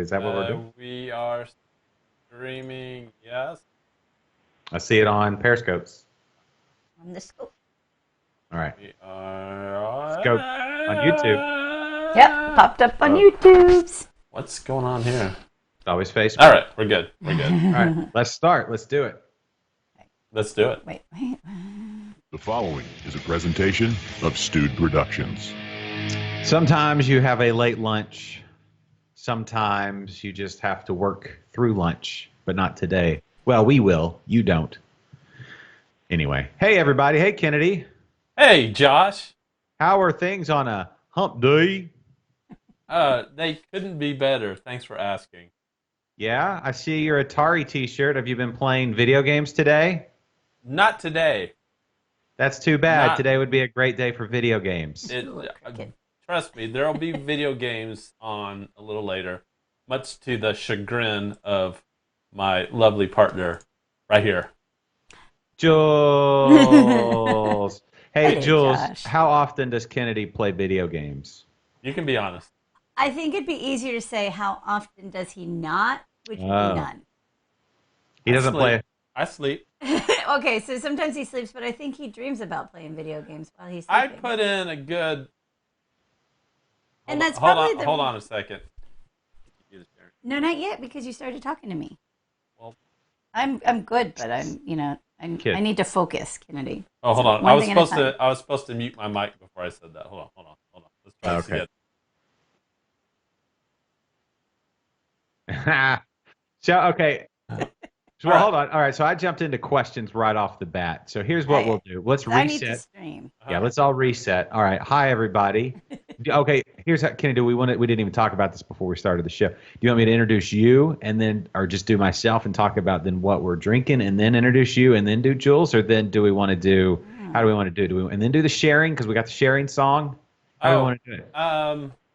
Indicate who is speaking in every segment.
Speaker 1: Is that what we're doing?
Speaker 2: We are streaming, yes.
Speaker 1: I see it on Periscopes.
Speaker 3: On the scope.
Speaker 1: All right.
Speaker 2: We are.
Speaker 1: Scope on YouTube.
Speaker 3: Yep, popped up on
Speaker 2: Oh.
Speaker 3: YouTube's.
Speaker 2: What's going on here?
Speaker 1: It's always Facebook.
Speaker 2: All right, we're good. We're good.
Speaker 1: All right. Let's start. Let's do it.
Speaker 2: Let's do it.
Speaker 3: Wait.
Speaker 4: The following is a presentation of Stewed Productions.
Speaker 1: Sometimes you have a late lunch. Sometimes you just have to work through lunch, but not today. Well, we will. You don't. Anyway. Hey, everybody. Hey, Kennedy.
Speaker 2: Hey, Josh.
Speaker 1: How are things on a hump day?
Speaker 2: They couldn't be better. Thanks for asking.
Speaker 1: Yeah, I see your Atari t-shirt. Have you been playing video games today?
Speaker 2: Not today.
Speaker 1: That's too bad.
Speaker 2: Not-
Speaker 1: Today would be a great day for video games.
Speaker 2: Trust me, there will be video games on a little later, much to the chagrin of my lovely partner right here.
Speaker 1: Jules. Hey,
Speaker 3: Hey,
Speaker 1: Jules,
Speaker 3: Josh.
Speaker 1: how often does Kennedy play video games?
Speaker 2: You can be honest.
Speaker 3: I think it'd be easier to say how often does he not, which would
Speaker 1: Oh.
Speaker 3: be none.
Speaker 1: He doesn't play.
Speaker 2: I sleep.
Speaker 3: Okay, so sometimes he sleeps, but I think he dreams about playing video games while he's
Speaker 2: I
Speaker 3: sleeping.
Speaker 2: put in a good.
Speaker 3: And that's
Speaker 2: hold
Speaker 3: probably
Speaker 2: on,
Speaker 3: the...
Speaker 2: hold on a second.
Speaker 3: No, not yet, because you started talking to me.
Speaker 2: Well,
Speaker 3: I'm good, but I need to focus, Kennedy.
Speaker 2: oh, hold
Speaker 3: So
Speaker 2: on.
Speaker 3: one thing at a time.
Speaker 2: I was supposed to mute my mic before I said that. Hold on. Let's try this
Speaker 1: Okay.
Speaker 2: again.
Speaker 1: So, okay. Well, hold on. All right, so I jumped into questions right off the bat. So here's what we'll do. Let's
Speaker 3: I need to
Speaker 1: reset.
Speaker 3: stream.
Speaker 1: Yeah, let's all reset. All right. Hi, everybody. Okay, here's how, Kennedy, we didn't even talk about this before we started the show. Do you want me to introduce you and then, or just do myself and talk about then what we're drinking and then introduce you and then do Jules? Or then do we want to do, how do we want to do? And then do the sharing because we got the sharing song? How do we want to do it?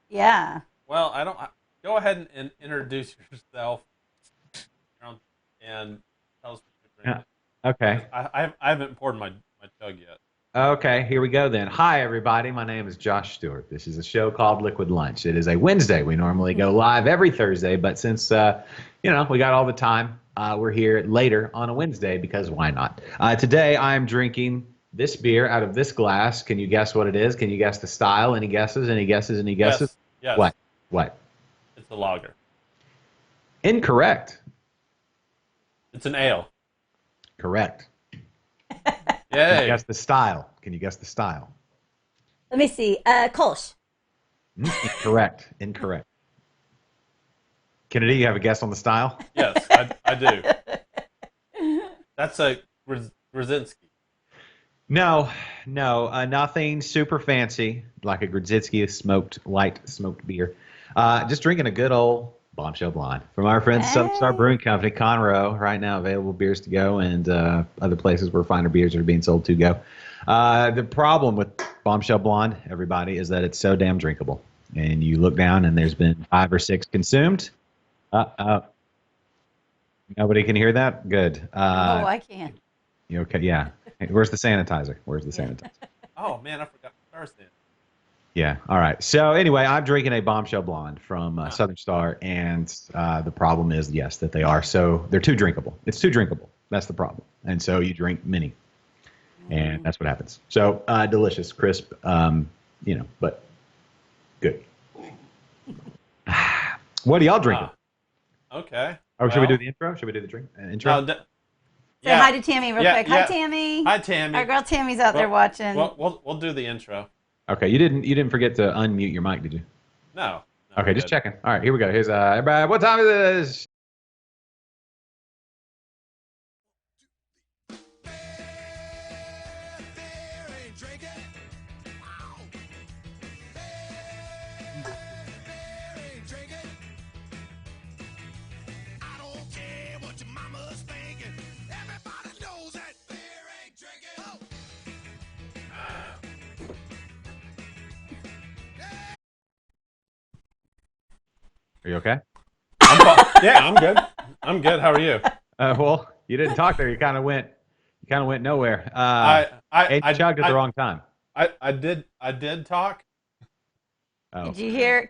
Speaker 3: Yeah.
Speaker 2: Well, go ahead and introduce yourself and tell us what you're drinking.
Speaker 1: Okay.
Speaker 2: I haven't poured my chug yet.
Speaker 1: Okay, here we go then. Hi, everybody. My name is Josh Stewart. This is a show called Liquid Lunch. It is a Wednesday. We normally go live every Thursday, but since, we got all the time, we're here later on a Wednesday because why not? Today, I'm drinking this beer out of this glass. Can you guess what it is? Can you guess the style? Any guesses? Any guesses? Any guesses?
Speaker 2: Yes.
Speaker 1: What?
Speaker 2: It's a lager.
Speaker 1: Incorrect.
Speaker 2: It's an ale.
Speaker 1: Correct. Can you
Speaker 2: Yay.
Speaker 1: guess the style? Can you guess the style?
Speaker 3: Let me see. Kolsch.
Speaker 1: Incorrect. Incorrect. Kennedy, you have a guess on the style?
Speaker 2: Yes, I do. That's a Brzezinski.
Speaker 1: No, nothing super fancy like a Grzycki light smoked beer. Just drinking a good old Bombshell Blonde from our friends Southern Star Brewing Company, Conroe. Right now, available beers to go, and other places where finer beers are being sold to go. The problem with Bombshell Blonde, everybody, is that it's so damn drinkable. And you look down, and there's been 5 or 6 consumed. Nobody can hear that. Good.
Speaker 3: I can.
Speaker 1: You okay? Yeah. Hey, where's the sanitizer? Where's the sanitizer?
Speaker 2: Oh man, I forgot Thursday.
Speaker 1: Yeah. All right. So anyway, I'm drinking a Bombshell Blonde from Southern Star, and the problem is, yes, that they're too drinkable. It's too drinkable. That's the problem. And so you drink many, and that's what happens. So delicious, crisp, but good. What are y'all drinking?
Speaker 2: Okay.
Speaker 1: Or should we do the intro? Should we do the drink intro?
Speaker 3: Say hi to Tammy real quick. Hi, Tammy.
Speaker 2: Hi, Tammy.
Speaker 3: Our girl Tammy's out there watching.
Speaker 2: We'll do the intro.
Speaker 1: Okay. You didn't forget to unmute your mic, did you?
Speaker 2: No.
Speaker 1: Okay, just checking. All right, here we go. Here's everybody. What time is this? Are you okay?
Speaker 2: Yeah, I'm good. I'm good. How are you?
Speaker 1: Well, you didn't talk there. You kind of went nowhere.
Speaker 2: I
Speaker 1: chugged at the wrong time.
Speaker 2: I did talk.
Speaker 1: Oh.
Speaker 3: Could you hear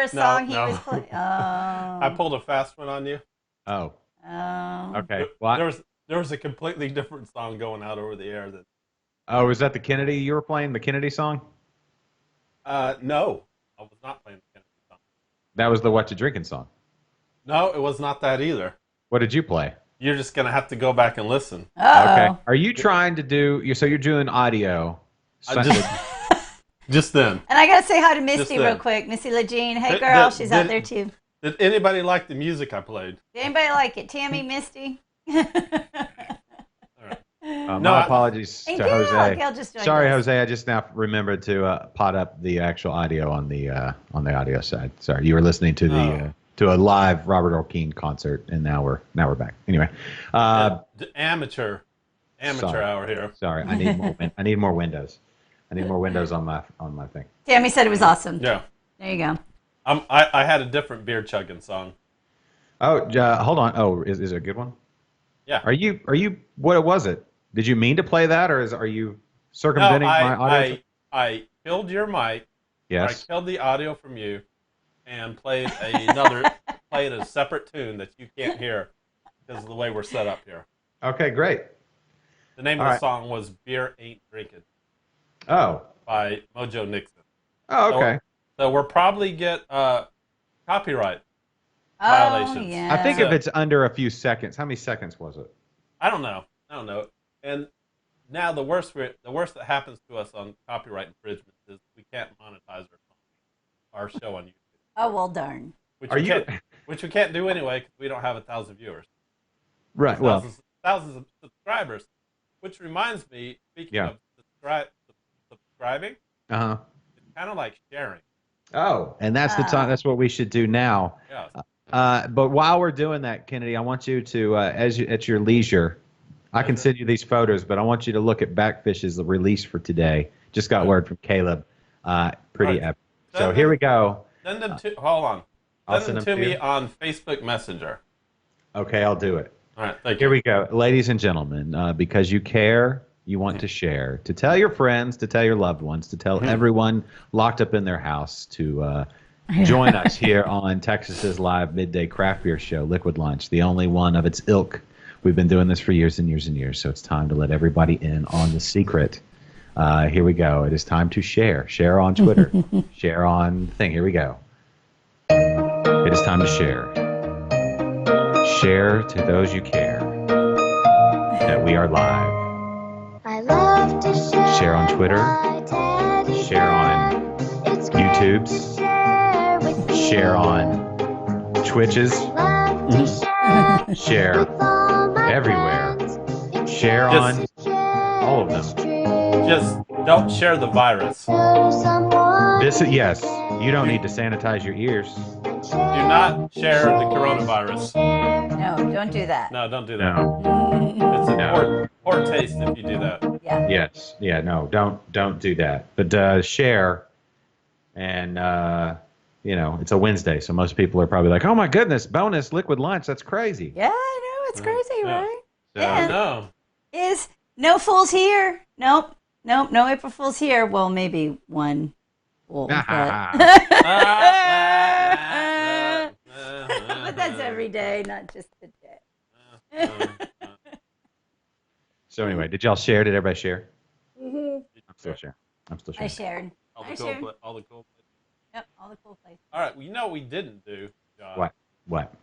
Speaker 3: a song he
Speaker 2: no.
Speaker 3: was playing? Oh.
Speaker 2: I pulled a fast one on you.
Speaker 1: Oh,
Speaker 3: Oh.
Speaker 1: okay. What?
Speaker 2: There was a completely different song going out over the air.
Speaker 1: Oh, is that the Kennedy you were playing? The Kennedy song?
Speaker 2: No, I was not playing the Kennedy song.
Speaker 1: That was the What You Drinking song.
Speaker 2: No, it was not that either.
Speaker 1: What did you play?
Speaker 2: You're just gonna have to go back and listen.
Speaker 1: Okay.
Speaker 3: Uh-oh.
Speaker 1: Are you trying to do? So you're doing audio.
Speaker 2: Just then.
Speaker 3: And I got to say hi to Misty
Speaker 2: Just
Speaker 3: real
Speaker 2: then.
Speaker 3: quick. Missy LeJean. Hey,
Speaker 2: Did-
Speaker 3: girl.
Speaker 2: did-
Speaker 3: She's out
Speaker 2: did-
Speaker 3: there, too.
Speaker 2: Did anybody like the music I played?
Speaker 3: Did anybody like it? Tammy, Misty?
Speaker 2: All right.
Speaker 1: My
Speaker 2: No,
Speaker 1: apologies
Speaker 3: And
Speaker 1: to
Speaker 3: Gail.
Speaker 1: Jose.
Speaker 3: Gail just joined
Speaker 1: Sorry,
Speaker 3: us.
Speaker 1: Jose. I just now remembered to pot up the actual audio on the audio side. Sorry, you were listening to the to a live Robert Orkeen concert, and now we're back. Anyway,
Speaker 2: Amateur
Speaker 1: sorry.
Speaker 2: hour here.
Speaker 1: Sorry, I need more. I need more windows. I need more windows on my thing.
Speaker 3: Tammy said it was awesome.
Speaker 2: Yeah.
Speaker 3: There you go.
Speaker 2: I had a different beer chugging song.
Speaker 1: Oh, hold on. Oh, is it a good one?
Speaker 2: Yeah.
Speaker 1: Are you? What was it? Did you mean to play that, or are you circumventing my audio?
Speaker 2: I killed your mic.
Speaker 1: Yes.
Speaker 2: I killed the audio from you, and played a separate tune that you can't hear because of the way we're set up here.
Speaker 1: Okay, great.
Speaker 2: The name of the song was "Beer Ain't Drinking"
Speaker 1: Oh.
Speaker 2: by Mojo Nixon.
Speaker 1: Oh, okay.
Speaker 2: So we'll probably get copyright
Speaker 3: Oh,
Speaker 2: violations.
Speaker 3: yeah.
Speaker 1: I think if it's under a few seconds, how many seconds was it?
Speaker 2: I don't know. And now the worst that happens to us on copyright infringement is we can't monetize our show on YouTube.
Speaker 3: Oh, well, darn.
Speaker 2: Which
Speaker 1: Are
Speaker 2: we
Speaker 1: you-
Speaker 2: can't, which we can't do anyway because we don't have 1,000 viewers.
Speaker 1: Right. Well,
Speaker 2: Thousands of subscribers. Which reminds me, speaking of subscribing, it's kind of like sharing.
Speaker 1: Oh, and that's the time. That's what we should do now.
Speaker 2: Yes.
Speaker 1: But while we're doing that, Kennedy, I want you to, at your leisure, I can send you these photos, but I want you to look at Backfish's release for today. Just got word from Caleb. Pretty
Speaker 2: Right.
Speaker 1: epic. So here we go.
Speaker 2: Send them to hold on.
Speaker 1: I'll
Speaker 2: Send them to me on Facebook Messenger.
Speaker 1: Okay, I'll do it.
Speaker 2: All right, thank
Speaker 1: Here
Speaker 2: you.
Speaker 1: we go. Ladies and gentlemen, because you care, you want to share, to tell your friends, to tell your loved ones, to tell everyone locked up in their house to join us here on Texas's live midday craft beer show, Liquid Lunch, the only one of its ilk. We've been doing this for years and years and years, so it's time to let everybody in on the secret. Here we go. It is time to share. Share on Twitter. Share on thing. Here we go. It is time to share. Share to those you care that we are live.
Speaker 5: I love to share,
Speaker 1: Share on Twitter.
Speaker 5: my teddy
Speaker 1: Share on
Speaker 5: bear. It's great
Speaker 1: YouTubes.
Speaker 5: to share with you.
Speaker 1: Share on Twitches.
Speaker 5: I love to share
Speaker 1: Share
Speaker 5: with all my
Speaker 1: everywhere.
Speaker 5: friends. It's
Speaker 1: Share
Speaker 5: great
Speaker 1: on
Speaker 5: to share
Speaker 1: all of them.
Speaker 5: this trip.
Speaker 2: Just don't share the virus. Do
Speaker 5: Show someone
Speaker 1: Yes, you don't need to sanitize your ears.
Speaker 5: and share.
Speaker 2: not share the coronavirus.
Speaker 3: No, don't do that.
Speaker 2: No, don't do that.
Speaker 1: No.
Speaker 2: It's a
Speaker 1: No.
Speaker 2: poor taste if you do that.
Speaker 3: Yeah.
Speaker 1: Yes. Yeah. No. Don't do that. But share, and it's a Wednesday, so most people are probably like, "Oh my goodness, bonus liquid lunch. That's crazy."
Speaker 3: Yeah, I know. It's crazy,
Speaker 2: Yeah.
Speaker 3: right?
Speaker 1: So,
Speaker 3: And
Speaker 2: No.
Speaker 3: is no fools here. Nope. No April Fools here. Well, maybe one fool. But, but that's every day, not just today.
Speaker 1: So anyway, did y'all share? Did everybody share?
Speaker 3: Mm-hmm.
Speaker 1: I'm still sharing.
Speaker 3: I shared.
Speaker 2: All
Speaker 3: I
Speaker 2: the
Speaker 3: shared.
Speaker 2: cool, all the cool.
Speaker 3: Yep, all the cool places.
Speaker 2: All right. Well, you know what we didn't do, John?
Speaker 1: What? What?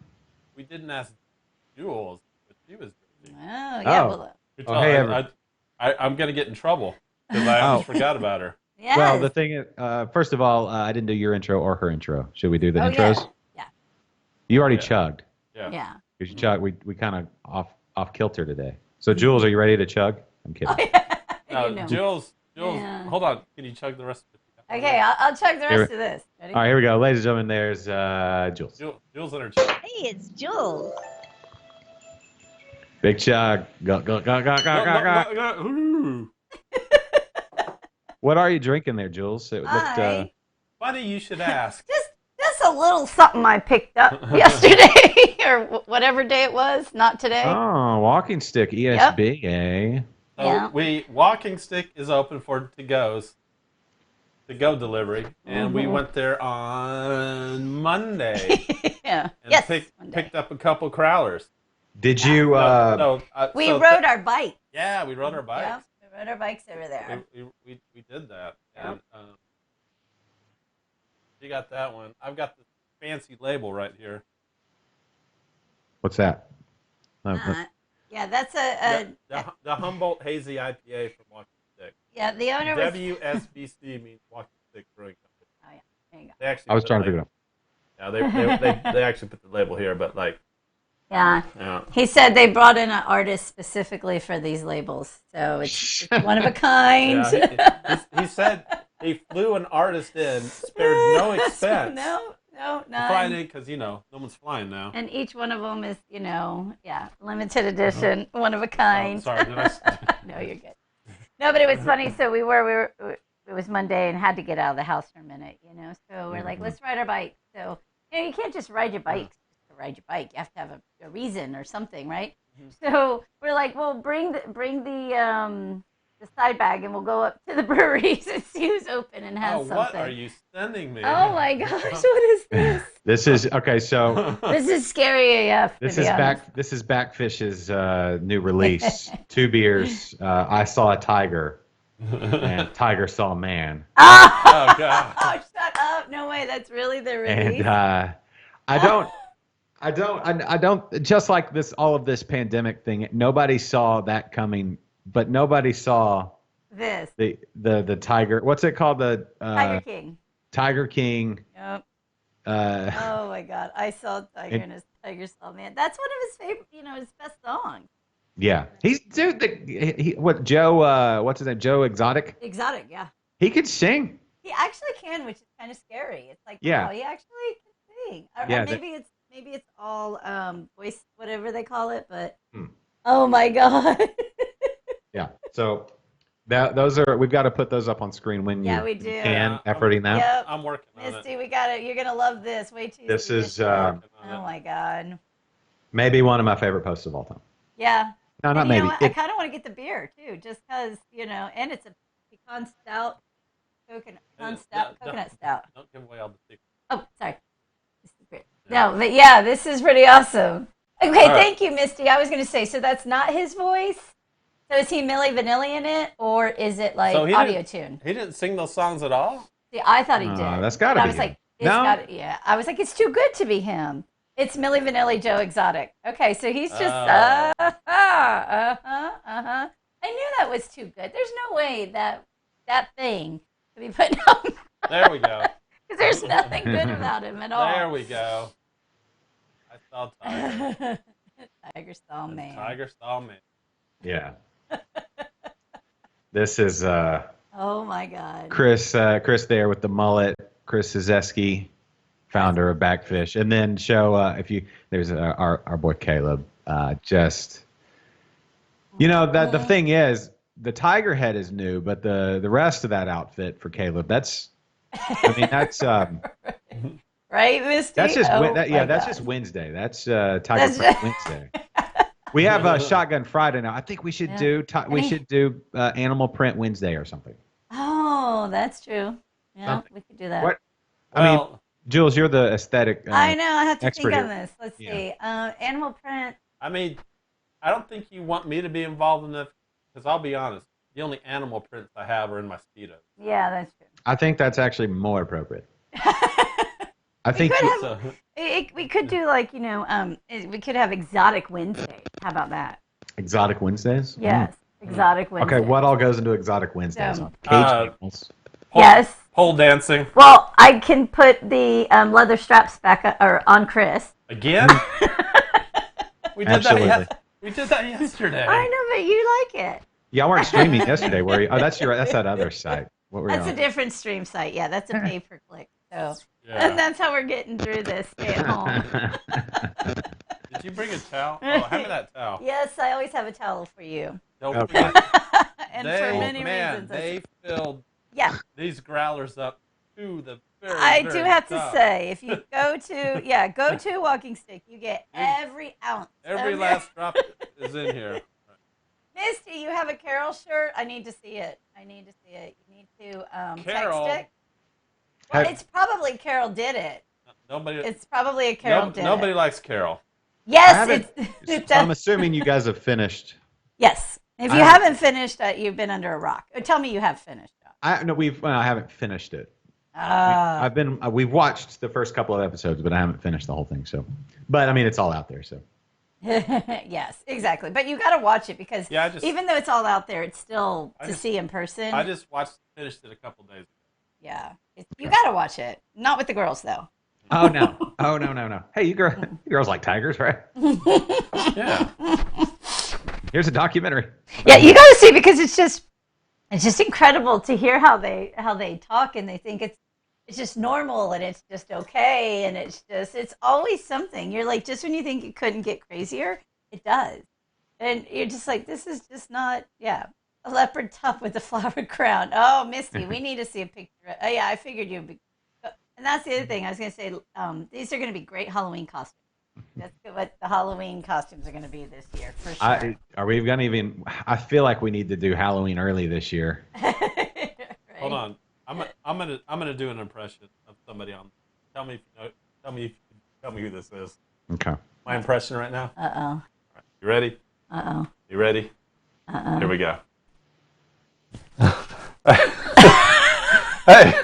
Speaker 2: We didn't ask Jules, but she was busy.
Speaker 3: Oh, yeah.
Speaker 1: Oh.
Speaker 3: Well,
Speaker 2: Which
Speaker 1: hey,
Speaker 2: I'm going to get in trouble because I almost forgot about her.
Speaker 3: yes.
Speaker 1: Well, the thing is, first of all, I didn't do your intro or her intro. Should we do the intros?
Speaker 3: Yeah.
Speaker 1: You already
Speaker 2: Yeah.
Speaker 1: chugged.
Speaker 2: Yeah.
Speaker 3: Yeah.
Speaker 1: Because you chugged. We kind of off kilter today. So Jules, are you ready to chug? I'm kidding.
Speaker 3: Oh, yeah.
Speaker 2: No,
Speaker 3: You know.
Speaker 2: Jules,
Speaker 3: Yeah.
Speaker 2: hold on. Can you chug the rest of it?
Speaker 3: Okay, I'll chug the
Speaker 1: Here
Speaker 3: rest of this. Ready?
Speaker 1: All right, here we go, ladies and gentlemen. There's Jules.
Speaker 2: Jules and her chug.
Speaker 6: Hey, it's Jules.
Speaker 1: Big chug. Go go go go go go go.
Speaker 2: Ooh.
Speaker 1: What are you drinking there, Jules? It looked.
Speaker 3: I-
Speaker 2: Funny you should ask.
Speaker 3: Just a little something I picked up yesterday or whatever day it was. Not today.
Speaker 1: Oh, walking stick ESB, eh?
Speaker 2: So
Speaker 3: Yeah.
Speaker 2: Walking Stick is open for to goes. to go delivery, and we went there on Monday
Speaker 3: Yeah.
Speaker 2: and
Speaker 3: Yes.
Speaker 2: picked up a couple crowlers.
Speaker 1: Did you?
Speaker 3: We rode our bike.
Speaker 2: Yeah, we rode our bikes.
Speaker 3: Yeah, we rode our bikes over there.
Speaker 2: We did that.
Speaker 3: Yep.
Speaker 2: And you got that one. I've got the fancy label right here.
Speaker 1: What's that?
Speaker 3: Yeah, that's
Speaker 2: The Humboldt Hazy IPA from Walking Stick.
Speaker 3: yeah. The owner was.
Speaker 2: WSBC means Walking Stick Brewing Company.
Speaker 3: Oh yeah, there you go.
Speaker 2: They actually
Speaker 1: I was
Speaker 2: put,
Speaker 1: trying to
Speaker 2: like,
Speaker 1: pick it up.
Speaker 2: Yeah, they actually put the label here, but like,
Speaker 3: Yeah.
Speaker 2: yeah.
Speaker 3: He said they brought in an artist specifically for these labels, so it's one of a kind.
Speaker 2: Yeah, he said he flew an artist in, spared no expense.
Speaker 3: No, none.
Speaker 2: Flying in because no one's flying now.
Speaker 3: And each one of them is, limited edition, one of a kind.
Speaker 2: Oh, sorry, did I?
Speaker 3: No, you're good. No, but it was funny. So we were. It was Monday and had to get out of the house for a minute, So we're like, let's ride our bike. So you can't just ride your bike just to ride your bike. You have to have a reason or something, right? Mm-hmm. So we're like, well, bring the side bag and we'll go up to the breweries and see who's open and has something.
Speaker 2: What are you sending me?
Speaker 3: Oh my gosh, what is this?
Speaker 1: This is okay. So
Speaker 3: This is scary AF.
Speaker 1: this is This is Backfish's new release. 2 beers. I saw a tiger, and tiger saw a man.
Speaker 2: Oh God!
Speaker 3: Oh, shut up! No way. That's really the release.
Speaker 1: And I don't. Just like this, all of this pandemic thing. Nobody saw that coming, but nobody saw
Speaker 3: this.
Speaker 1: The tiger. What's it called? The
Speaker 3: Tiger King.
Speaker 1: Tiger King.
Speaker 3: Yep.
Speaker 1: Uh,
Speaker 3: Oh my God! I saw Tiger and his Tiger Saw Man. That's one of his favorite, his best songs.
Speaker 1: Yeah, he's Joe? What's his name? Joe Exotic.
Speaker 3: Exotic, yeah.
Speaker 1: He could sing.
Speaker 3: He actually can, which is kind of scary. It's like,
Speaker 1: Yeah.
Speaker 3: wow, he actually can sing. Or
Speaker 1: Yeah,
Speaker 3: maybe it's all voice, whatever they call it. But
Speaker 1: Hmm.
Speaker 3: oh my God!
Speaker 1: Yeah. So those are we've got to put those up on screen when
Speaker 3: Yeah,
Speaker 1: you
Speaker 3: we do.
Speaker 1: can. Efforting that.
Speaker 3: Yep.
Speaker 2: I'm working on
Speaker 3: Misty,
Speaker 2: it.
Speaker 3: we got it. You're gonna love this. Wait till you
Speaker 1: This
Speaker 3: see
Speaker 1: is
Speaker 3: this.
Speaker 2: Working on
Speaker 3: Oh
Speaker 2: it.
Speaker 3: my God!
Speaker 1: maybe one of my favorite posts of all time.
Speaker 3: Yeah.
Speaker 1: No,
Speaker 3: And
Speaker 1: not
Speaker 3: you know
Speaker 1: maybe.
Speaker 3: what? I kind of want to get the beer too, just because and it's a pecan stout, coconut stout.
Speaker 2: Don't give away all the secrets.
Speaker 3: Oh, sorry. This is great. No, but yeah, this is pretty awesome. Okay,
Speaker 2: All right.
Speaker 3: thank you, Misty. I was going to say, so that's not his voice. So is he Milli Vanilli in it, or is it like
Speaker 2: So he
Speaker 3: audio
Speaker 2: didn't-
Speaker 3: tune?
Speaker 2: He didn't sing those songs at all.
Speaker 3: See, I thought he did.
Speaker 1: That's gotta
Speaker 3: But I
Speaker 1: be
Speaker 3: was
Speaker 1: him.
Speaker 3: like,
Speaker 1: No?
Speaker 3: yeah. I was like, it's too good to be him. It's Milli Vanilli, Joe Exotic. Okay, so he's just I knew that was too good. There's no way that thing could be put on
Speaker 2: There we go.
Speaker 3: because there's nothing good about him at all.
Speaker 2: There we go. I saw Tiger.
Speaker 3: Tiger Stall Man.
Speaker 2: Tiger Stall Man.
Speaker 1: Yeah. This is
Speaker 3: Oh my God.
Speaker 1: Chris there with the mullet. Chris Zazeski, founder of Backfish, and then there's our boy Caleb. Just that the thing is the tiger head is new, but the rest of that outfit for Caleb that's
Speaker 3: Right, Misty?
Speaker 1: that's just
Speaker 3: Oh my
Speaker 1: that's
Speaker 3: God.
Speaker 1: just Wednesday. That's Tiger Print Wednesday. We have Shotgun Friday now. I think we should do Animal Print Wednesday or something.
Speaker 3: Oh, that's true. Yeah,
Speaker 1: Something.
Speaker 3: we could do that.
Speaker 1: What? I mean, Jules, you're the aesthetic.
Speaker 3: I know. I have to
Speaker 1: expert
Speaker 3: think on
Speaker 1: here.
Speaker 3: this. Let's
Speaker 1: Yeah.
Speaker 3: see. Animal print.
Speaker 2: I mean, I don't think you want me to be involved in this because I'll be honest. The only animal prints I have are in my Speedos.
Speaker 3: Yeah, that's true.
Speaker 1: I think that's actually more appropriate. I
Speaker 3: We
Speaker 1: think
Speaker 3: could
Speaker 1: you-
Speaker 3: have- we could do like we could have exotic Wednesday. How about that?
Speaker 1: Exotic Wednesdays.
Speaker 3: Yes, exotic Wednesday.
Speaker 1: Okay, what all goes into Exotic Wednesdays?
Speaker 3: Um,
Speaker 1: Cage animals.
Speaker 3: Yes.
Speaker 2: Pole dancing.
Speaker 3: Well, I can put the leather straps back on Chris.
Speaker 2: Again? we did
Speaker 1: Absolutely.
Speaker 2: that. We did that yesterday.
Speaker 3: I know, but you like it.
Speaker 1: Y'all weren't streaming yesterday, were you? Oh, that's that other site. What were
Speaker 3: That's
Speaker 1: you
Speaker 3: a different stream site. Yeah, that's a pay per click. So,
Speaker 2: Yeah.
Speaker 3: and that's how we're getting through this. Stay at home.
Speaker 2: Did you bring a towel? Oh, hand me that towel.
Speaker 3: Yes, I always have a towel for you,
Speaker 2: Don't
Speaker 1: Okay.
Speaker 2: forget.
Speaker 3: and for many
Speaker 2: man,
Speaker 3: reasons.
Speaker 2: they filled
Speaker 3: Yeah,
Speaker 2: these growlers up to the very,
Speaker 3: I do
Speaker 2: very
Speaker 3: have
Speaker 2: top.
Speaker 3: to say, if you go to Walking Stick, you get every ounce.
Speaker 2: Every
Speaker 3: of
Speaker 2: last drop is in here.
Speaker 3: Misty, you have a Carol shirt. I need to see it. You need to
Speaker 2: Carol,
Speaker 3: text it. Well, it's probably Carol did it.
Speaker 2: Nobody.
Speaker 3: It's probably a Carol did
Speaker 2: Nobody
Speaker 3: it.
Speaker 2: likes Carol.
Speaker 3: Yes, it's
Speaker 1: I'm assuming you guys have finished.
Speaker 3: yes. If you haven't finished, you've been under a rock. Tell me you have finished.
Speaker 1: I haven't finished it.
Speaker 3: Uh,
Speaker 1: We've watched the first couple of episodes, but I haven't finished the whole thing. So, but I mean, it's all out there. So,
Speaker 3: yes, exactly. But you got to watch it because even though it's all out there, it's still see in person.
Speaker 2: I just finished it a couple days ago.
Speaker 3: Yeah, you got to watch it. Not with the girls though.
Speaker 1: oh no. Hey, you girls like tigers, right?
Speaker 2: Yeah.
Speaker 1: Here's a documentary.
Speaker 3: Yeah, you got to see because it's just incredible to hear how they talk and they think it's just normal and it's just okay and it's always something. You're like, just when you think it couldn't get crazier, it does. And you're just like, this is just not, a leopard top with a flowered crown. Oh, Misty, we need to see a picture. Oh, yeah, I figured you'd be. And that's the other thing. I was going to say, these are going to be great Halloween costumes. That's what the Halloween costumes are going to be this year, for sure.
Speaker 1: Are we going to even? I feel like we need to do Halloween early this year.
Speaker 3: Right?
Speaker 2: Hold on. I'm gonna do an impression of somebody on. Tell me who this is.
Speaker 1: Okay.
Speaker 2: My impression right now.
Speaker 3: Uh-oh.
Speaker 2: Right. You ready?
Speaker 3: Uh-oh.
Speaker 2: You ready?
Speaker 3: Uh-oh.
Speaker 2: Here we go. Hey.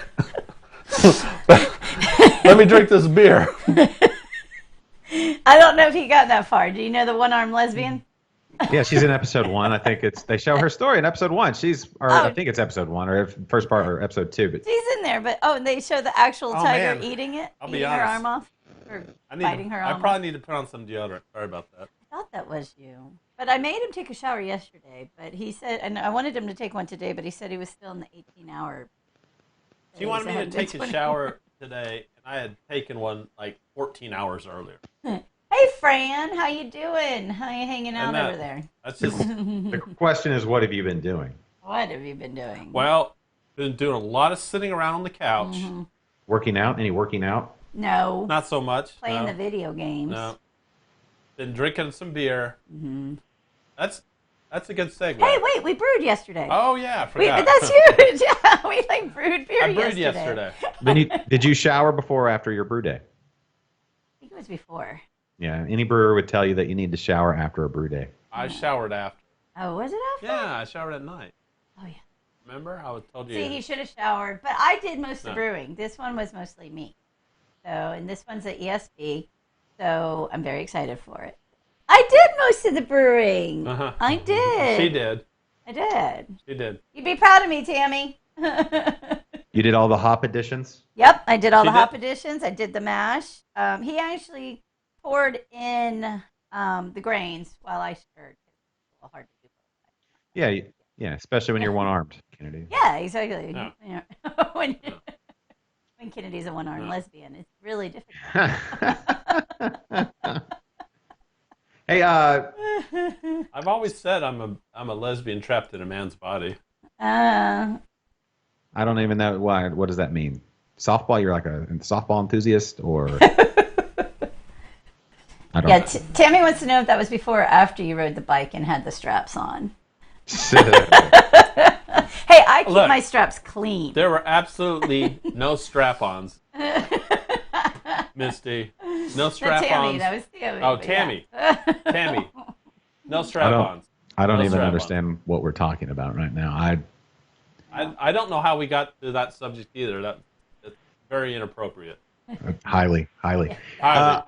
Speaker 2: Let me drink this beer.
Speaker 3: I don't know if he got that far. Do you know the one-armed lesbian?
Speaker 1: Yeah, she's in episode 1. I think they show her story in episode 1. I think it's episode 1 or first part or episode 2. But
Speaker 3: she's in there. But and they show the actual tiger eating it,
Speaker 2: I'll be
Speaker 3: eating her
Speaker 2: honest.
Speaker 3: arm off, or biting her arm.
Speaker 2: I probably need to put on some deodorant. Sorry about that.
Speaker 3: I thought that was you. But I made him take a shower yesterday. But he said, and I wanted him to take one today, but he said he was still in the 18-hour.
Speaker 2: She wanted me to take a shower today, and I had taken one like 14 hours earlier.
Speaker 3: Hey, Fran, how you doing? How you hanging out over there?
Speaker 2: That's just
Speaker 1: the question is, what have you been doing?
Speaker 3: What have you been doing?
Speaker 2: Well, been doing a lot of sitting around on the couch.
Speaker 3: Mm-hmm.
Speaker 1: Working out? Any working out?
Speaker 3: No.
Speaker 2: Not so much.
Speaker 3: Playing the video games.
Speaker 2: No. Been drinking some beer.
Speaker 3: Mm-hmm.
Speaker 2: That's a good segue.
Speaker 3: Hey, wait, we brewed yesterday.
Speaker 2: Oh yeah, I forgot.
Speaker 3: That's huge. Yeah, we brewed beer
Speaker 2: I brewed yesterday.
Speaker 1: Did you shower before or after your brew day?
Speaker 3: I think it was before.
Speaker 1: Yeah, any brewer would tell you that you need to shower after a brew day.
Speaker 2: I showered after.
Speaker 3: Oh, was it after?
Speaker 2: Yeah, I showered at night.
Speaker 3: Oh, yeah.
Speaker 2: Remember? I told you.
Speaker 3: See, he should have showered. But I did most of the brewing. This one was mostly me. So, and this one's at ESB. So I'm very excited for it. I did most of the brewing.
Speaker 2: Uh-huh.
Speaker 3: I did.
Speaker 2: She did.
Speaker 3: I did.
Speaker 2: She did.
Speaker 3: You'd be proud of me, Tammy.
Speaker 1: You did all the hop additions?
Speaker 3: Yep, I did all the
Speaker 2: She
Speaker 3: hop
Speaker 2: did?
Speaker 3: additions. I did the mash. He actually poured in the grains while I stirred. It's a little hard to do.
Speaker 1: Yeah, especially when you're one-armed, Kennedy.
Speaker 3: Yeah, exactly.
Speaker 2: No.
Speaker 3: You know, when Kennedy's a one-armed lesbian, it's really difficult.
Speaker 1: Hey,
Speaker 2: I've always said I'm a lesbian trapped in a man's body.
Speaker 1: I don't even know why. What does that mean? Softball? You're like a softball enthusiast, or? I don't
Speaker 3: Yeah,
Speaker 1: know.
Speaker 3: Tammy wants to know if that was before or after you rode the bike and had the straps on. Hey, I keep
Speaker 2: Look,
Speaker 3: my straps clean.
Speaker 2: There were absolutely no strap-ons. Misty. No
Speaker 3: Not Tammy,
Speaker 2: strap-ons.
Speaker 3: that was Tammy.
Speaker 2: Oh,
Speaker 3: but
Speaker 2: Tammy.
Speaker 3: yeah.
Speaker 2: Tammy. No strap-ons.
Speaker 1: I don't
Speaker 2: No
Speaker 1: even
Speaker 2: strap-ons.
Speaker 1: understand what we're talking about right now.
Speaker 2: I don't know how we got to that subject either. That's very inappropriate.
Speaker 1: Highly.
Speaker 2: Highly.
Speaker 1: I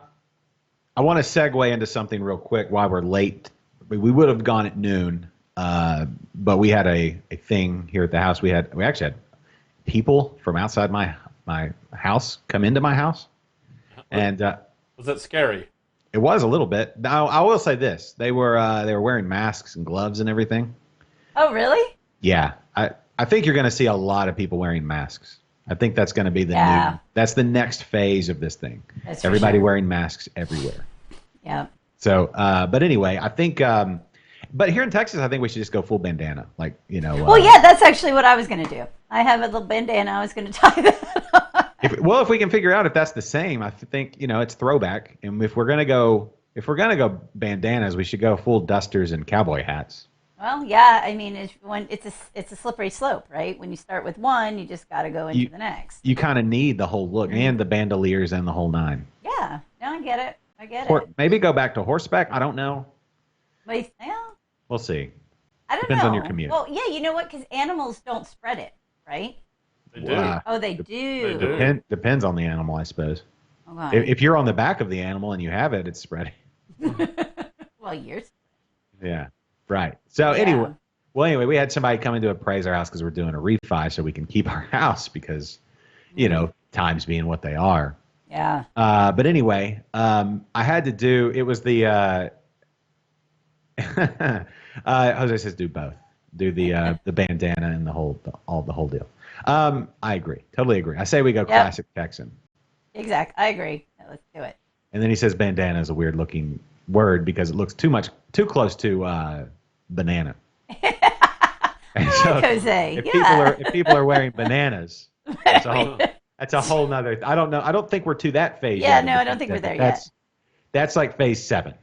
Speaker 1: want to segue into something real quick while we're late. We would have gone at noon, but we had a thing here at the house. We actually had people from outside my house come into my house, and
Speaker 2: Was it scary?
Speaker 1: it was a little bit. Now I will say this: they were wearing masks and gloves and everything.
Speaker 3: Oh, really?
Speaker 1: Yeah, I think you're going to see a lot of people wearing masks. I think that's going to be that's the next phase of this thing.
Speaker 3: That's for
Speaker 1: Everybody
Speaker 3: sure.
Speaker 1: wearing masks everywhere.
Speaker 3: Yeah.
Speaker 1: So, but anyway, I think, but here in Texas, I think we should just go full bandana. Like,
Speaker 3: Well, yeah, that's actually what I was going to do. I have a little bandana. I was going to tie that on.
Speaker 1: if we can figure out if that's the same, I think, it's throwback. And if we're going to go bandanas, we should go full dusters and cowboy hats.
Speaker 3: Well, yeah. I mean, it's a slippery slope, right? When you start with one, you just got to go into
Speaker 1: You
Speaker 3: the next.
Speaker 1: you kind of need the whole look and the bandoliers and the whole nine.
Speaker 3: Yeah. No, I get it. I get it.
Speaker 1: Maybe go back to horseback. I don't know.
Speaker 3: But yeah,
Speaker 1: We'll see.
Speaker 3: I don't
Speaker 1: Depends
Speaker 3: know.
Speaker 1: on your commute.
Speaker 3: Well, yeah, you know what? Because animals don't spread it, right?
Speaker 2: They do.
Speaker 3: Oh, they do.
Speaker 2: They do.
Speaker 1: Depends on the animal, I suppose.
Speaker 3: Okay.
Speaker 1: If you're on the back of the animal and you have it, it's spreading.
Speaker 3: Well, yours.
Speaker 1: Yeah. Right. So anyway, we had somebody come in to appraise our house because we're doing a refi so we can keep our house because, times being what they are.
Speaker 3: Yeah.
Speaker 1: But anyway, I had to do, it was the, Jose says do both. Do the bandana and the whole deal. I agree. Totally agree. I say we go classic Texan.
Speaker 3: Exactly. I agree. Let's do it.
Speaker 1: And then he says bandana is a weird looking word because it looks too close to banana. And so
Speaker 3: Jose.
Speaker 1: if people are wearing bananas, that's a whole nother. I don't know. I don't think we're to that phase.
Speaker 3: Yeah,
Speaker 1: yet.
Speaker 3: no, I don't think we're there yet.
Speaker 1: That's like phase 7,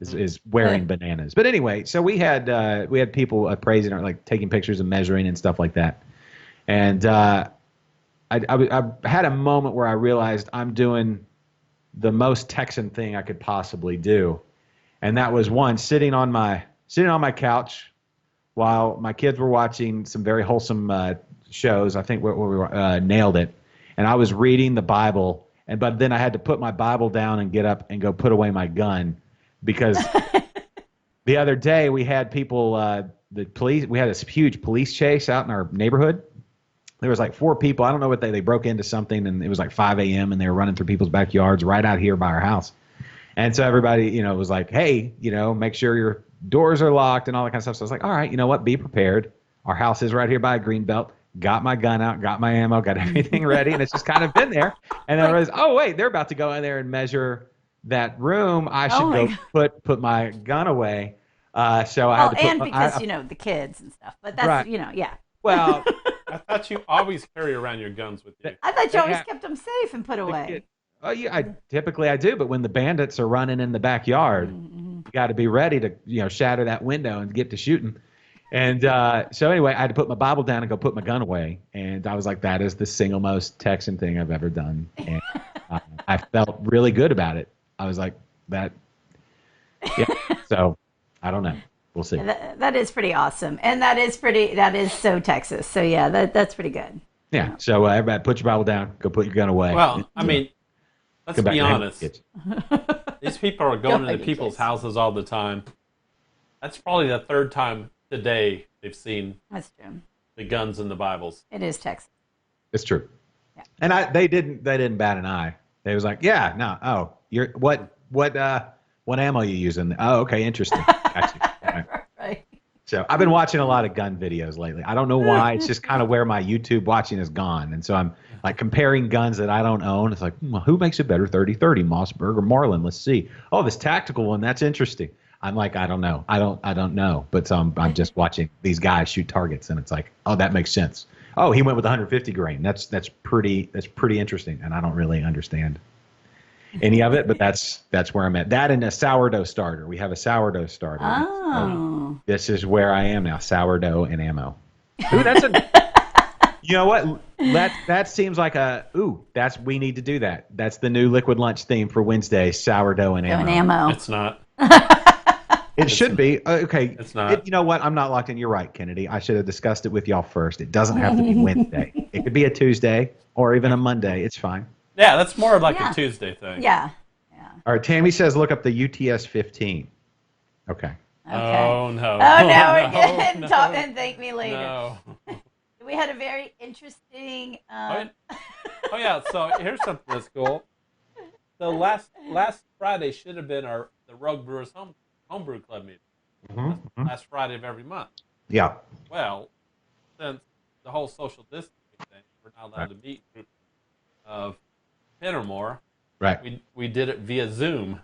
Speaker 1: is wearing bananas. But anyway, so we had people appraising or like taking pictures and measuring and stuff like that. And I had a moment where I realized I'm doing the most Texan thing I could possibly do, and that was one sitting on my couch while my kids were watching some very wholesome shows. I think we were nailed it, and I was reading the Bible, but then I had to put my Bible down and get up and go put away my gun because the other day we had people, the police. We had this huge police chase out in our neighborhood. There was like 4 people. I don't know what they broke into something, and it was like 5 a.m. and they were running through people's backyards right out here by our house. And so everybody, was like, hey, make sure your doors are locked and all that kind of stuff. So I was like, all right, you know what? Be prepared. Our house is right here by a green belt. Got my gun out, got my ammo, got everything ready, and it's just kind of been there. And then I realized, oh wait, they're about to go in there and measure that room. I should go put my gun away. So I had to put
Speaker 3: because the kids and stuff. But that's
Speaker 1: right.
Speaker 3: Yeah.
Speaker 1: Well,
Speaker 2: I thought you always carry around your guns with you.
Speaker 3: I thought you always kept them safe and put away.
Speaker 1: Oh yeah, typically I do, but when the bandits are running in the backyard, you got to be ready to shatter that window and get to shooting. And so anyway, I had to put my Bible down and go put my gun away, and I was like, that is the single most Texan thing I've ever done, and I felt really good about it. I was like that. Yeah. So I don't know. We'll see.
Speaker 3: That is pretty awesome, and that is so Texas. So yeah, that's pretty good.
Speaker 1: Yeah. So everybody, put your Bible down, go put your gun away.
Speaker 2: Well, I mean, let's be honest. These people are going into people's houses all the time. That's probably the 3rd time today they've seen
Speaker 3: That's true.
Speaker 2: the guns in the Bibles.
Speaker 3: It is Texas.
Speaker 1: It's true.
Speaker 3: Yeah.
Speaker 1: And they didn't bat an eye. They was like, yeah, no, you're what ammo you using? Oh, okay, interesting. Gotcha.
Speaker 3: Right.
Speaker 1: So I've been watching a lot of gun videos lately. I don't know why. It's just kind of where my YouTube watching has gone. And so I'm like comparing guns that I don't own. It's like, who makes a better 30-30, Mossberg or Marlin? Let's see. Oh, this tactical one, that's interesting. I'm like, I don't know. I don't know. But I'm just watching these guys shoot targets, and it's like, oh, that makes sense. Oh, he went with 150 grain. That's pretty interesting, and I don't really understand any of it, but that's where I'm at. That and a sourdough starter. We have a sourdough starter.
Speaker 3: Oh.
Speaker 1: This is where I am now, sourdough and ammo. Ooh, that's you know what? That seems like we need to do that. That's the new Liquid Lunch theme for Wednesday, sourdough and ammo.
Speaker 2: It's not.
Speaker 1: It should be. Okay.
Speaker 2: It's not.
Speaker 1: You know what? I'm not locked in. You're right, Kennedy. I should have discussed it with y'all first. It doesn't have to be Wednesday. It could be a Tuesday or even a Monday. It's fine.
Speaker 2: Yeah, that's more like a Tuesday thing.
Speaker 3: Yeah.
Speaker 1: All right. Tammy says look up the UTS 15. Okay.
Speaker 2: Oh, no.
Speaker 3: Oh, no, we're good.
Speaker 2: No.
Speaker 3: Talk and thank me later.
Speaker 2: No.
Speaker 3: We had a very interesting.
Speaker 2: Oh, yeah. So here's something that's cool. So last Friday should have been the Rogue Brewers Homebrew Club meeting.
Speaker 1: Mm-hmm.
Speaker 2: Last Friday of every month.
Speaker 1: Yeah.
Speaker 2: Well, since the whole social distancing thing, we're not allowed to meet groups of 10 or more.
Speaker 1: Right.
Speaker 2: We did it via Zoom.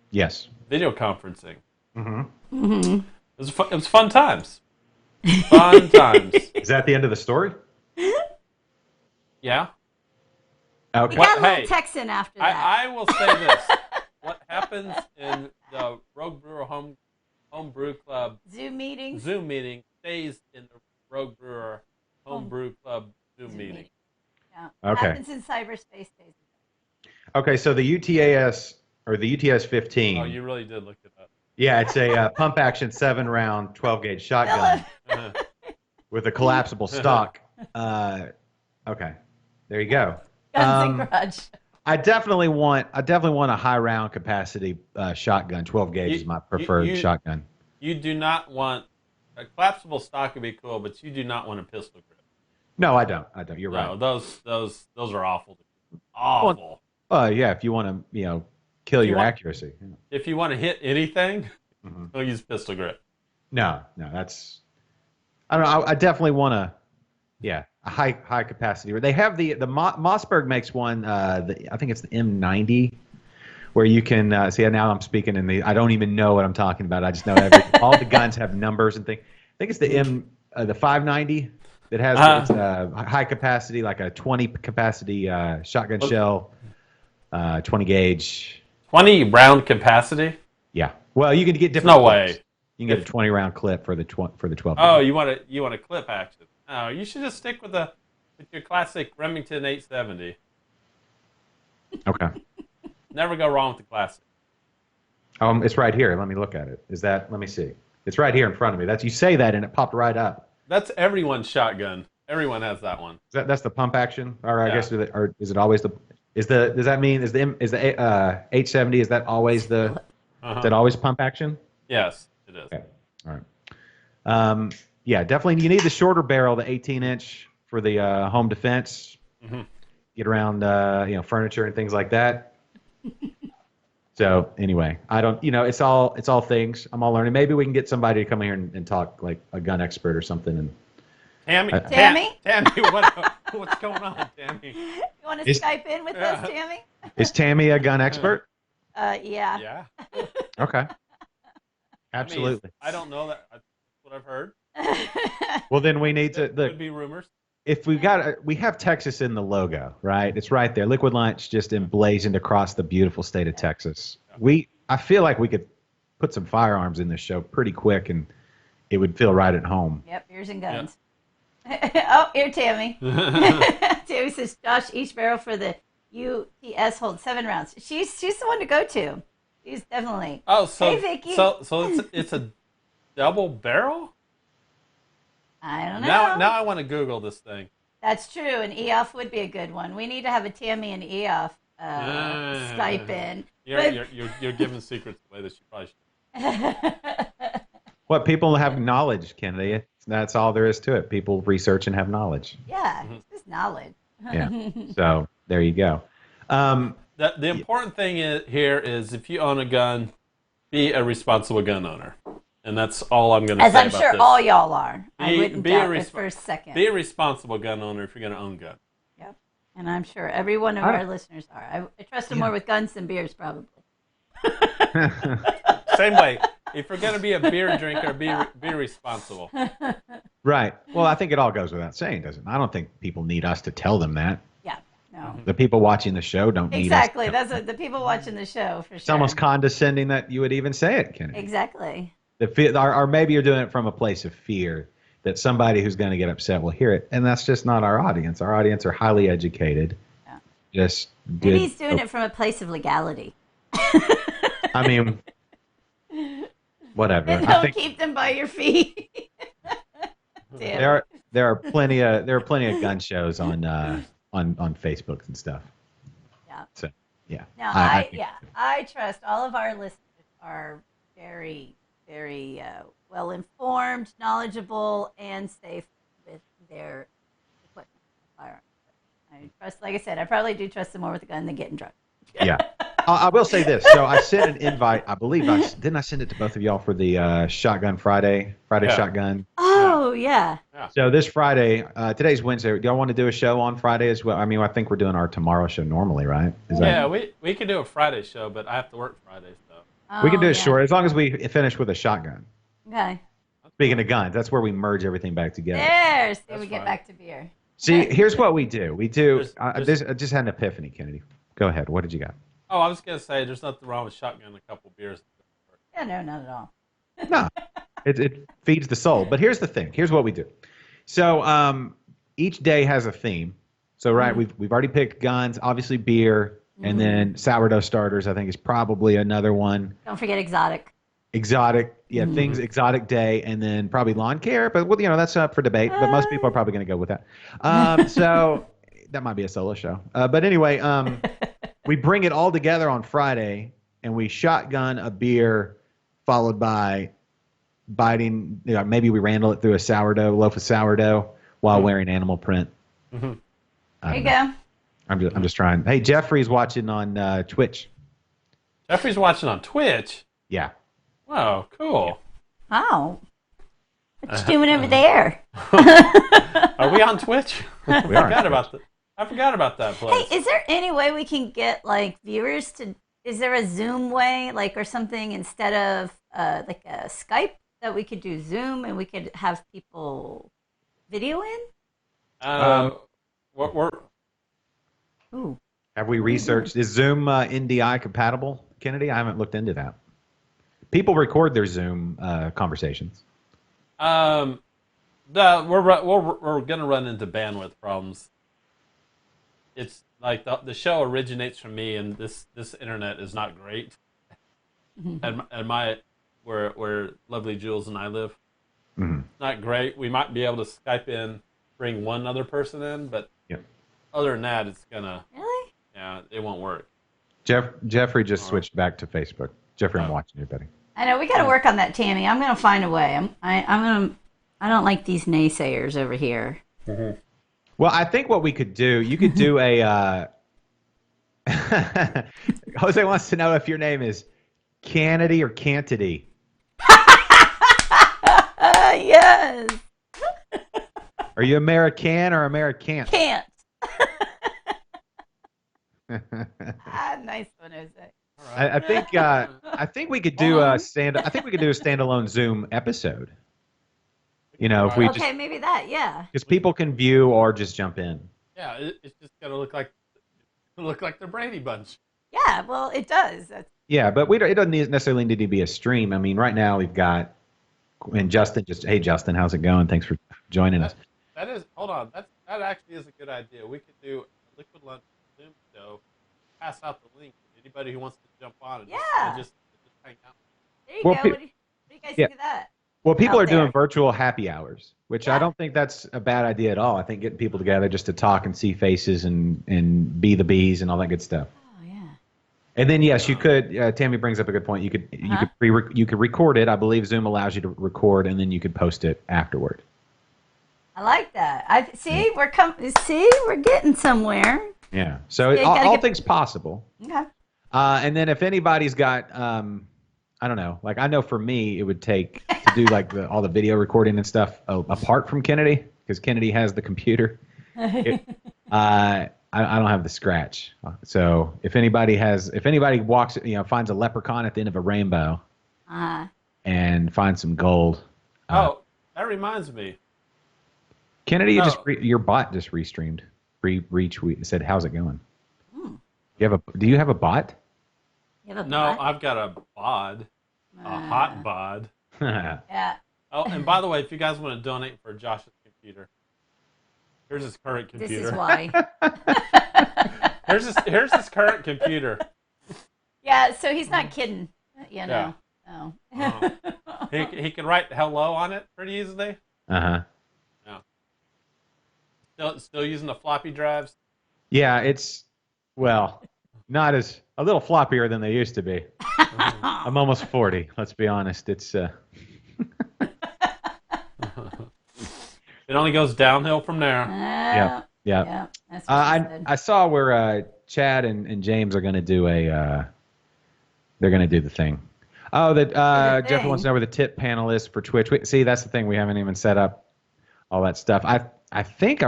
Speaker 1: Yes.
Speaker 2: Video conferencing.
Speaker 3: Mm-hmm.
Speaker 2: It was fun times. Fun times.
Speaker 1: Is that the end of the story?
Speaker 2: Yeah.
Speaker 1: Okay.
Speaker 3: We got a little
Speaker 2: Hey,
Speaker 3: Texan after that.
Speaker 2: I will say this. What happens in the Rogue Brewer home brew club
Speaker 3: Zoom meetings.
Speaker 2: Zoom meeting stays in the Rogue Brewer home brew club Zoom meeting.
Speaker 3: Yeah.
Speaker 1: Okay.
Speaker 3: Happens in cyberspace days.
Speaker 1: Okay, so the UTAS or the UTS 15.
Speaker 2: Oh, you really did look it up.
Speaker 1: Yeah, it's a pump action 7-round 12-gauge shotgun with a collapsible stock. Okay, there you go.
Speaker 3: Guns and Grudge.
Speaker 1: I definitely want a high round capacity shotgun. 12 gauge is my preferred shotgun.
Speaker 2: You do not want a collapsible stock would be cool, but you do not want a pistol grip.
Speaker 1: No, I don't. You're
Speaker 2: No,
Speaker 1: right.
Speaker 2: those are awful. Awful.
Speaker 1: Yeah, if you want to, kill your accuracy. Yeah.
Speaker 2: If you want to hit anything, don't use pistol grip.
Speaker 1: No, that's. I don't know. I definitely want a high capacity. They have the Mossberg makes one. I think it's the M90, where you can see. Now I'm speaking in the. I don't even know what I'm talking about. I just know all the guns have numbers and things. I think it's the 590 that has it's, high capacity, like a 20 capacity shotgun shell, 20 gauge.
Speaker 2: 20 round capacity.
Speaker 1: Yeah. Well, you can get different.
Speaker 2: No way.
Speaker 1: You can get a 20 round clip for the 12.
Speaker 2: Oh, you want a clip action? Oh, you should just stick with your classic Remington 870.
Speaker 1: Okay.
Speaker 2: Never go wrong with the classic.
Speaker 1: It's right here. Let me look at it. Let me see. It's right here in front of me. You say that and it popped right up.
Speaker 2: That's everyone's shotgun. Everyone has that one.
Speaker 1: That's the pump action, or I guess, or is it always does that mean is the 870? Is that always is that always pump action?
Speaker 2: Yes, it is.
Speaker 1: Okay. All right. Yeah, definitely. You need the shorter barrel, the 18-inch for the home defense.
Speaker 2: Mm-hmm.
Speaker 1: Get around, furniture and things like that. So anyway, I don't. It's all things. I'm all learning. Maybe we can get somebody to come here and talk, like a gun expert or something. And
Speaker 3: Tammy,
Speaker 2: what's going on, Tammy?
Speaker 3: you want to Skype in with us, Tammy?
Speaker 1: Is Tammy a gun expert?
Speaker 3: Yeah.
Speaker 2: Yeah.
Speaker 1: Okay. Absolutely.
Speaker 2: I don't know that. That's what I've heard.
Speaker 1: Well, then we need to
Speaker 2: Could be rumors.
Speaker 1: If we have Texas in the logo, right? It's right there. Liquid Lunch just emblazoned across the beautiful state of Texas. I feel like we could put some firearms in this show pretty quick, and it would feel right at home.
Speaker 3: Yep, beers and guns. Oh, here, Tammy. Tammy says, Josh, each barrel for the UTS holds 7 rounds. She's the one to go to. She's definitely.
Speaker 2: Oh, so
Speaker 3: hey, Vicky.
Speaker 2: So it's a double barrel?
Speaker 3: I don't know.
Speaker 2: Now I want to Google this thing.
Speaker 3: That's true. An EOF would be a good one. We need to have a Tammy and EOF Skype in.
Speaker 2: You're giving secrets away that you probably should.
Speaker 1: What people have knowledge, Kennedy. That's all there is to it. People research and have knowledge.
Speaker 3: Yeah, it's just knowledge.
Speaker 1: Yeah. So there you go.
Speaker 2: The important thing here is if you own a gun, be a responsible gun owner. And that's all I'm going to say about this.
Speaker 3: As I'm sure all y'all are. I wouldn't doubt it for a second.
Speaker 2: Be a responsible gun owner if you're going to own guns.
Speaker 3: Yep. And I'm sure every one of our listeners are. I trust them more with guns than beers, probably.
Speaker 2: Same way. If you're going to be a beer drinker, be responsible.
Speaker 1: Right. Well, I think it all goes without saying, doesn't it? I don't think people need us to tell them that.
Speaker 3: Yeah. No.
Speaker 1: The people watching the show don't need us.
Speaker 3: Exactly. That's what the people watching the show, for sure.
Speaker 1: It's almost condescending that you would even say it, Kennedy.
Speaker 3: Exactly.
Speaker 1: Or maybe you're doing it from a place of fear that somebody who's going to get upset will hear it, and that's just not our audience. Our audience are highly educated. Yeah. Just good.
Speaker 3: Maybe he's doing it from a place of legality.
Speaker 1: I mean, whatever.
Speaker 3: And don't keep them by your feet.
Speaker 1: There are plenty of gun shows on Facebook and stuff.
Speaker 3: Yeah.
Speaker 1: So yeah.
Speaker 3: No, I trust all of our listeners are very, very well informed, knowledgeable, and safe with their equipment. Firearms. I trust, like I said, I probably do trust them more with a gun than getting drunk.
Speaker 1: Yeah. I will say this. So I sent an invite. I believe didn't I send it to both of y'all for the Shotgun Friday Shotgun?
Speaker 3: Oh yeah.
Speaker 1: So this Friday, today's Wednesday. Do y'all want to do a show on Friday as well? I mean, I think we're doing our tomorrow show normally, right?
Speaker 2: We could do a Friday show, but I have to work Friday, so.
Speaker 1: We can do it short, as long as we finish with a shotgun.
Speaker 3: Okay.
Speaker 1: Speaking of guns, that's where we merge everything back together.
Speaker 3: We get back to beer.
Speaker 1: See, here's what we do. I just had an epiphany, Kennedy. Go ahead. What did you got?
Speaker 2: Oh, I was going to say, there's nothing wrong with shotgun a couple beers.
Speaker 3: Yeah, no, not at all.
Speaker 1: No, it feeds the soul. But here's the thing. Here's what we do. So each day has a theme. So we've already picked guns, obviously beer, and then sourdough starters. I think is probably another one.
Speaker 3: Don't forget exotic.
Speaker 1: Exotic, yeah, things exotic day, and then probably lawn care. But well, that's up for debate. But most people are probably going to go with that. So that might be a solo show. But anyway, we bring it all together on Friday, and we shotgun a beer, followed by biting. Maybe we randle it through a loaf of sourdough while wearing animal print.
Speaker 3: There you go.
Speaker 1: I'm just trying. Hey, Jeffrey's watching on Twitch.
Speaker 2: Jeffrey's watching on Twitch.
Speaker 1: Yeah.
Speaker 2: Wow, cool.
Speaker 3: Oh. What you doing over there?
Speaker 2: Are we on Twitch?
Speaker 1: We are.
Speaker 2: I forgot about that place.
Speaker 3: Hey, is there any way we can get like viewers to? Is there a Zoom way, like or something instead of like a Skype that we could do Zoom and we could have people video in?
Speaker 2: We're
Speaker 3: Ooh.
Speaker 1: Have we researched? Is Zoom NDI compatible, Kennedy? I haven't looked into that. People record their Zoom conversations.
Speaker 2: we're gonna run into bandwidth problems. It's like the show originates from me, and this internet is not great. and where lovely Jules and I live, not great. We might be able to Skype in, bring one other person in, but other than that, it's gonna it won't work.
Speaker 1: Jeffrey just switched back to Facebook. Jeffrey, I'm watching you, buddy.
Speaker 3: I know we got to work on that, Tammy. I'm gonna find a way. I don't like these naysayers over here.
Speaker 1: Well, I think what we could do, you could do a. Jose wants to know if your name is Cannady or Cantity.
Speaker 3: Yes.
Speaker 1: Are you American or American?
Speaker 3: Can't. Nice one, Jose.
Speaker 1: I think we could do a standalone Zoom episode. If we just
Speaker 3: maybe that, yeah.
Speaker 1: because people can view or just jump in.
Speaker 2: Yeah, it's just gonna look like the Brady Bunch.
Speaker 3: Yeah, well, it does.
Speaker 1: Yeah, but it doesn't necessarily need to be a stream. I mean, right now we've got Justin. Hey, Justin, how's it going? Thanks for joining us.
Speaker 2: Hold on. That actually is a good idea. We could do a Liquid Lunch Zoom show. Pass out the link to anybody who wants to jump on and just hang out.
Speaker 3: There you go. What do you guys think of that?
Speaker 1: Well, people
Speaker 3: Out
Speaker 1: are doing
Speaker 3: there.
Speaker 1: virtual happy hours, which I don't think that's a bad idea at all. I think getting people together just to talk and see faces and be the bees and all that good stuff.
Speaker 3: Oh yeah.
Speaker 1: And then yes, you could. Tammy brings up a good point. You could record it. I believe Zoom allows you to record, and then you could post it afterward.
Speaker 3: I like that. We're getting somewhere.
Speaker 1: Yeah. So
Speaker 3: Yeah, you
Speaker 1: all
Speaker 3: gotta get-
Speaker 1: things possible.
Speaker 3: Okay.
Speaker 1: And then if anybody's got, I don't know, like I know for me it would take to do like all the video recording and stuff apart from Kennedy, because Kennedy has the computer. I don't have the scratch. So if anybody walks, finds a leprechaun at the end of a rainbow and finds some gold.
Speaker 2: That reminds me.
Speaker 1: Kennedy, your bot just restreamed, retweet, said, "How's it going?" Do you have a bot?
Speaker 3: You have a
Speaker 2: No,
Speaker 3: bot?
Speaker 2: I've got a bod, a hot bod.
Speaker 3: Yeah.
Speaker 2: Oh, and by the way, if you guys want to donate for Josh's computer, here's his current
Speaker 3: This
Speaker 2: computer.
Speaker 3: is why.
Speaker 2: Here's his current computer.
Speaker 3: Yeah, so he's not kidding.
Speaker 2: Yeah.
Speaker 3: Oh.
Speaker 2: He can write hello on it pretty easily.
Speaker 1: Uh-huh.
Speaker 2: Still using the floppy drives.
Speaker 1: Yeah, it's not as a little floppier than they used to be. I'm almost 40. Let's be honest. It's
Speaker 2: It only goes downhill from there.
Speaker 1: yeah.
Speaker 3: Yeah. That's what she said.
Speaker 1: I saw where Chad and James are going to do they're going to do the thing. Oh, Jeffrey wants to know where the tip panel is for Twitch. See, that's the thing. We haven't even set up all that stuff. I think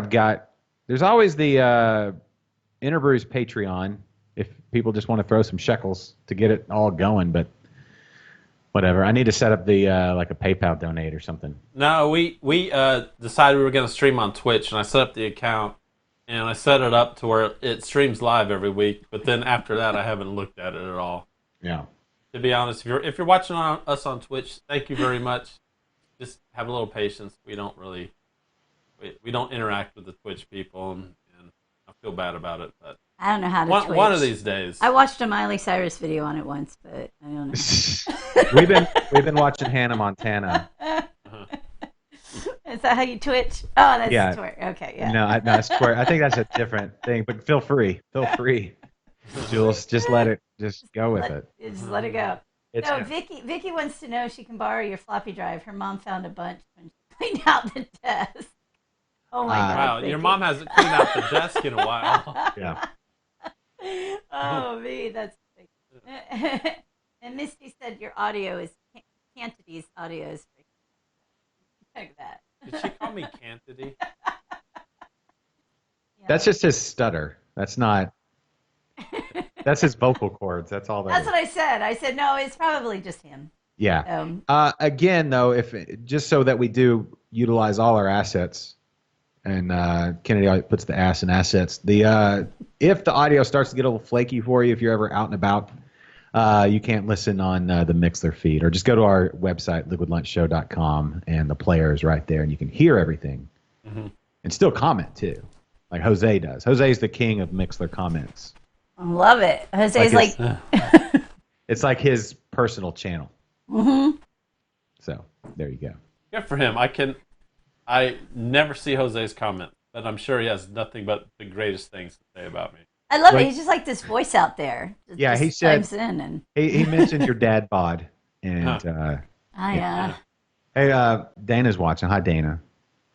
Speaker 1: there's always the Interbrews Patreon if people just want to throw some shekels to get it all going, but whatever. I need to set up the like a PayPal donate or something.
Speaker 2: No, we decided we were going to stream on Twitch, and I set up the account, and I set it up to where it streams live every week. But then after that, I haven't looked at it at all.
Speaker 1: Yeah.
Speaker 2: to be honest, if you're watching us on Twitch, thank you very much. Just have a little patience. We don't really we don't interact with the Twitch people, and I feel bad about it. But
Speaker 3: I don't know how to Twitch.
Speaker 2: one of these days.
Speaker 3: I watched a Miley Cyrus video on it once, but I don't know.
Speaker 1: we've been watching Hannah Montana.
Speaker 3: Is that how you Twitch? Oh, that's
Speaker 1: Yeah.
Speaker 3: Twitch. Okay, yeah.
Speaker 1: No, I swear. I think that's a different thing. But feel free, Jules. Just go with it.
Speaker 3: Just let it go.
Speaker 1: It's
Speaker 3: So Vicky wants to know if she can borrow your floppy drive. Her mom found a bunch when she cleaned out the desk. Oh my God!
Speaker 2: Wow,
Speaker 3: Vicky.
Speaker 2: your mom hasn't cleaned out the desk in a while.
Speaker 1: yeah.
Speaker 3: Oh me, that's big. And Misty said your audio is Cantidy's audio is like that.
Speaker 2: Did she call me Cantity?
Speaker 3: Yeah.
Speaker 1: That's just his stutter. That's not. That's his vocal cords. That's all that
Speaker 3: That's
Speaker 1: is.
Speaker 3: what I said. I said no. It's probably just him.
Speaker 1: Yeah. Again, though, if just so that we do utilize all our assets, and Kennedy always puts the ass in assets. If the audio starts to get a little flaky for you, if you're ever out and about, you can't listen on the Mixler feed, or just go to our website, liquidlunchshow.com, and the player is right there, and you can hear everything, and still comment too, like Jose does. Jose's the king of Mixler comments.
Speaker 3: I love it. Jose's like
Speaker 1: It's like his personal channel.
Speaker 3: mm-hmm.
Speaker 1: So there you go.
Speaker 2: Good for him. I never see Jose's comment, but I'm sure he has nothing but the greatest things to say about me.
Speaker 3: I love
Speaker 1: Like-
Speaker 3: it. He's just like this voice out there.
Speaker 1: Yeah,
Speaker 3: just
Speaker 1: he said-
Speaker 3: chimes in and
Speaker 1: He mentioned your dad bod, and hey, Dana's watching. Hi, Dana.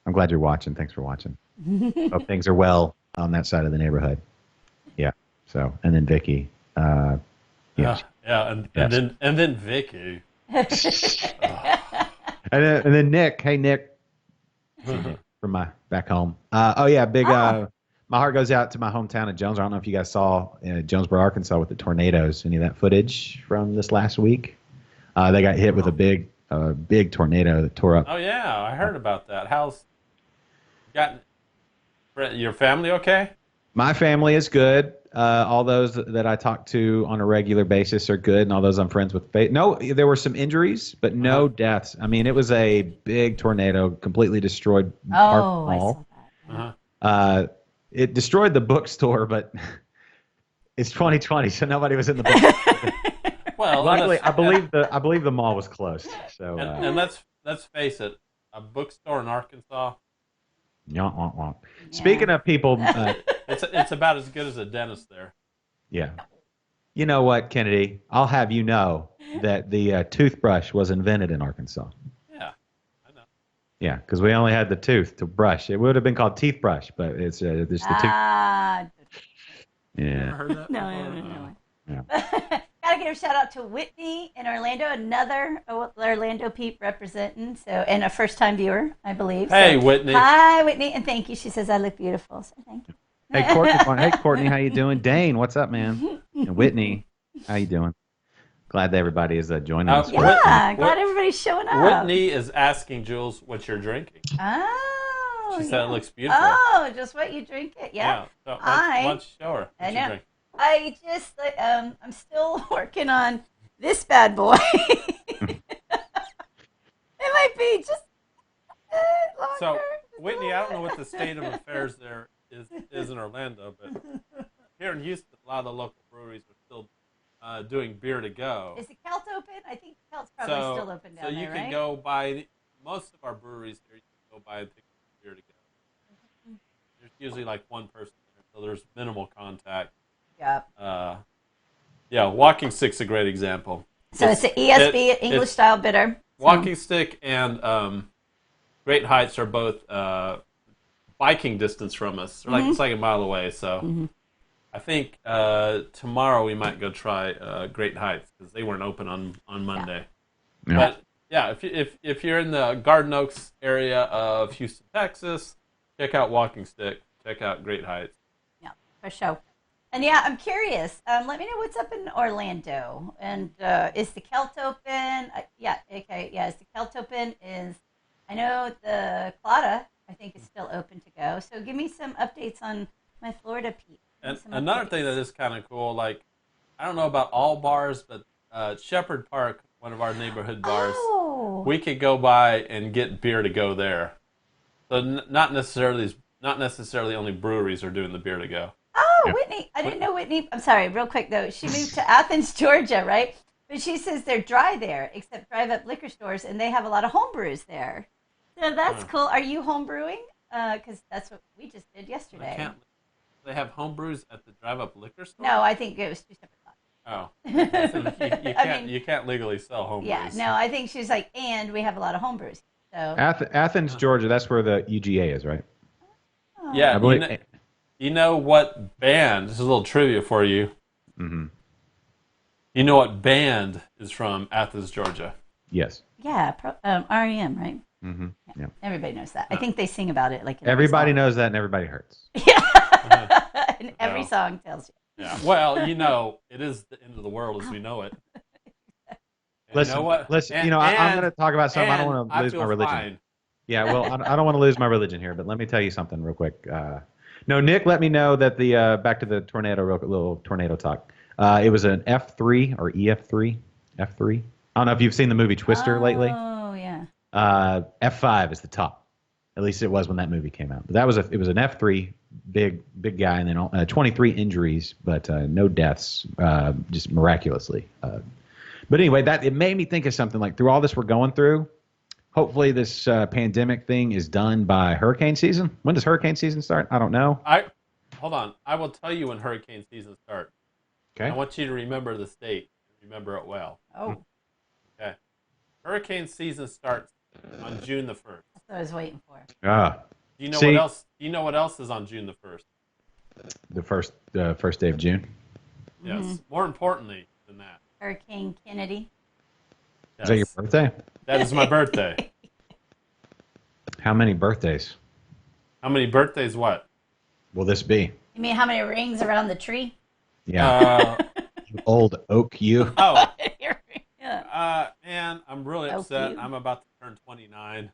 Speaker 1: I'm glad you're watching. Thanks for watching. Hope things are well on that side of the neighborhood. Yeah. So, and then Vicky. Yeah.
Speaker 2: And then Vicky.
Speaker 1: And then Nick. Hey, Nick. From my back home. Big. My heart goes out to my hometown of Jones. I don't know if you guys saw Jonesboro, Arkansas, with the tornadoes. Any of that footage from this last week? They got hit with a big tornado that tore up.
Speaker 2: Oh yeah, I heard about that. How's your family okay?
Speaker 1: My family is good. All those that I talk to on a regular basis are good, and all those I'm friends with. No, there were some injuries, but no deaths. I mean, it was a big tornado, completely destroyed our
Speaker 3: I saw
Speaker 1: mall.
Speaker 3: that.
Speaker 1: It destroyed the bookstore, but it's 2020, so nobody was in the bookstore.
Speaker 2: Well,
Speaker 1: Luckily, I believe the mall was closed. So
Speaker 2: and let's face it, a bookstore in Arkansas.
Speaker 1: yeah. Speaking of people,
Speaker 2: It's about as good as a dentist there.
Speaker 1: yeah. You know what, Kennedy? I'll have you know that the toothbrush was invented in Arkansas.
Speaker 2: Yeah, I know.
Speaker 1: Yeah, because we only had the tooth to brush. It would have been called teeth brush, but it's just the tooth.
Speaker 3: Ah,
Speaker 2: Ever
Speaker 1: Yeah.
Speaker 2: heard that?
Speaker 3: no, I haven't. No.
Speaker 1: Yeah.
Speaker 3: Gotta give a shout out to Whitney in Orlando, another Orlando peep representing. So, and a first time viewer, I believe.
Speaker 2: Hey,
Speaker 3: So,
Speaker 2: Whitney.
Speaker 3: Hi, Whitney, and thank you. She says I look beautiful, so thank you.
Speaker 1: Hey, Courtney, how you doing? Dane, what's up, man? And Whitney, how you doing? Glad that everybody is joining us.
Speaker 3: Yeah, glad everybody's showing up.
Speaker 2: Whitney is asking Jules what you're drinking.
Speaker 3: Oh,
Speaker 2: She said it looks beautiful.
Speaker 3: Oh, just what you drink it. Yeah.
Speaker 2: So why don't you show her
Speaker 3: I
Speaker 2: what
Speaker 3: know.
Speaker 2: you drink?
Speaker 3: I just I'm still working on this bad boy. It might be just longer.
Speaker 2: So,
Speaker 3: just a
Speaker 2: Whitney,
Speaker 3: little
Speaker 2: I don't know
Speaker 3: bit.
Speaker 2: what the state of affairs there is in Orlando, but here in Houston, a lot of the local breweries are still doing beer to go.
Speaker 3: Is the Celt open? I think the Celt's probably still open down
Speaker 2: so you
Speaker 3: there,
Speaker 2: can
Speaker 3: right?
Speaker 2: go buy most of our breweries here. You can go buy and pick up beer to go. There's usually like one person there, so there's minimal contact.
Speaker 3: Yeah.
Speaker 2: Yeah, Walking Stick's a great example.
Speaker 3: So it's an ESB, English
Speaker 2: it's-
Speaker 3: style bitter.
Speaker 2: Walking Stick and Great Heights are both biking distance from us. They're it's like a mile away. So I think tomorrow we might go try Great Heights because they weren't open on Monday.
Speaker 1: Yeah.
Speaker 2: But yeah, if you're in the Garden Oaks area of Houston, Texas, check out Walking Stick. Check out Great Heights.
Speaker 3: Yeah, for sure. And yeah, I'm curious. Let me know what's up in Orlando. And is the Celt open? Yeah, okay. Yeah, is the Celt open? I know the Clada, I think, is still open to go. So give me some updates on my Florida peeps.
Speaker 2: And another thing that is kind of cool, like, I don't know about all bars, but Shepherd Park, one of our neighborhood bars.
Speaker 3: Oh.
Speaker 2: We could go by and get beer to go there. So not necessarily only breweries are doing the beer to go.
Speaker 3: Oh,
Speaker 1: Yeah.
Speaker 3: Whitney. I didn't know Whitney. I'm sorry, real quick though. She moved to Athens, Georgia, right? But she says they're dry there, except drive up liquor stores, and they have a lot of home brews there. So that's cool. Are you home brewing? Because that's what we just did yesterday.
Speaker 2: They have home brews at the drive-up liquor store?
Speaker 3: No, I think it was two separate thoughts.
Speaker 2: Oh.
Speaker 3: I mean,
Speaker 2: you can't legally sell home
Speaker 3: yeah,
Speaker 2: brews.
Speaker 3: no, I think she's like, and we have a lot of home brews. So
Speaker 1: Athens, Georgia. That's where the UGA is, right?
Speaker 3: oh.
Speaker 2: Yeah,
Speaker 1: I believe.
Speaker 2: you know what band, this is a little trivia for you.
Speaker 1: Mm-hmm.
Speaker 2: You know what band is from Athens, Georgia?
Speaker 1: Yes.
Speaker 3: Yeah, REM, right?
Speaker 1: Mm-hmm. Yeah.
Speaker 3: Everybody knows that. I think they sing about it like in
Speaker 1: Everybody
Speaker 3: every
Speaker 1: knows that, and everybody hurts.
Speaker 3: song. Yeah, and every
Speaker 2: Well.
Speaker 3: song tells you.
Speaker 2: Yeah. Well, you know, it is the end of the world as we know it. And
Speaker 1: Listen,
Speaker 2: you know what?
Speaker 1: listen.
Speaker 2: And-
Speaker 1: I'm going to talk about something. I don't
Speaker 2: and
Speaker 1: want to lose
Speaker 2: feel
Speaker 1: my religion.
Speaker 2: fine.
Speaker 1: Yeah, well, I don't want to lose my religion here, but let me tell you something real quick. No, Nick, let me know that the back to the tornado, little tornado talk. It was an F3 or EF3, F3. I don't know if you've seen the movie Twister lately.
Speaker 3: Oh yeah.
Speaker 1: F5 is the top. At least it was when that movie came out. But it was an F3, big guy, and then 23 injuries, but no deaths, just miraculously. But anyway, it made me think of something like through all this we're going through. Hopefully, this pandemic thing is done by hurricane season. When does hurricane season start? I don't know.
Speaker 2: Hold on. I will tell you when hurricane season starts.
Speaker 1: Okay.
Speaker 2: I want you to remember the state. Remember it well.
Speaker 3: Oh,
Speaker 2: Okay. Hurricane season starts on June the 1st.
Speaker 3: that's what I was waiting for.
Speaker 2: Do you know
Speaker 1: See-
Speaker 2: what else? Do you know what else is on June the 1st?
Speaker 1: the first day of June.
Speaker 2: Yes.
Speaker 3: Mm-hmm.
Speaker 2: More importantly than that.
Speaker 3: Hurricane Kennedy.
Speaker 1: Is that your
Speaker 2: Yes.
Speaker 1: birthday?
Speaker 2: That is my birthday.
Speaker 1: How many birthdays
Speaker 2: How many birthdays? What?
Speaker 1: will this be?
Speaker 3: You mean how many rings around the tree?
Speaker 1: Yeah, you old oak, you.
Speaker 3: Yeah.
Speaker 2: Man, I'm really
Speaker 3: Oh,
Speaker 2: upset.
Speaker 3: cute.
Speaker 2: I'm about to turn 29.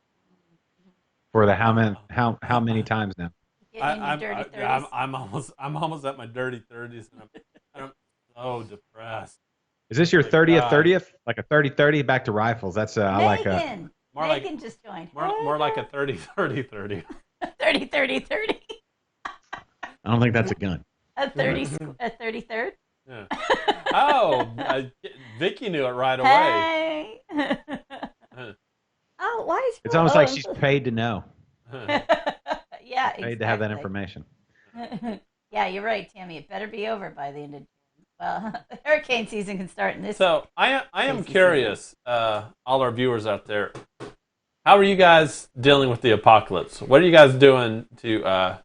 Speaker 1: For the how many times now?
Speaker 3: Getting in your dirty 30s.
Speaker 2: I'm almost at my dirty 30s, and I'm so depressed.
Speaker 1: Is this your
Speaker 2: My
Speaker 1: 30th?
Speaker 2: God.
Speaker 1: 30th? Like a 30-30 back to rifles? That's I like.
Speaker 3: Megan.
Speaker 2: More like-
Speaker 3: Megan just joined.
Speaker 2: More like a 30.
Speaker 3: 30, 30, 30.
Speaker 1: I don't think that's a gun.
Speaker 3: A 30, a 33rd.
Speaker 2: Yeah. Oh, Vicky knew it right away.
Speaker 3: Hey. Oh, why is
Speaker 1: It's almost like she's paid to know,
Speaker 3: yeah,
Speaker 1: paid to have that
Speaker 3: exactly.
Speaker 1: information.
Speaker 3: Yeah, you're right, Tammy. It better be over by the end of June. Well, hurricane season can start in this.
Speaker 2: So I am
Speaker 3: Crazy
Speaker 2: curious, all our viewers out there, how are you guys dealing with the apocalypse? What are you guys doing to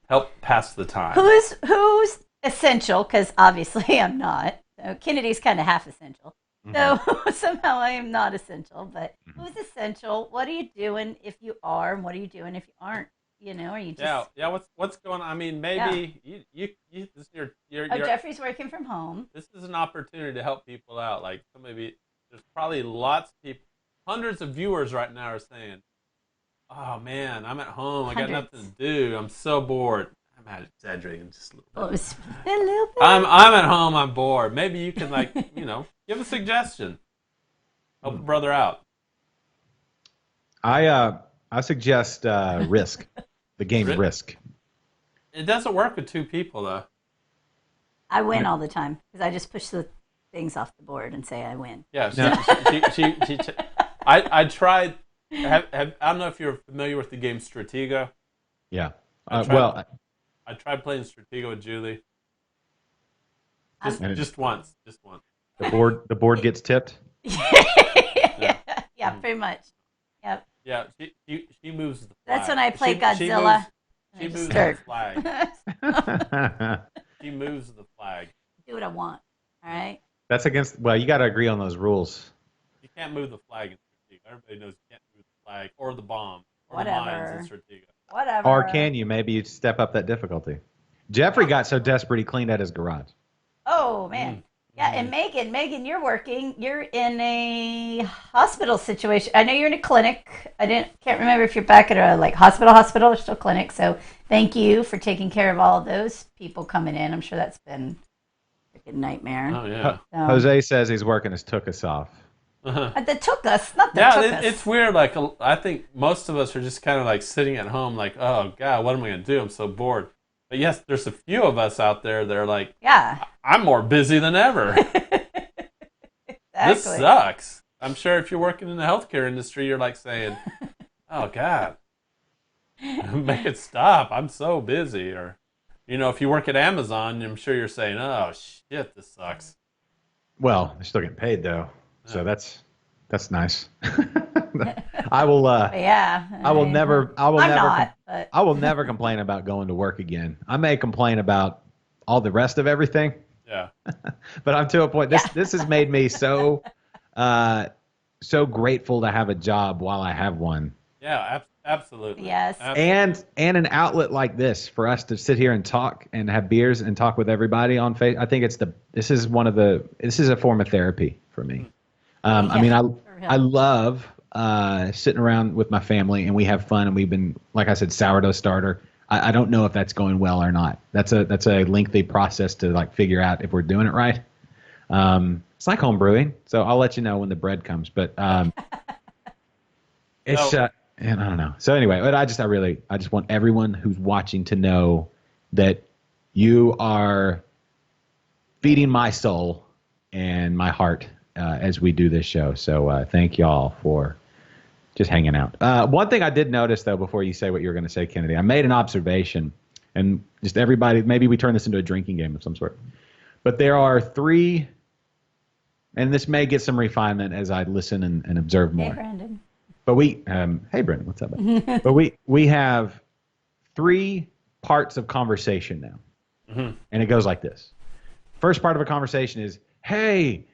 Speaker 2: help pass the time?
Speaker 3: Who's essential? Because obviously I'm not. So Kennedy's kind of half essential. So somehow I am not essential. But who's essential? What are you doing if you are, and what are you doing if you aren't? You know, are you just?
Speaker 2: Yeah. What's going on? I mean, maybe you this is your
Speaker 3: Oh, Jeffrey's working from home.
Speaker 2: this is an opportunity to help people out. Like there's probably lots of people, hundreds of viewers right now are saying, "Oh man, I'm at home. I got
Speaker 3: Hundreds.
Speaker 2: nothing to do. I'm so bored." I'm exaggerating just a little bit.
Speaker 3: Well, it was a little bit.
Speaker 2: I'm at home. I'm bored. Maybe you can give a suggestion. Help a brother out.
Speaker 1: I suggest Risk, the game Risk.
Speaker 2: It doesn't work with two people though.
Speaker 3: I win all the time because I just push the things off the board and say I win.
Speaker 2: Yeah.
Speaker 1: No.
Speaker 2: I tried. I don't know if you're familiar with the game Stratego.
Speaker 1: Yeah.
Speaker 2: I tried playing Stratego with Julie.
Speaker 1: And
Speaker 2: Just once.
Speaker 1: the board gets tipped.
Speaker 3: Yeah, pretty much. Yep.
Speaker 2: Yeah, she moves the flag.
Speaker 3: That's when I play
Speaker 2: She
Speaker 3: Godzilla.
Speaker 2: moves
Speaker 3: just
Speaker 2: the
Speaker 3: start.
Speaker 2: flag. She moves the flag.
Speaker 3: Do what I want. All right.
Speaker 1: That's against. Well, you got to agree on those rules.
Speaker 2: You can't move the flag in Stratego. Everybody knows you can't move the flag or the bomb or
Speaker 3: Whatever.
Speaker 2: the mines in Stratego.
Speaker 3: Whatever.
Speaker 1: Or can you? Maybe you step up that difficulty. Jeffrey got so desperate he cleaned out his garage.
Speaker 3: Oh man. Yeah, and Megan, you're working. You're in a hospital situation. I know you're in a clinic. Can't remember if you're back at a hospital or still clinic. So thank you for taking care of all of those people coming in. I'm sure that's been freaking nightmare.
Speaker 2: Oh yeah.
Speaker 3: So,
Speaker 1: Jose says he's working his took us off.
Speaker 3: the took us, not the
Speaker 2: Yeah,
Speaker 3: took us.
Speaker 2: it's weird. Like I think most of us are just kind of like sitting at home, like, oh god, what am I gonna do? I'm so bored. But yes, there's a few of us out there that are like,
Speaker 3: Yeah.
Speaker 2: I'm more busy than ever.
Speaker 3: Exactly.
Speaker 2: This sucks. I'm sure if you're working in the healthcare industry, you're like saying, oh god, make it stop. I'm so busy. Or, if you work at Amazon, I'm sure you're saying, oh shit, this sucks.
Speaker 1: Well, they're still getting paid though, so that's nice. I will.
Speaker 3: But yeah.
Speaker 1: I will
Speaker 3: mean,
Speaker 1: never.
Speaker 3: I'm not, but
Speaker 1: I will never complain about going to work again. I may complain about all the rest of everything,
Speaker 2: Yeah.
Speaker 1: but I'm to a point. This has made me so grateful to have a job while I have one,
Speaker 2: Yeah, absolutely.
Speaker 3: Yes.
Speaker 1: and an outlet like this for us to sit here and talk and have beers and talk with everybody on face. I think this is a form of therapy for me. I mean, I love sitting around with my family and we have fun, and we've been, like I said, sourdough starter. I don't know if that's going well or not. That's a lengthy process to like figure out if we're doing it right. It's like home brewing, so I'll let you know when the bread comes. But it's and I don't know. So anyway, but I just want everyone who's watching to know that you are feeding my soul and my heart as we do this show. So thank y'all for just hanging out. One thing I did notice, though, before you say what you were going to say, Kennedy, I made an observation, and just everybody, maybe we turn this into a drinking game of some sort. But there are 3, and this may get some refinement as I listen and observe more.
Speaker 3: Hey, Brandon.
Speaker 1: But hey, Brendan, what's up, buddy? But we have 3 parts of conversation now, and it goes like this. First part of a conversation is, hey,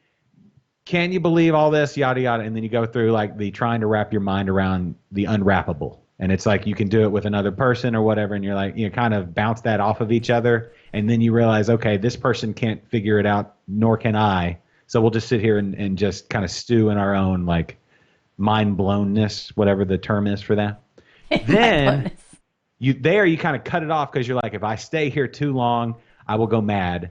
Speaker 1: can you believe all this, yada, yada. And then you go through like the trying to wrap your mind around the unwrappable. And it's like you can do it with another person or whatever. And you're like, kind of bounce that off of each other. And then you realize, okay, this person can't figure it out, nor can I. So we'll just sit here and just kind of stew in our own like mind blownness, whatever the term is for that. Then you kind of cut it off because you're like, if I stay here too long, I will go mad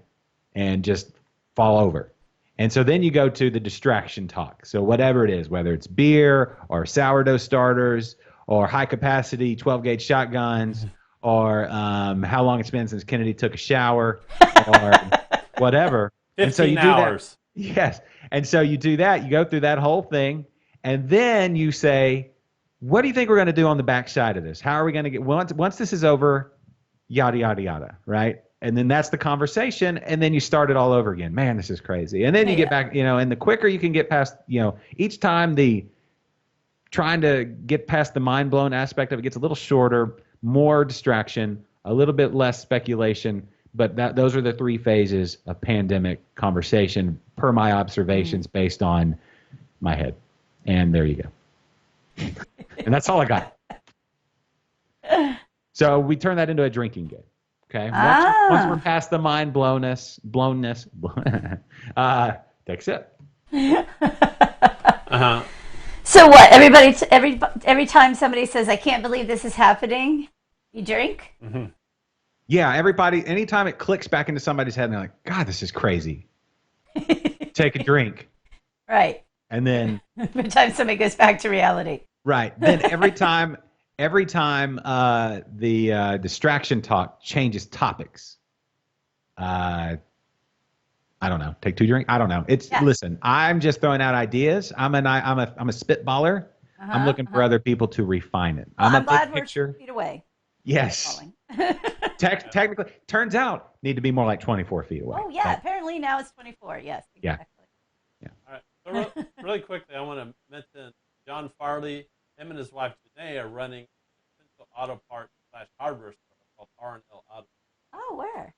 Speaker 1: and just fall over. And so then you go to the distraction talk. So whatever it is, whether it's beer or sourdough starters or high capacity 12-gauge shotguns or how long it's been since Kennedy took a shower or whatever.
Speaker 2: 15
Speaker 1: and so you
Speaker 2: hours.
Speaker 1: Do that. Yes. And so you do that. You go through that whole thing. And then you say, what do you think we're going to do on the backside of this? How are we going to get once this is over, yada, yada, yada, right? And then that's the conversation, and then you start it all over again. Man, this is crazy. And then you get back, and the quicker you can get past, each time the trying to get past the mind-blown aspect of it gets a little shorter, more distraction, a little bit less speculation. But those are the 3 phases of pandemic conversation per my observations based on my head. And there you go. And that's all I got. So we turn that into a drinking game. Okay. Once we're past the mind blownness, take a sip.
Speaker 3: So what? Every time somebody says, "I can't believe this is happening," you drink.
Speaker 2: Mm-hmm.
Speaker 1: Yeah. Everybody. Anytime it clicks back into somebody's head, and they're like, "God, this is crazy." Take a drink.
Speaker 3: Right.
Speaker 1: And then
Speaker 3: every time somebody goes back to reality.
Speaker 1: Right. Then every time the distraction talk changes topics. I don't know. Take 2 drinks. I don't know. Listen. I'm just throwing out ideas. I'm a spitballer. I'm looking for other people to refine it.
Speaker 3: Well,
Speaker 1: I'm a
Speaker 3: glad
Speaker 1: big picture.
Speaker 3: We're 2 feet away.
Speaker 1: Yes. Technically, turns out need to be more like 24 feet away.
Speaker 3: Oh yeah. Apparently now it's 24. Yes. Exactly.
Speaker 1: Yeah.
Speaker 2: All right. So really quickly, I want to mention John Farley. Him and his wife Janae are running a essential auto parts / hardware store called R&L Auto.
Speaker 3: Oh, where?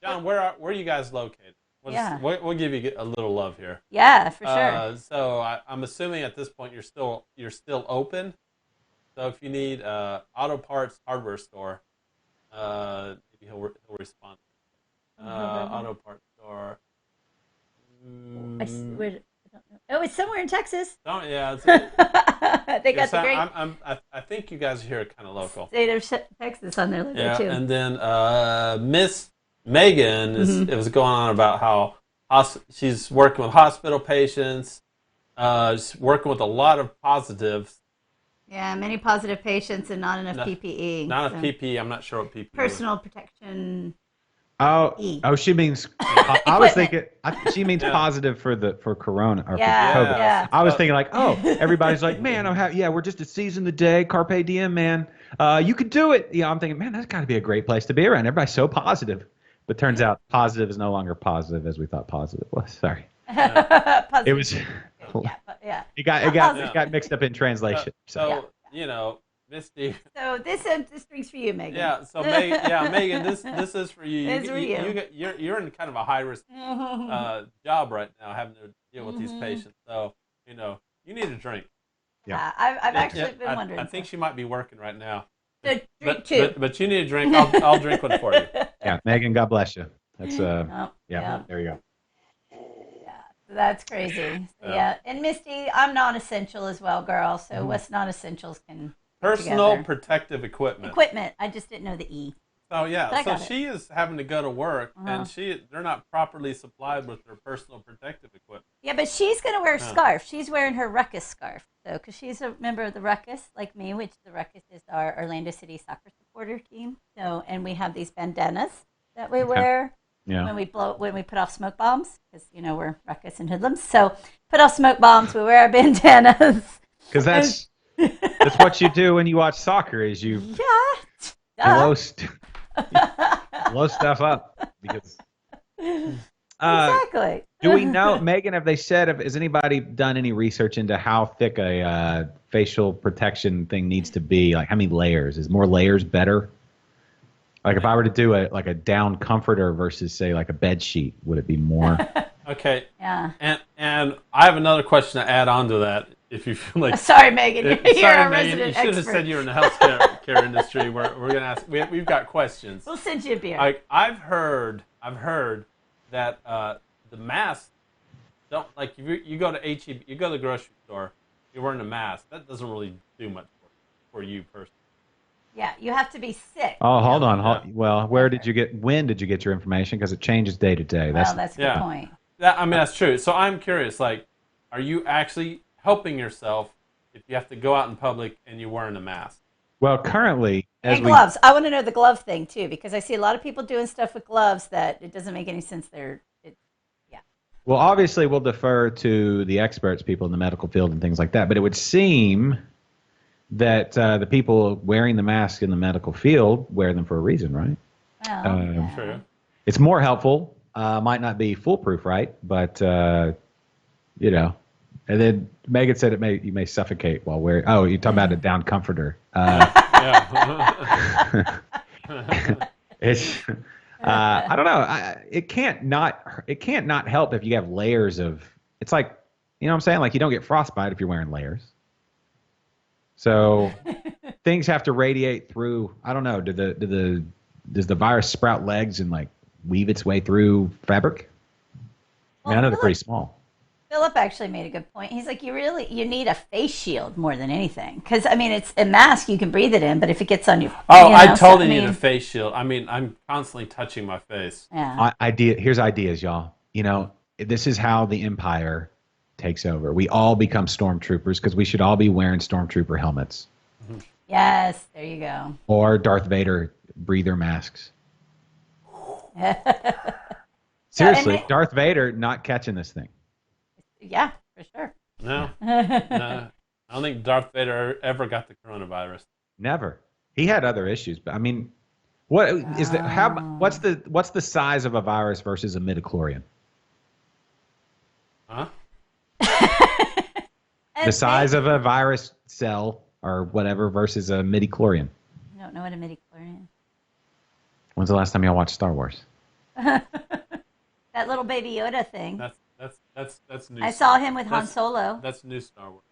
Speaker 2: John, where are you guys located? We'll give you a little love here.
Speaker 3: Yeah, for sure.
Speaker 2: So I'm assuming at this point you're still open. So if you need auto parts hardware store, maybe he'll respond. Auto parts store.
Speaker 3: I don't know. Oh, it's somewhere in Texas.
Speaker 2: Oh yeah.
Speaker 3: They got the great.
Speaker 2: I think you guys are here kind of local.
Speaker 3: State of Texas on their logo too.
Speaker 2: And then Miss Megan it was going on about how she's working with hospital patients, she's working with a lot of positives.
Speaker 3: Yeah, many positive patients and not enough PPE.
Speaker 2: Not
Speaker 3: so.
Speaker 2: a PPE. I'm not sure what PPE.
Speaker 3: Personal protection.
Speaker 1: Oh, she means. I was thinking she means
Speaker 2: Yeah.
Speaker 1: positive for Corona or
Speaker 3: Yeah,
Speaker 1: for COVID.
Speaker 3: yeah.
Speaker 1: I was thinking like, oh, everybody's like, man, we're just a season the day, carpe diem, man. You could do it. Yeah, I'm thinking, man, that's got to be a great place to be around. Everybody's so positive, but turns out positive is no longer positive as we thought positive was. Sorry,
Speaker 3: Positive.
Speaker 1: it was.
Speaker 3: Yeah.
Speaker 1: It got mixed up in translation.
Speaker 2: So Misty.
Speaker 3: So this drink's for you, Megan.
Speaker 2: Yeah. So Megan, this is for you.
Speaker 3: It's for you.
Speaker 2: You're in kind of a high risk job right now, having to deal with these patients. So you need a drink.
Speaker 1: Yeah.
Speaker 3: I've actually been wondering.
Speaker 2: I think she might be working right now.
Speaker 3: So drink two.
Speaker 2: But you need a drink. I'll drink one for you.
Speaker 1: Yeah, Megan, God bless you. That's
Speaker 3: Oh,
Speaker 1: yeah. There you go.
Speaker 3: That's crazy. So, yeah. And Misty, I'm non-essential as well, girl. So what's non-essentials can
Speaker 2: Personal
Speaker 3: together.
Speaker 2: protective equipment.
Speaker 3: Equipment. I just didn't know the E.
Speaker 2: Oh yeah.
Speaker 3: But I
Speaker 2: So
Speaker 3: got it.
Speaker 2: she is having to go to work, and they're not properly supplied with their personal protective equipment.
Speaker 3: Yeah, but she's going to wear a scarf. She's wearing her Ruckus scarf. So, because she's a member of the Ruckus, like me, which the Ruckus is our Orlando City soccer supporter team. So, and we have these bandanas that we wear when we put off smoke bombs, because we're Ruckus and hoodlums. So, put off smoke bombs. We wear our bandanas.
Speaker 1: Because that's what you do when you watch soccer. Is you blow stuff up because.
Speaker 3: Exactly.
Speaker 1: Do we know, Megan? Have they said? Has anybody done any research into how thick a facial protection thing needs to be? Like, how many layers? Is more layers better? Like, if I were to do a down comforter versus say like a bed sheet, would it be more?
Speaker 2: Okay.
Speaker 3: Yeah.
Speaker 2: And I have another question to add on to that. If you feel like
Speaker 3: Sorry, Megan. You're a
Speaker 2: Megan,
Speaker 3: resident
Speaker 2: you should have
Speaker 3: expert.
Speaker 2: said you were in the healthcare industry. We're gonna ask. We've got questions.
Speaker 3: We'll send you a beer.
Speaker 2: Like I've heard that the masks don't, like, you go to HEB, you go to the grocery store, you're wearing a mask. That doesn't really do much for you personally.
Speaker 3: Yeah, you have to be sick.
Speaker 1: Oh, hold on. Well, when did you get your information? Because it changes day to day.
Speaker 3: That's a good point.
Speaker 2: That's true. So I'm curious, like, are you actually helping yourself if you have to go out in public and you're wearing a mask?
Speaker 1: Well, currently,
Speaker 3: gloves. I want to know the glove thing too, because I see a lot of people doing stuff with gloves that it doesn't make any sense.
Speaker 1: Well, obviously, we'll defer to the experts, people in the medical field and things like that. But it would seem that the people wearing the mask in the medical field wear them for a reason, right?
Speaker 3: Well,
Speaker 2: True.
Speaker 1: It's more helpful. Might not be foolproof, right? But And then Megan said you may suffocate while wearing. Oh, you're talking about a down comforter. It's. I don't know. It can't not help if you have layers of. It's like, you know what I'm saying? Like, you don't get frostbite if you're wearing layers. So things have to radiate through. I don't know. Does the virus sprout legs and like weave its way through fabric? I know they're pretty small.
Speaker 3: Philip actually made a good point. He's like, you need a face shield more than anything, because it's a mask, you can breathe it in, but if it gets on your
Speaker 2: I totally need a face shield. I'm constantly touching my face.
Speaker 3: Yeah.
Speaker 1: Here's ideas, y'all. This is how the Empire takes over. We all become stormtroopers because we should all be wearing stormtrooper helmets.
Speaker 3: Yes, there you go.
Speaker 1: Or Darth Vader breather masks. Seriously, Darth Vader not catching this thing.
Speaker 3: Yeah, for sure.
Speaker 2: No. I don't think Darth Vader ever got the coronavirus.
Speaker 1: Never. He had other issues, but I mean, what's the size of a virus versus a midichlorian?
Speaker 2: Huh?
Speaker 1: The size of a virus cell or whatever versus a midichlorian.
Speaker 3: I don't know what a midichlorian is.
Speaker 1: When's the last time y'all watched Star Wars?
Speaker 3: That little baby Yoda thing.
Speaker 2: That's new.
Speaker 3: I saw him with Han Solo.
Speaker 2: That's new Star Wars.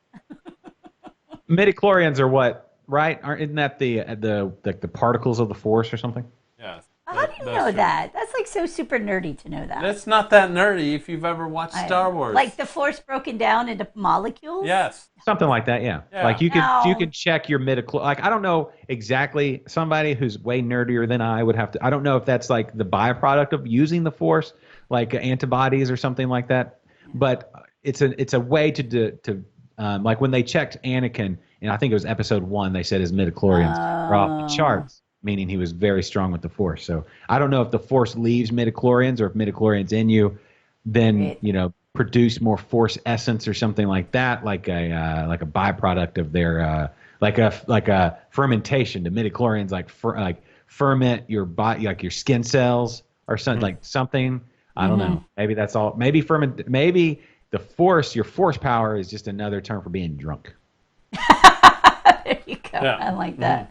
Speaker 1: Midichlorians are what, right? Isn't that the particles of the Force or something?
Speaker 2: Yes.
Speaker 3: How do you know that. That's like so super nerdy to know that.
Speaker 2: That's not that nerdy if you've ever watched Star Wars.
Speaker 3: Like the Force broken down into molecules?
Speaker 2: Yes.
Speaker 1: Something like that, yeah.
Speaker 2: Yeah.
Speaker 1: Like you
Speaker 3: No.
Speaker 1: could check your midichlorians. Like I don't know exactly. Somebody who's way nerdier than I would have to. I don't know if that's like the byproduct of using the Force, like antibodies or something like that. But it's a way to like when they checked Anakin, and I think it was Episode 1, they said his midichlorians were off the charts, meaning he was very strong with the Force. So I don't know if the Force leaves midichlorians or if midichlorians in you, then produce more Force essence or something like that, like a byproduct of their like a fermentation. The midichlorians like ferment your body, like your skin cells or something like something. I don't know. Maybe that's all. Maybe Maybe the Force, your Force power, is just another term for being drunk.
Speaker 3: There you go.
Speaker 2: Yeah.
Speaker 3: I like that.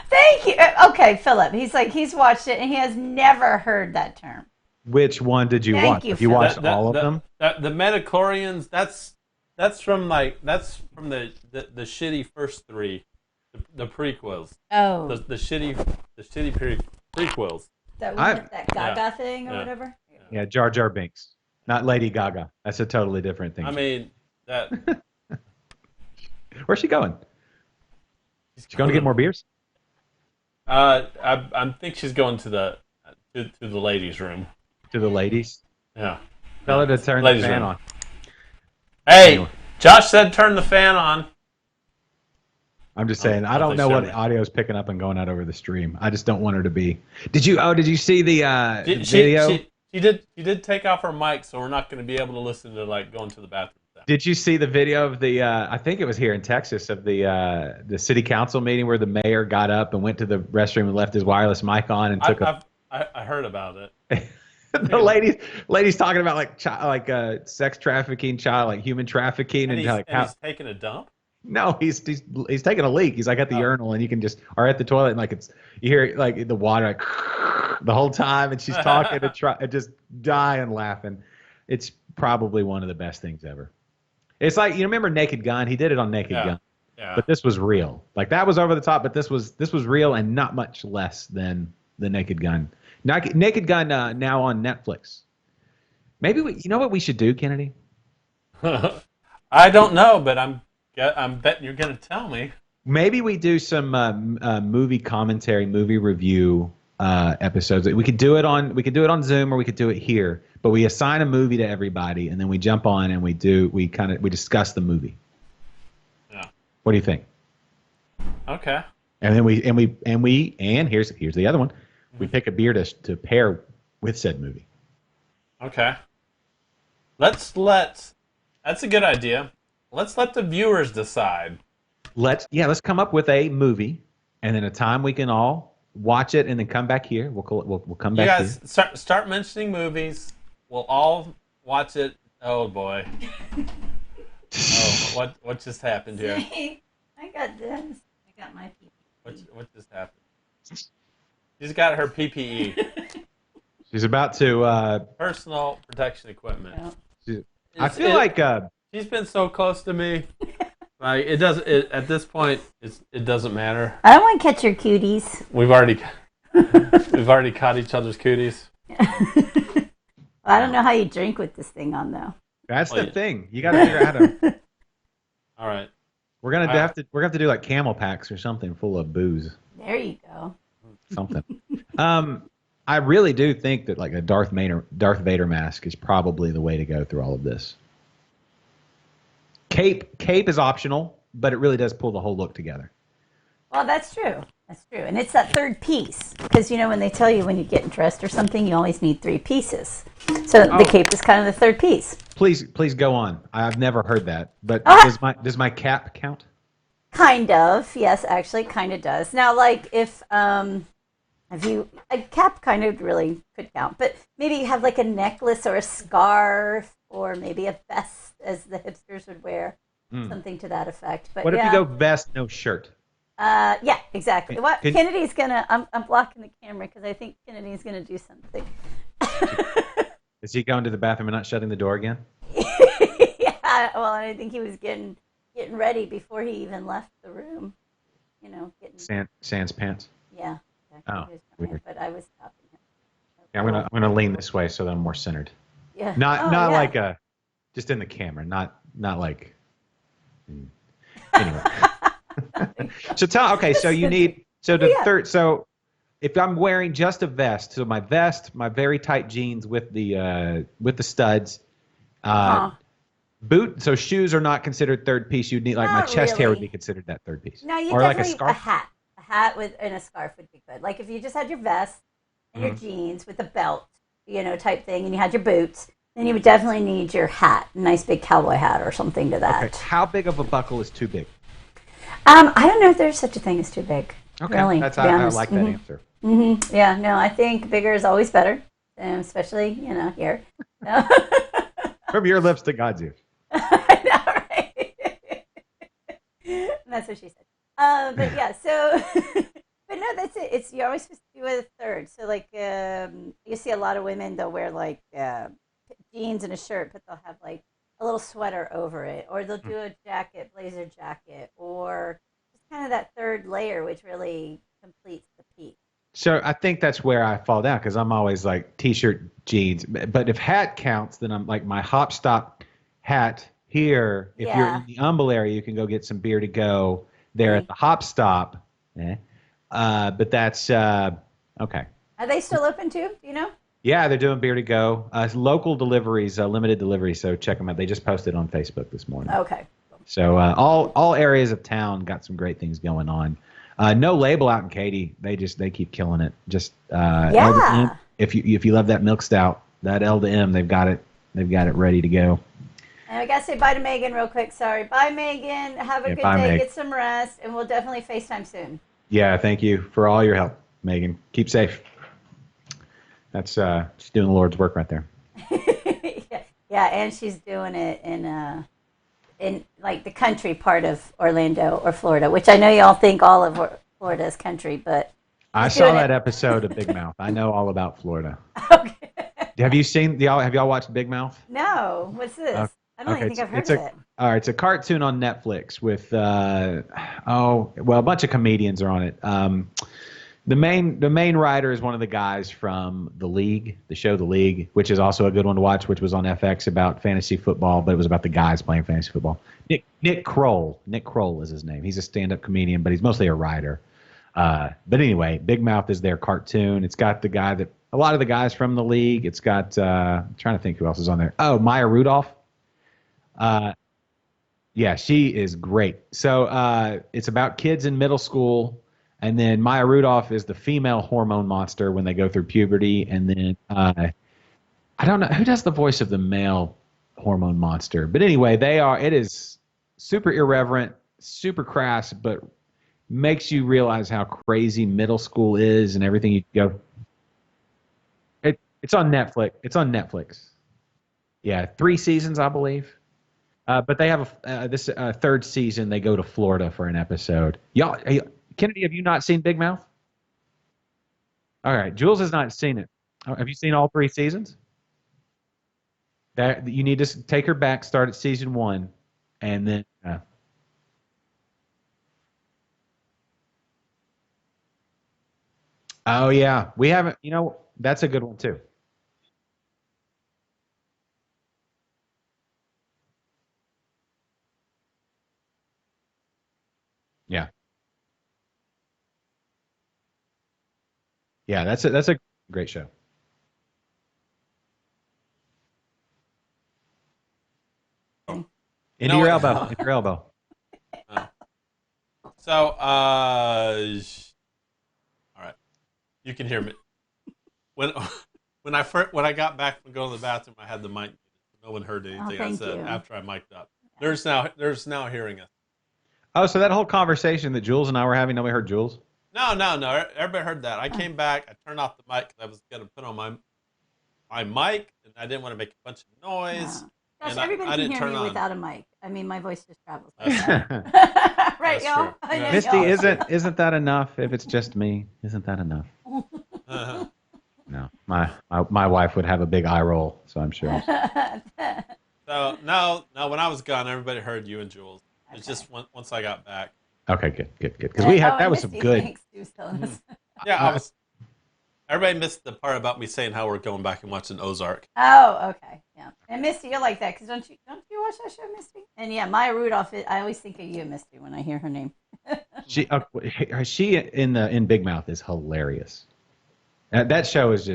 Speaker 3: Thank you. Okay, Philip. He's watched it and he has never heard that term.
Speaker 1: Which one did you
Speaker 3: Thank
Speaker 1: watch?
Speaker 3: you,
Speaker 1: Have you
Speaker 3: Phil.
Speaker 1: watched all of them?
Speaker 2: The Metachlorians, that's from the shitty first three, the prequels.
Speaker 3: Oh.
Speaker 2: The shitty prequels.
Speaker 3: That Gaga thing or whatever?
Speaker 1: Yeah, Jar Jar Binks, not Lady Gaga. That's a totally different thing.
Speaker 2: I mean that.
Speaker 1: Where's she going? She going to get more beers?
Speaker 2: I think she's going to the ladies' room.
Speaker 1: To the ladies?
Speaker 2: Yeah.
Speaker 1: Tell her to turn
Speaker 2: Ladies'
Speaker 1: the fan
Speaker 2: room.
Speaker 1: on.
Speaker 2: Hey,
Speaker 1: Anyway.
Speaker 2: Josh said turn the fan on.
Speaker 1: I'm just saying, I
Speaker 2: I'll
Speaker 1: don't know
Speaker 2: show
Speaker 1: what
Speaker 2: me.
Speaker 1: audio is picking up and going out over the stream. I just don't want her to be. Did you see the
Speaker 2: She,
Speaker 1: video?
Speaker 2: she did take off her mic, so we're not going to be able to listen to like going to the bathroom.
Speaker 1: Did you see the video of the? I think it was here in Texas of the city council meeting where the mayor got up and went to the restroom and left his wireless mic on and took
Speaker 2: I heard about it.
Speaker 1: the ladies talking about like sex trafficking, human trafficking,
Speaker 2: And
Speaker 1: and
Speaker 2: he's taking a dump.
Speaker 1: no, he's taking a leak. He's like at the urinal and you can just or at the toilet and like you hear like the water like the whole time and she's talking and just dying laughing. It's probably one of the best things ever. It's like you remember Naked Gun? He did it on Naked Gun.
Speaker 2: Yeah.
Speaker 1: But this was real. Like that was over the top, but this was real and not much less than the Naked Gun. Naked Gun now on Netflix. Maybe you know what we should do, Kennedy?
Speaker 2: I don't know, but I'm betting you're going to tell me.
Speaker 1: Maybe we do some movie commentary, movie review episodes. We could do it on Zoom or we could do it here. But we assign a movie to everybody and then we jump on and we discuss the movie.
Speaker 2: Yeah.
Speaker 1: What do you think?
Speaker 2: Okay.
Speaker 1: And then here's the other one. We pick a beer to pair with said movie.
Speaker 2: Okay. That's a good idea. Let's let the viewers decide.
Speaker 1: Let's come up with a movie and then a time we can all watch it and then come back here. We'll come
Speaker 2: You
Speaker 1: back
Speaker 2: guys
Speaker 1: here.
Speaker 2: start mentioning movies. We'll all watch it. Oh boy. Oh, what just happened here?
Speaker 3: I got this. I got my PPE.
Speaker 2: What just happened? She's got her PPE,
Speaker 1: She's about to.
Speaker 2: personal protection equipment.
Speaker 1: I feel like
Speaker 2: she's been so close to me. Like at this point it doesn't matter.
Speaker 3: I don't want to catch your cuties.
Speaker 2: We've already caught each other's cooties.
Speaker 3: I don't know how you drink with this thing on though.
Speaker 1: that's the thing. You got to figure out how to.
Speaker 2: All right.
Speaker 1: We're gonna have to do like camel packs or something full of booze.
Speaker 3: There you go.
Speaker 1: Something. I really do think that like a Darth Vader mask is probably the way to go through all of this. Cape is optional, but it really does pull the whole look together.
Speaker 3: Well, that's true. That's true. And it's that third piece. Because, when they tell you when you get dressed or something, you always need 3 pieces. So the cape is kind of the third piece.
Speaker 1: Please go on. I've never heard that. But does my cap count?
Speaker 3: Kind of. Yes, actually, kind of does. Now, like, if a cap kind of really could count. But maybe you have like a necklace or a scarf or maybe a vest as the hipsters would wear. Something to that effect. But
Speaker 1: What if you go vest, no shirt?
Speaker 3: Yeah, exactly.
Speaker 1: Can-
Speaker 3: Kennedy's gonna. I'm blocking the camera because I think Kennedy's gonna do something.
Speaker 1: Is he going to the bathroom and not shutting the door again?
Speaker 3: Yeah. Well, I think he was getting ready before he even left the room. Getting.
Speaker 1: Sans pants.
Speaker 3: Yeah. exactly
Speaker 1: Oh,
Speaker 3: who's coming,
Speaker 1: weird.
Speaker 3: but I was stopping him.
Speaker 1: Yeah, I'm gonna lean this way so that I'm more centered.
Speaker 3: Yeah.
Speaker 1: Not
Speaker 3: Oh,
Speaker 1: not
Speaker 3: yeah.
Speaker 1: like a just in the camera, not like anyway. So so you need so the
Speaker 3: Yeah.
Speaker 1: third so if I'm wearing just a vest, so my vest, my very tight jeans with the studs,
Speaker 3: Uh-huh.
Speaker 1: so shoes are not considered third piece. You'd need like my
Speaker 3: Not
Speaker 1: chest hair would be
Speaker 3: really.
Speaker 1: considered that third piece.
Speaker 3: No, you
Speaker 1: Or like a
Speaker 3: definitely a
Speaker 1: scarf.
Speaker 3: hat. A hat with and a scarf would be good. Like if you just had your vest and your jeans with a belt, type thing, and you had your boots, then you would definitely need your hat, a nice big cowboy hat or something to that.
Speaker 1: Okay. How big of a buckle is too big?
Speaker 3: I don't know if there's such a thing as too big.
Speaker 1: Okay.
Speaker 3: Really,
Speaker 1: That's
Speaker 3: to be
Speaker 1: I
Speaker 3: honest.
Speaker 1: like that answer.
Speaker 3: Yeah, no, I think bigger is always better, especially here. No.
Speaker 1: From your lips to God's ears.
Speaker 3: I know, right? That's what she said. But yeah, so, but no, that's it. You're always supposed to do a third. So like, you see a lot of women, they'll wear like jeans and a shirt, but they'll have like a little sweater over it, or they'll do a jacket, blazer jacket, or just kind of that third layer, which really completes the piece.
Speaker 1: So I think that's where I fall down because I'm always like t-shirt, jeans. But if hat counts, then I'm like my hop stop hat here. If you're
Speaker 3: Yeah.
Speaker 1: in the Humble area, you can go get some beer to go there at the hop stop. But that's okay.
Speaker 3: Are they still open too? Do you know?
Speaker 1: Yeah, they're doing beer to go. Local deliveries, limited delivery. So check them out. They just posted on Facebook this morning.
Speaker 3: Okay.
Speaker 1: So all areas of town got some great things going on. No Label out in Katy. They keep killing it. Just L to M. If you love that milk stout, that L to M, they've got it ready to go.
Speaker 3: And I gotta say bye to Megan real quick. Sorry. Bye, Megan. Have a good
Speaker 1: Bye,
Speaker 3: day.
Speaker 1: Meg.
Speaker 3: Get some rest, and we'll definitely FaceTime soon.
Speaker 1: Yeah, thank you for all your help, Megan. Keep safe. That's she's doing the Lord's work right there.
Speaker 3: Yeah, and she's doing it in like the country part of Orlando or Florida, which I know y'all think all of Florida is country, but
Speaker 1: I
Speaker 3: she's
Speaker 1: saw
Speaker 3: doing
Speaker 1: that
Speaker 3: it.
Speaker 1: episode of Big Mouth. I know all about Florida.
Speaker 3: Okay.
Speaker 1: Have y'all watched Big Mouth?
Speaker 3: No, what's this? I don't even think I've heard of it.
Speaker 1: All right, it's a cartoon on Netflix with a bunch of comedians are on it. The main writer is one of the guys from The League, the show The League, which is also a good one to watch, which was on FX about fantasy football, but it was about the guys playing fantasy football. Nick Kroll. Nick Kroll is his name. He's a stand-up comedian, but he's mostly a writer. But anyway, Big Mouth is their cartoon. It's got a lot of the guys from The League. It's got I'm trying to think who else is on there. Oh, Maya Rudolph. Yeah, she is great. So it's about kids in middle school. And then Maya Rudolph is the female hormone monster when they go through puberty. And then I don't know who does the voice of the male hormone monster. But anyway, it is super irreverent, super crass, but makes you realize how crazy middle school is and everything you go. It's on Netflix. It's on Netflix. Yeah, 3 seasons, I believe. But they have this third season. They go to Florida for an episode. Y'all. Kennedy, have you not seen Big Mouth? All right, Jules has not seen it. Have you seen all 3 seasons? That you need to take her back. Start at season 1, and then. Oh yeah, we haven't. That's a good one too. Yeah, yeah, that's a great show. Into your elbow. Into your elbow.
Speaker 2: So, all right, you can hear me. When I got back from going to the bathroom, I had the mic. No one heard anything I said after I mic'd up. There's now hearing us.
Speaker 1: Oh, so that whole conversation that Jules and I were having, nobody heard Jules?
Speaker 2: No. Everybody heard that. I came back. I turned off the mic because I was going to put on my mic, and I didn't want to make a bunch of noise.
Speaker 3: No. Gosh,
Speaker 2: And
Speaker 3: everybody
Speaker 2: I
Speaker 3: can
Speaker 2: didn't
Speaker 3: hear
Speaker 2: turn
Speaker 3: me
Speaker 2: on.
Speaker 3: without a mic. I mean, my voice just travels.
Speaker 2: That's
Speaker 3: Right, y'all?
Speaker 2: true.
Speaker 3: I know
Speaker 1: Misty,
Speaker 3: y'all.
Speaker 1: isn't that enough? If it's just me, isn't that enough? No, my wife would have a big eye roll, so I'm sure.
Speaker 2: So no, when I was gone, everybody heard you and Jules. It's just once I got back.
Speaker 1: Okay, good. Because we had
Speaker 3: Oh,
Speaker 1: that
Speaker 3: and
Speaker 1: was some
Speaker 3: Misty,
Speaker 1: good.
Speaker 3: thanks, Stu's telling us.
Speaker 2: Yeah, everybody missed the part about me saying how we're going back and watching Ozark.
Speaker 3: Oh, okay, yeah. And Misty, you're like that because don't you watch that show, Misty? And yeah, Maya Rudolph. I always think of you, Misty, when I hear her name.
Speaker 1: She in Big Mouth is hilarious. That show is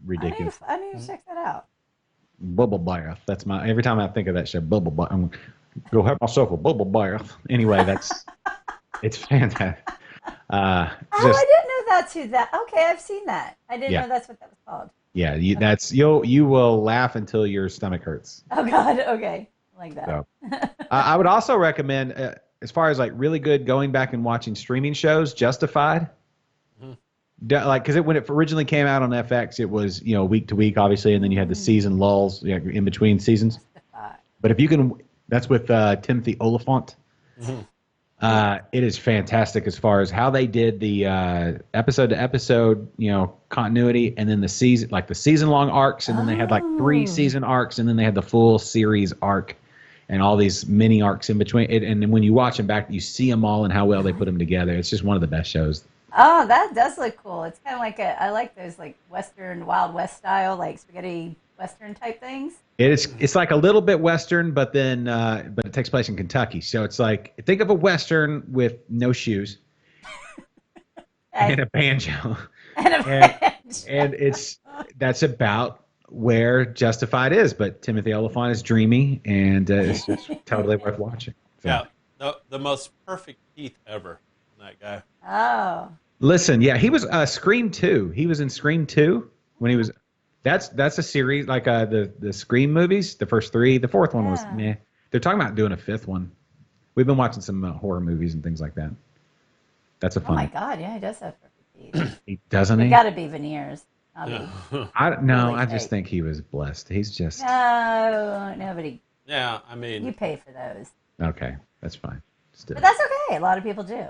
Speaker 1: ridiculous.
Speaker 3: I need to check that out.
Speaker 1: Bubble bath. That's my every time I think of that show. Bubble bath. I'm gonna go have myself a bubble bath. Anyway, it's fantastic.
Speaker 3: I didn't know that too. Okay, I've seen that. I didn't know that's what that was called.
Speaker 1: Yeah, you will laugh until your stomach hurts.
Speaker 3: Oh God. Okay, I like that.
Speaker 1: So, I would also recommend, as far as like really good going back and watching streaming shows, Justified. Like because when it originally came out on FX, it was week to week, obviously, and then you had the season lulls in between seasons. But if you can, that's with Timothy Oliphant. It is fantastic as far as how they did the episode to episode, continuity, and then the season long arcs, and then they had like 3 season arcs, and then they had the full series arc, and all these mini arcs in between. And then when you watch them back, you see them all and how well they put them together. It's just one of the best shows.
Speaker 3: Oh, that does look cool. It's kind of like I like those like Western Wild West style, like spaghetti Western type things.
Speaker 1: It's like a little bit Western, but then but it takes place in Kentucky. So it's like think of a Western with no shoes and a banjo, and that's about where Justified is. But Timothy Oliphant is dreamy, and it's just totally worth watching. So.
Speaker 2: Yeah, the most perfect teeth ever. That guy.
Speaker 3: Oh.
Speaker 1: Listen, yeah, he was Scream 2. He was in Scream 2 when he was. That's a series like the Scream movies. The first 3, the 4th one was meh. They're talking about doing a 5th one. We've been watching some horror movies and things like that. That's a fun.
Speaker 3: Oh my God! Yeah, he does have perfect teeth.
Speaker 1: He doesn't.
Speaker 3: Got to be veneers.
Speaker 1: I just think he was blessed. He's just.
Speaker 3: No, nobody.
Speaker 2: Yeah, I mean.
Speaker 3: You pay for those.
Speaker 1: Okay, that's fine.
Speaker 3: But that's okay. A lot of people do.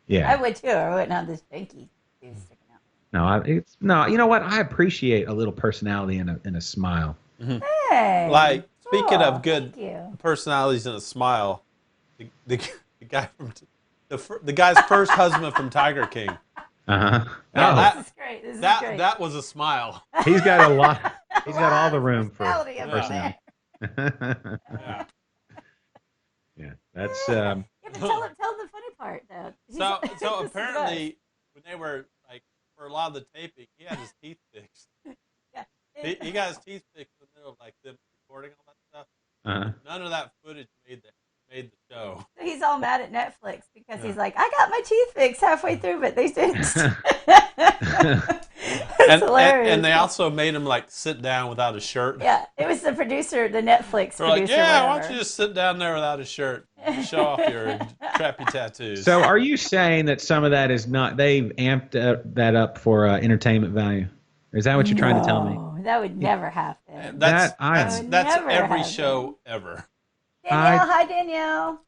Speaker 1: Yeah.
Speaker 3: I would too. I wouldn't have this janky tooth sticking out.
Speaker 1: No. You know what? I appreciate a little personality and a smile.
Speaker 3: Hey.
Speaker 2: Like speaking of good
Speaker 3: thank you.
Speaker 2: personalities and a smile, the guy from the guy's first husband from Tiger King.
Speaker 1: Uh huh.
Speaker 3: Yeah, this is great. This is great.
Speaker 2: That was a smile.
Speaker 1: He's got a lot. He's got all the room for
Speaker 3: personality over
Speaker 1: personality.
Speaker 2: Yeah.
Speaker 1: Yeah, that's.
Speaker 3: Yeah, but tell the funny part though.
Speaker 2: So
Speaker 3: This is
Speaker 2: apparently when they were like for a lot of the taping, he had his teeth fixed.
Speaker 3: Yeah.
Speaker 2: He got his teeth fixed in the middle of like them recording all that stuff. None of that footage made the show.
Speaker 3: So he's all mad at Netflix because he's like, I got my teeth fixed halfway through, but they didn't. It's hilarious.
Speaker 2: And they also made him like sit down without a shirt.
Speaker 3: Yeah, it was the producer, the Netflix
Speaker 2: They're
Speaker 3: producer.
Speaker 2: like, yeah, why
Speaker 3: whatever.
Speaker 2: don't you just sit down there without a shirt, and show off your crappy tattoos.
Speaker 1: So, are you saying that some of that is not they've amped that up for entertainment value? Is that what you're trying to tell me?
Speaker 3: No, that would never happen.
Speaker 2: That's
Speaker 3: never
Speaker 2: every
Speaker 3: happen.
Speaker 2: show ever.
Speaker 3: Danielle, hi Danielle.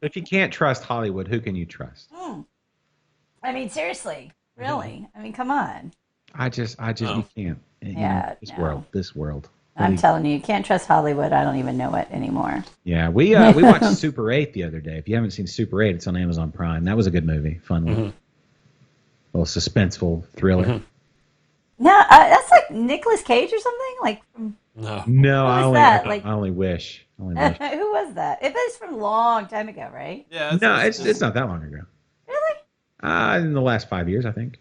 Speaker 1: If you can't trust Hollywood, who can you trust?
Speaker 3: I mean, seriously, really. I mean, come on.
Speaker 1: I just, you can't. This world.
Speaker 3: I'm telling you can't trust Hollywood. I don't even know it anymore.
Speaker 1: Yeah, we watched Super 8 the other day. If you haven't seen Super 8, it's on Amazon Prime. That was a good movie, fun one, a little suspenseful thriller.
Speaker 3: No, that's like Nicolas Cage or something. Like from
Speaker 1: No, I only wish.
Speaker 3: who was that? It was from a long time ago, right?
Speaker 2: Yeah.
Speaker 1: It's not that long ago.
Speaker 3: Really?
Speaker 1: In the last 5 years, I think.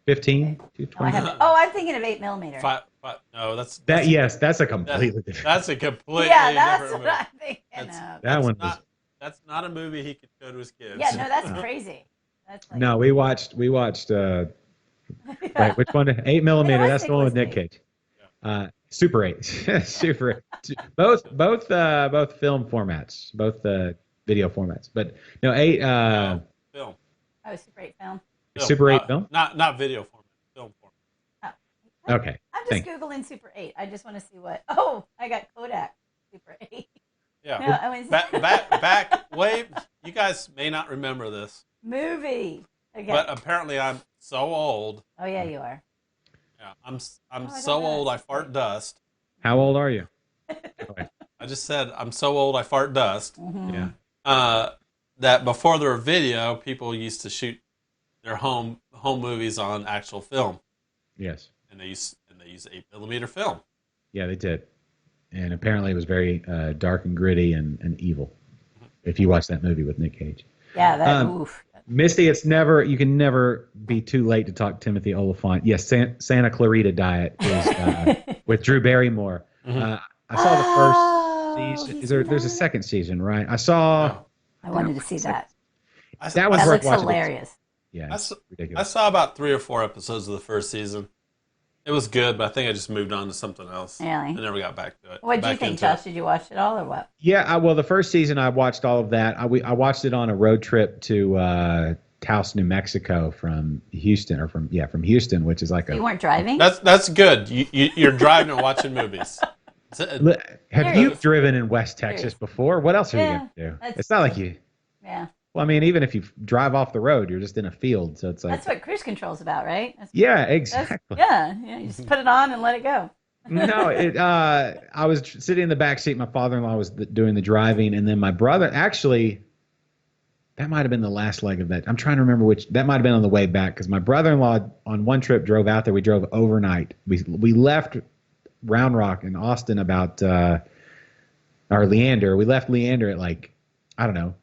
Speaker 1: 15 to 20.
Speaker 3: I'm thinking of 8mm.
Speaker 2: No, that's
Speaker 1: Yes, that's a completely different.
Speaker 2: That's a completely
Speaker 3: that's
Speaker 2: different
Speaker 3: what
Speaker 2: movie.
Speaker 3: I'm thinking of.
Speaker 1: That one
Speaker 2: was that's not a movie he could show to his kids.
Speaker 3: Yeah, no, that's crazy. That's like,
Speaker 1: No, we watched. Right, which one? 8mm. That's the one with Nick Cage. Super 8. Super 8. Both film formats, both video formats. But no, 8.
Speaker 2: Film.
Speaker 3: Oh, Super 8 film.
Speaker 1: Super 8 film.
Speaker 2: Not video format. Film format.
Speaker 3: Oh.
Speaker 1: Okay.
Speaker 3: I'm just Googling Super 8. I just want to see what. Oh, I got Kodak Super 8.
Speaker 2: Yeah.
Speaker 3: No,
Speaker 2: back way. You guys may not remember this
Speaker 3: movie. Okay.
Speaker 2: But apparently I'm so old.
Speaker 3: Oh yeah, you are.
Speaker 2: Yeah, I'm so old I fart dust.
Speaker 1: How old are you?
Speaker 2: I just said I'm so old I fart dust.
Speaker 1: Yeah.
Speaker 2: That before there were video, people used to shoot their home home movies on actual film,
Speaker 1: Yes.
Speaker 2: and they use 8mm film.
Speaker 1: Yeah, they did. And apparently it was very dark and gritty and evil. If you watch that movie with Nick Cage.
Speaker 3: Yeah, that
Speaker 1: Um,
Speaker 3: oof.
Speaker 1: Misty, you can never be too late to talk Timothy Oliphant. Yes, Santa Clarita Diet is with Drew Barrymore. I saw the first season. There's a second season, right? I saw.
Speaker 2: No.
Speaker 3: I wanted to see that.
Speaker 1: That was
Speaker 3: That
Speaker 1: worth
Speaker 3: looks
Speaker 1: watching.
Speaker 3: hilarious.
Speaker 1: Yeah,
Speaker 2: I
Speaker 1: it's
Speaker 2: saw, I
Speaker 1: ridiculous.
Speaker 2: saw about 3 or 4 episodes of the first season. It was good, but I think I just moved on to something else.
Speaker 3: Really?
Speaker 2: I never got back to it.
Speaker 3: What did you
Speaker 2: Back
Speaker 3: think,
Speaker 2: into
Speaker 3: Josh?
Speaker 2: it.
Speaker 3: Did you watch it all or what?
Speaker 1: Yeah, well, the first season I watched all of that. I watched it on a road trip to Taos, New Mexico from Houston, from Houston, which is like
Speaker 3: You weren't driving?
Speaker 2: That's good. You're driving and watching movies.
Speaker 1: Have you driven in West Texas
Speaker 3: Serious.
Speaker 1: before? What else are you
Speaker 3: Yeah,
Speaker 1: going to do?
Speaker 3: that's-
Speaker 1: It's not like you.
Speaker 3: Yeah.
Speaker 1: Well, I mean, even if you drive off the road, you're just in a field, so it's like.
Speaker 3: That's what cruise control's about, right?
Speaker 1: Yeah,
Speaker 3: That's,
Speaker 1: exactly.
Speaker 3: yeah, you just put it on and let it go.
Speaker 1: No, I was sitting in the back seat. My father-in-law was doing the driving, and then my brother. Actually, that might have been the last leg of that. I'm trying to remember which. That might have been on the way back because my brother-in-law on one trip drove out there. We drove overnight. We left Round Rock in Austin about or Leander. We left Leander at like I don't know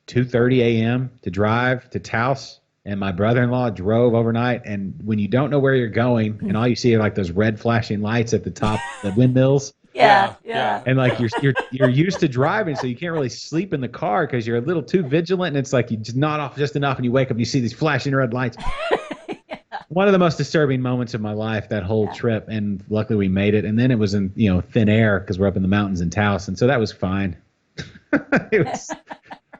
Speaker 1: 2:30 a.m. to drive to Taos. And my brother-in-law drove overnight, and when you don't know where you're going, and all you see are like those red flashing lights at the top, the windmills,
Speaker 3: Yeah.
Speaker 1: and like you're used to driving, so you can't really sleep in the car because you're a little too vigilant, and it's like you just nod off just enough, and you wake up and you see these flashing red lights. One of the most disturbing moments of my life, that whole trip, and luckily we made it. And then it was in thin air because we're up in the mountains in Taos, and so that was fine. It was.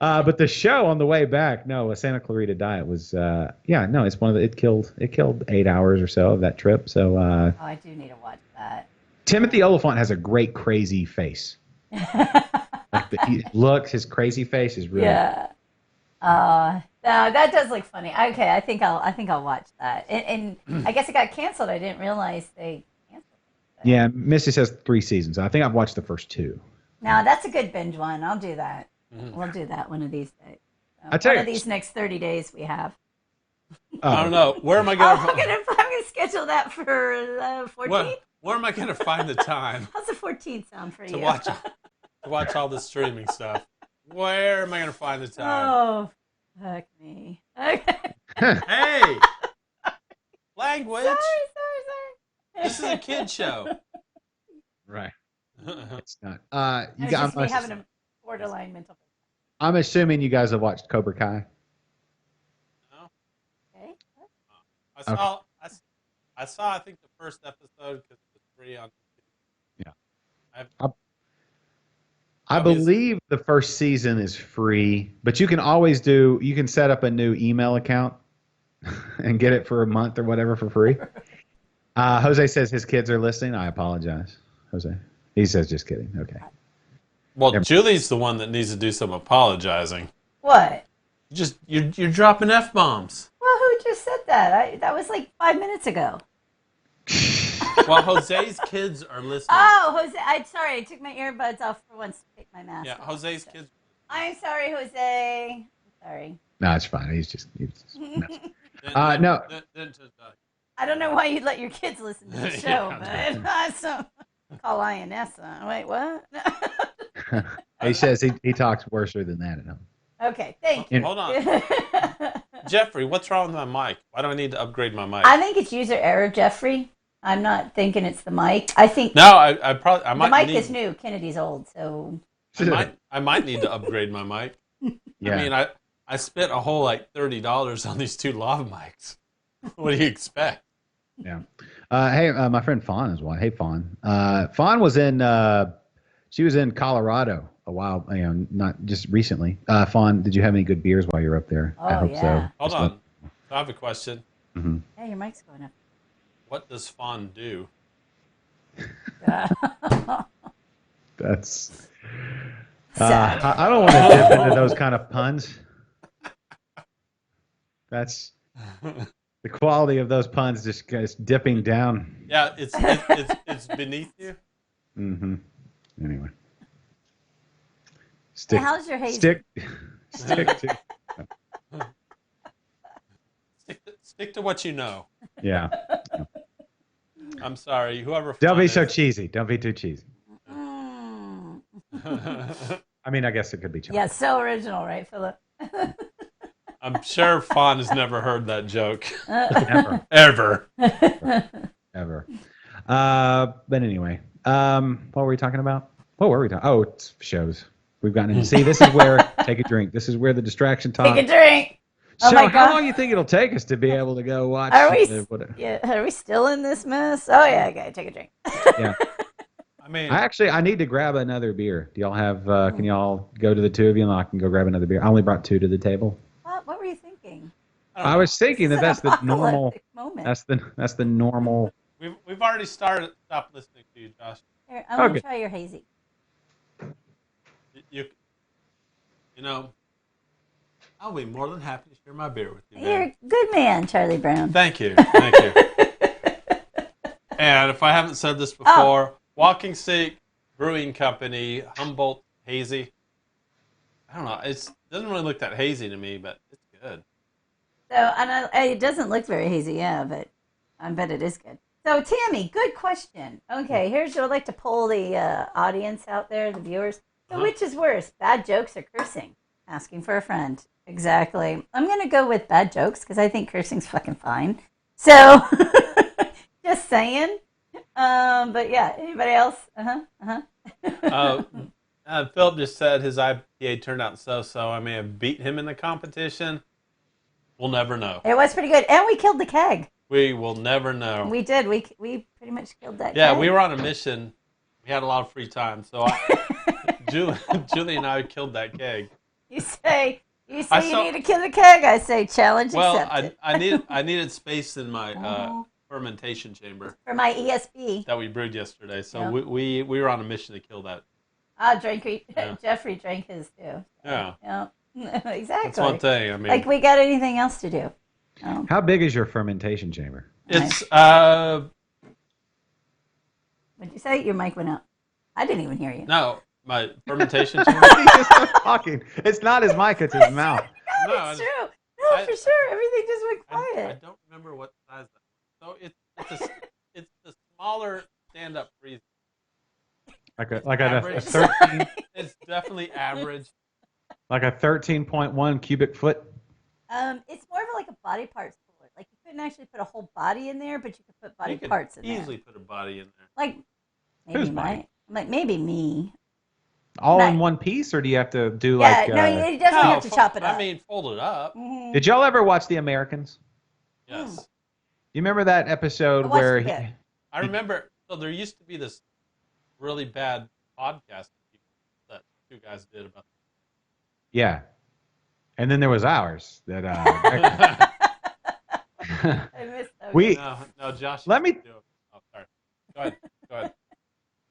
Speaker 1: But the show on the way back, a Santa Clarita Diet was, it's one of it killed 8 hours or so of that trip. So
Speaker 3: I do need to watch that.
Speaker 1: Timothy Oliphant has a great crazy face. His crazy face is really.
Speaker 3: Yeah. No, that does look funny. Okay, I think I'll watch that. And I guess it got canceled. I didn't realize they canceled it.
Speaker 1: Yeah, Missy says 3 seasons. I think I've watched the first 2.
Speaker 3: No, that's a good binge one. I'll do that. We'll do that one of these days.
Speaker 1: I tell
Speaker 3: One
Speaker 1: you-
Speaker 3: of these next 30 days we have.
Speaker 2: I don't know. Where am I
Speaker 3: I'm
Speaker 2: going?
Speaker 3: gonna schedule that for 14th.
Speaker 2: Where am I going to find the time
Speaker 3: How's the 14th sound for
Speaker 2: to
Speaker 3: you?
Speaker 2: watch all the streaming stuff? Where am I going to find the time?
Speaker 3: Oh, fuck me. Okay.
Speaker 2: Hey, language.
Speaker 3: Sorry.
Speaker 2: This is a kid show.
Speaker 1: Right. It's not.
Speaker 3: I
Speaker 1: You
Speaker 3: was
Speaker 1: got.
Speaker 3: just me having a borderline mental.
Speaker 1: I'm assuming you guys have watched Cobra Kai.
Speaker 2: No?
Speaker 3: Okay.
Speaker 2: I saw I think the first episode because it was free on YouTube.
Speaker 1: Yeah. I believe the first season is free, but you can set up a new email account and get it for a month or whatever for free. Jose says his kids are listening. I apologize, Jose. He says just kidding. Okay.
Speaker 2: Well, Julie's the one that needs to do some apologizing.
Speaker 3: What?
Speaker 2: You're dropping F-bombs.
Speaker 3: Well, who just said that? That was like 5 minutes ago.
Speaker 2: Well, Jose's kids are listening.
Speaker 3: Oh, Jose. I'm sorry. I took my earbuds off for once to take my mask
Speaker 2: Yeah,
Speaker 3: off.
Speaker 2: Jose's kids.
Speaker 3: I'm sorry, Jose. I'm sorry.
Speaker 1: No, it's fine. He's just no.
Speaker 2: Then
Speaker 3: I don't know why you'd let your kids listen to the show,
Speaker 2: Yeah.
Speaker 3: but awesome. Call INS. Wait, what?
Speaker 1: He says he talks worse than that at home.
Speaker 3: Okay, thank you.
Speaker 2: Hold on. Jeffrey, what's wrong with my mic? Why do I need to upgrade my mic?
Speaker 3: I think it's user error, Jeffrey. I'm not thinking it's the mic. I think
Speaker 2: No, I
Speaker 3: the mic is new. Kennedy's old, so
Speaker 2: I might need to upgrade my mic.
Speaker 1: Yeah.
Speaker 2: I mean, I spent a whole like $30 on these 2 lav mics. What do you expect?
Speaker 1: Yeah. Hey, my friend Fawn is one. Hey, Fawn. Fawn was she was in Colorado a while, not just recently. Fawn, did you have any good beers while you were up there? I
Speaker 3: Oh,
Speaker 1: hope
Speaker 3: yeah.
Speaker 1: so.
Speaker 2: Hold on. I have a question.
Speaker 1: Mm-hmm.
Speaker 3: yeah, your mic's going up.
Speaker 2: What does Fawn do?
Speaker 1: That's.
Speaker 3: Sad.
Speaker 1: I don't want to dip into those kind of puns. That's the quality of those puns just goes dipping down.
Speaker 2: Yeah, it's beneath you.
Speaker 1: Mm-hmm. Anyway.
Speaker 3: Hey, how's your haze?
Speaker 1: Stick to.
Speaker 2: Stick to what you know.
Speaker 1: Yeah.
Speaker 2: I'm sorry, whoever.
Speaker 1: Don't be
Speaker 2: Fawn
Speaker 1: so
Speaker 2: is-
Speaker 1: cheesy. Don't be too cheesy.
Speaker 3: Mm.
Speaker 1: I mean, I guess it could be chocolate.
Speaker 3: Yeah, so original, right, Philip?
Speaker 2: I'm sure Fawn has never heard that joke
Speaker 1: Never.
Speaker 2: ever.
Speaker 1: Ever. But anyway, what were we talking about? What were we talking? Oh, it's shows. We've gotten into. See, this is where take a drink. This is where the distraction talk.
Speaker 3: Take a drink.
Speaker 1: So,
Speaker 3: Oh my
Speaker 1: how
Speaker 3: God.
Speaker 1: long do you think it'll take us to be able to go watch?
Speaker 3: Are we?
Speaker 1: What,
Speaker 3: Yeah, are we still in this mess? Oh yeah, okay, take a drink.
Speaker 1: yeah.
Speaker 2: I mean,
Speaker 1: I need to grab another beer. Do y'all have? Can y'all go to the two of you and I can go grab another beer? I only brought two to the table.
Speaker 3: What were you thinking?
Speaker 1: I was thinking
Speaker 3: This
Speaker 1: that
Speaker 3: is
Speaker 1: that's
Speaker 3: an
Speaker 1: the normal.
Speaker 3: apocalyptic moment.
Speaker 1: That's the normal.
Speaker 2: we've already stopped listening to you, Josh.
Speaker 3: Here, I want
Speaker 1: Okay.
Speaker 3: to try your hazy.
Speaker 2: You know, I'll be more than happy to share my beer with you.
Speaker 3: You're
Speaker 2: Man.
Speaker 3: a good man, Charlie Brown.
Speaker 2: Thank you. And if I haven't said this before, Walking Stick Brewing Company, Humboldt Hazy. I don't know. It doesn't really look that hazy to me, but it's good.
Speaker 3: So, and it doesn't look very hazy, yeah, but I bet it is good. So, Tammy, good question. Okay, here's I'd like to poll the audience out there, the viewers. So, which is worse, bad jokes or cursing? Asking for a friend. Exactly. I'm going to go with bad jokes because I think cursing's fucking fine. So, just saying. But yeah, anybody else?
Speaker 2: Philip just said his IPA turned out so-so. I may have beat him in the competition. We'll never know.
Speaker 3: It was pretty good. And we killed the keg.
Speaker 2: We will never know.
Speaker 3: We did. We pretty much killed that
Speaker 2: Yeah,
Speaker 3: keg.
Speaker 2: we were on a mission. We had a lot of free time, so Julie and I killed that keg.
Speaker 3: You say you
Speaker 2: I
Speaker 3: need to kill the keg. I say challenge
Speaker 2: Well,
Speaker 3: accepted.
Speaker 2: I needed space in my fermentation chamber
Speaker 3: For my ESB.
Speaker 2: that we brewed yesterday, so
Speaker 3: Yeah.
Speaker 2: we were on a mission to kill that. Yeah.
Speaker 3: Jeffrey drank his too.
Speaker 2: Yeah,
Speaker 3: Yeah, exactly.
Speaker 2: that's one thing. I mean,
Speaker 3: Like we got anything else to do? Oh.
Speaker 1: How big is your fermentation chamber?
Speaker 2: it's
Speaker 3: What'd you say? Your mic went out. I didn't even hear you.
Speaker 2: no, my fermentation chamber.
Speaker 1: He just started talking. It's not his mic, it's his mouth.
Speaker 2: No,
Speaker 3: It's true. No, for sure. Everything just went
Speaker 2: I
Speaker 3: quiet.
Speaker 2: don't remember what size that. So it's the smaller stand-up freezer.
Speaker 1: Like a
Speaker 2: Average.
Speaker 1: 13,
Speaker 2: It's definitely average.
Speaker 1: like a 13.1 cubic foot.
Speaker 3: It's more of like a body parts cooler. Like you couldn't actually put a whole body in there, but you could put body
Speaker 2: You could
Speaker 3: parts in
Speaker 2: easily
Speaker 3: there.
Speaker 2: put a body in there.
Speaker 3: Like maybe
Speaker 1: Whose body?
Speaker 3: like maybe me.
Speaker 1: All in
Speaker 3: Right.
Speaker 1: one piece, or do you have to do
Speaker 3: Yeah,
Speaker 1: like?
Speaker 3: no, you definitely have to chop it up.
Speaker 2: I mean, fold it up.
Speaker 3: Mhm.
Speaker 1: Did y'all ever watch The Americans?
Speaker 2: Yes.
Speaker 1: You remember that episode
Speaker 3: I watched
Speaker 1: where
Speaker 3: a bit.
Speaker 2: I remember. So there used to be this really bad podcast that two guys did about.
Speaker 1: yeah, and then there was ours that
Speaker 3: I missed that.
Speaker 1: we.
Speaker 2: No, Josh.
Speaker 1: Let me-
Speaker 2: do it. Oh, sorry. Go ahead. Go ahead.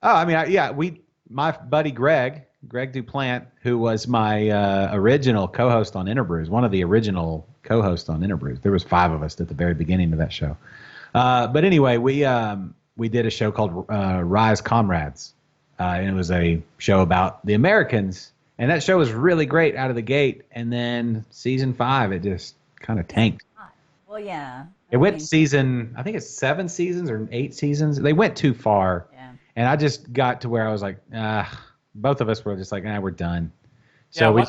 Speaker 1: Oh, I mean, my buddy Greg Duplant, who was my original co-host on Interbrews, one of the original co-hosts on Interbrews. There was 5 of us at the very beginning of that show. But anyway, we did a show called Rise Comrades, and it was a show about the Americans. And that show was really great out of the gate. And then season 5, it just kind of tanked.
Speaker 3: Well, yeah.
Speaker 1: It went season, I think it's 7 seasons or 8 seasons. They went too far.
Speaker 3: Yeah.
Speaker 1: And I just got to where I was like, both of us were just like, we're done. So
Speaker 2: Yeah,
Speaker 1: we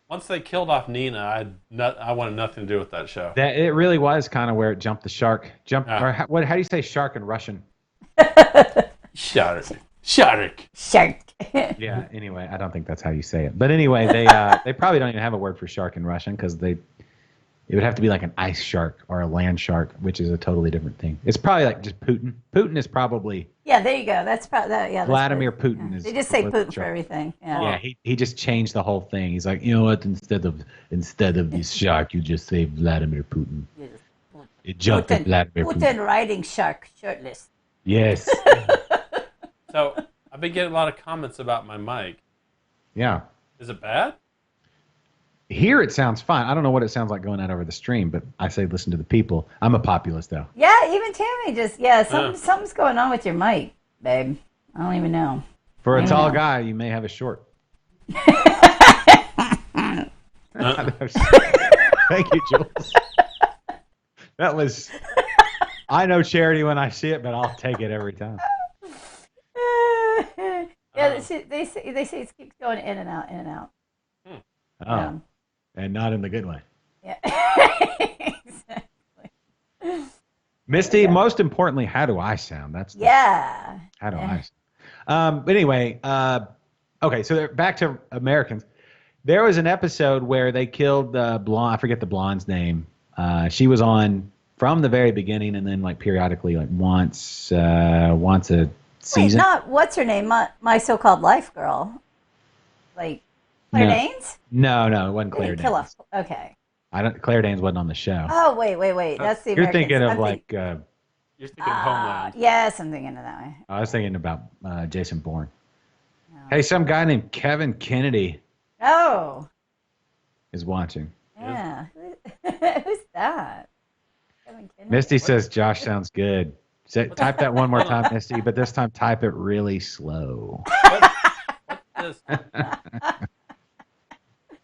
Speaker 2: once they killed off Nina, I wanted nothing to do with that show.
Speaker 1: that it really was kind of where it jumped the shark.
Speaker 2: Yeah.
Speaker 1: Or how do you say shark in Russian?
Speaker 2: Shark.
Speaker 3: Shark.
Speaker 1: Yeah. Anyway, I don't think that's how you say it. But anyway, they probably don't even have a word for shark in Russian because it would have to be like an ice shark or a land shark, which is a totally different thing. It's probably like just Putin. Putin is probably
Speaker 3: Yeah, there you go. That's probably that. Yeah, that's
Speaker 1: Vladimir
Speaker 3: good.
Speaker 1: Putin
Speaker 3: Yeah.
Speaker 1: is.
Speaker 3: They just say
Speaker 1: what
Speaker 3: Putin
Speaker 1: the
Speaker 3: for
Speaker 1: shark-
Speaker 3: everything. Yeah.
Speaker 1: Yeah, he just changed the whole thing. He's like, you know what? Instead of this shark, you just say Vladimir Putin. It jumped at Vladimir Putin.
Speaker 3: Putin riding shark shirtless.
Speaker 1: Yes.
Speaker 2: So I've been getting a lot of comments about my mic.
Speaker 1: Yeah.
Speaker 2: Is it bad?
Speaker 1: Here it sounds fine. I don't know what it sounds like going out over the stream, but I say listen to the people. I'm a populist, though.
Speaker 3: Yeah, even Tammy something's going on with your mic, babe. I don't even know.
Speaker 1: For a
Speaker 3: I
Speaker 1: tall
Speaker 3: know.
Speaker 1: guy, you may have a short. Thank you, Jules. That was. I know charity when I see it, but I'll take it every time.
Speaker 3: Yeah, they say it keeps going in and out, in and out.
Speaker 1: Oh, and not in the good way.
Speaker 3: Yeah. Exactly.
Speaker 1: Misty, most importantly, how do I sound? That's
Speaker 3: Yeah.
Speaker 1: how do I sound? But anyway, okay, so back to Americans. There was an episode where they killed the blonde. I forget the blonde's name. She was on from the very beginning, and then like periodically, like once a
Speaker 3: Wait,
Speaker 1: season.
Speaker 3: not what's her name? My so-called life girl. Like Claire
Speaker 1: No.
Speaker 3: Danes?
Speaker 1: No, it wasn't
Speaker 3: They
Speaker 1: Claire
Speaker 3: didn't kill
Speaker 1: Danes.
Speaker 3: her. Okay.
Speaker 1: Claire Danes wasn't on the show.
Speaker 3: Oh, wait. That's the
Speaker 1: You're
Speaker 3: Americans.
Speaker 1: thinking of
Speaker 3: I'm
Speaker 1: like.
Speaker 2: You're thinking of Homeland.
Speaker 3: Yes, I'm thinking of that way.
Speaker 1: I was thinking about Jason Bourne. Hey, some guy named Kevin Kennedy
Speaker 3: Oh,
Speaker 1: is watching.
Speaker 3: yeah. Who's that? Kevin Kennedy.
Speaker 1: Misty says Josh sounds good. Type that one more time, Misty, but this time type it really slow.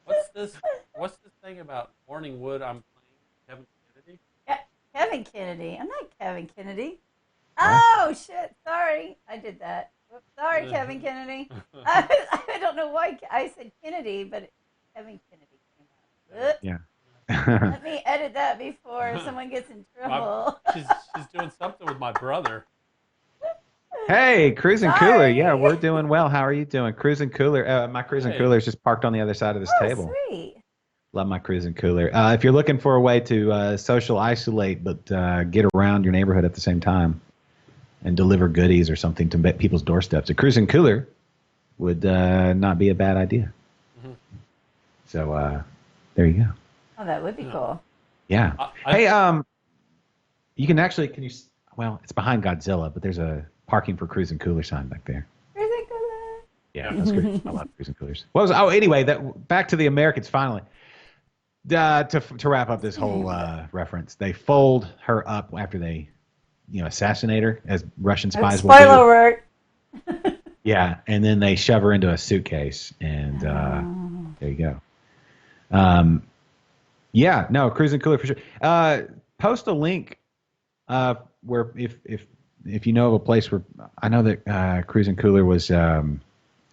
Speaker 2: What's this? What's this thing about Morning Wood? I'm playing Kevin Kennedy.
Speaker 3: Kevin Kennedy. I'm not Kevin Kennedy. Oh, shit. Sorry. I did that. Whoops. Sorry, Kevin Kennedy. I don't know why I said Kennedy, but Kevin Kennedy came out. Oops.
Speaker 1: Yeah.
Speaker 3: Let me edit that before someone gets in trouble.
Speaker 2: She's doing something with my brother.
Speaker 1: Hey, Cruising
Speaker 3: Sorry.
Speaker 1: Cooler. Yeah, we're doing well. How are you doing? Cruising Cooler. My Cruising
Speaker 2: Hey.
Speaker 1: Cooler is just parked on the other side of this
Speaker 3: Oh,
Speaker 1: table.
Speaker 3: sweet.
Speaker 1: Love my Cruising Cooler. If you're looking for a way to social isolate but get around your neighborhood at the same time and deliver goodies or something to people's doorsteps, a Cruising Cooler would not be a bad idea.
Speaker 2: Mm-hmm.
Speaker 1: So there you go.
Speaker 3: Oh, that would be cool.
Speaker 1: Yeah.
Speaker 2: I-
Speaker 1: Hey, you can actually well, it's behind Godzilla, but there's a parking for Cruising Cooler sign back there.
Speaker 3: Where's it going?
Speaker 1: Yeah, that's great. I love Cruising Coolers. Anyway, back to the Americans finally. To wrap up this whole reference, they fold her up after they, assassinate her as Russian spies will
Speaker 3: Spoiler
Speaker 1: do.
Speaker 3: alert.
Speaker 1: Yeah, and then they shove her into a suitcase, and there you go. Yeah, no, Cruising Cooler for sure. Post a link where if you know of a place where I know that Cruising Cooler was.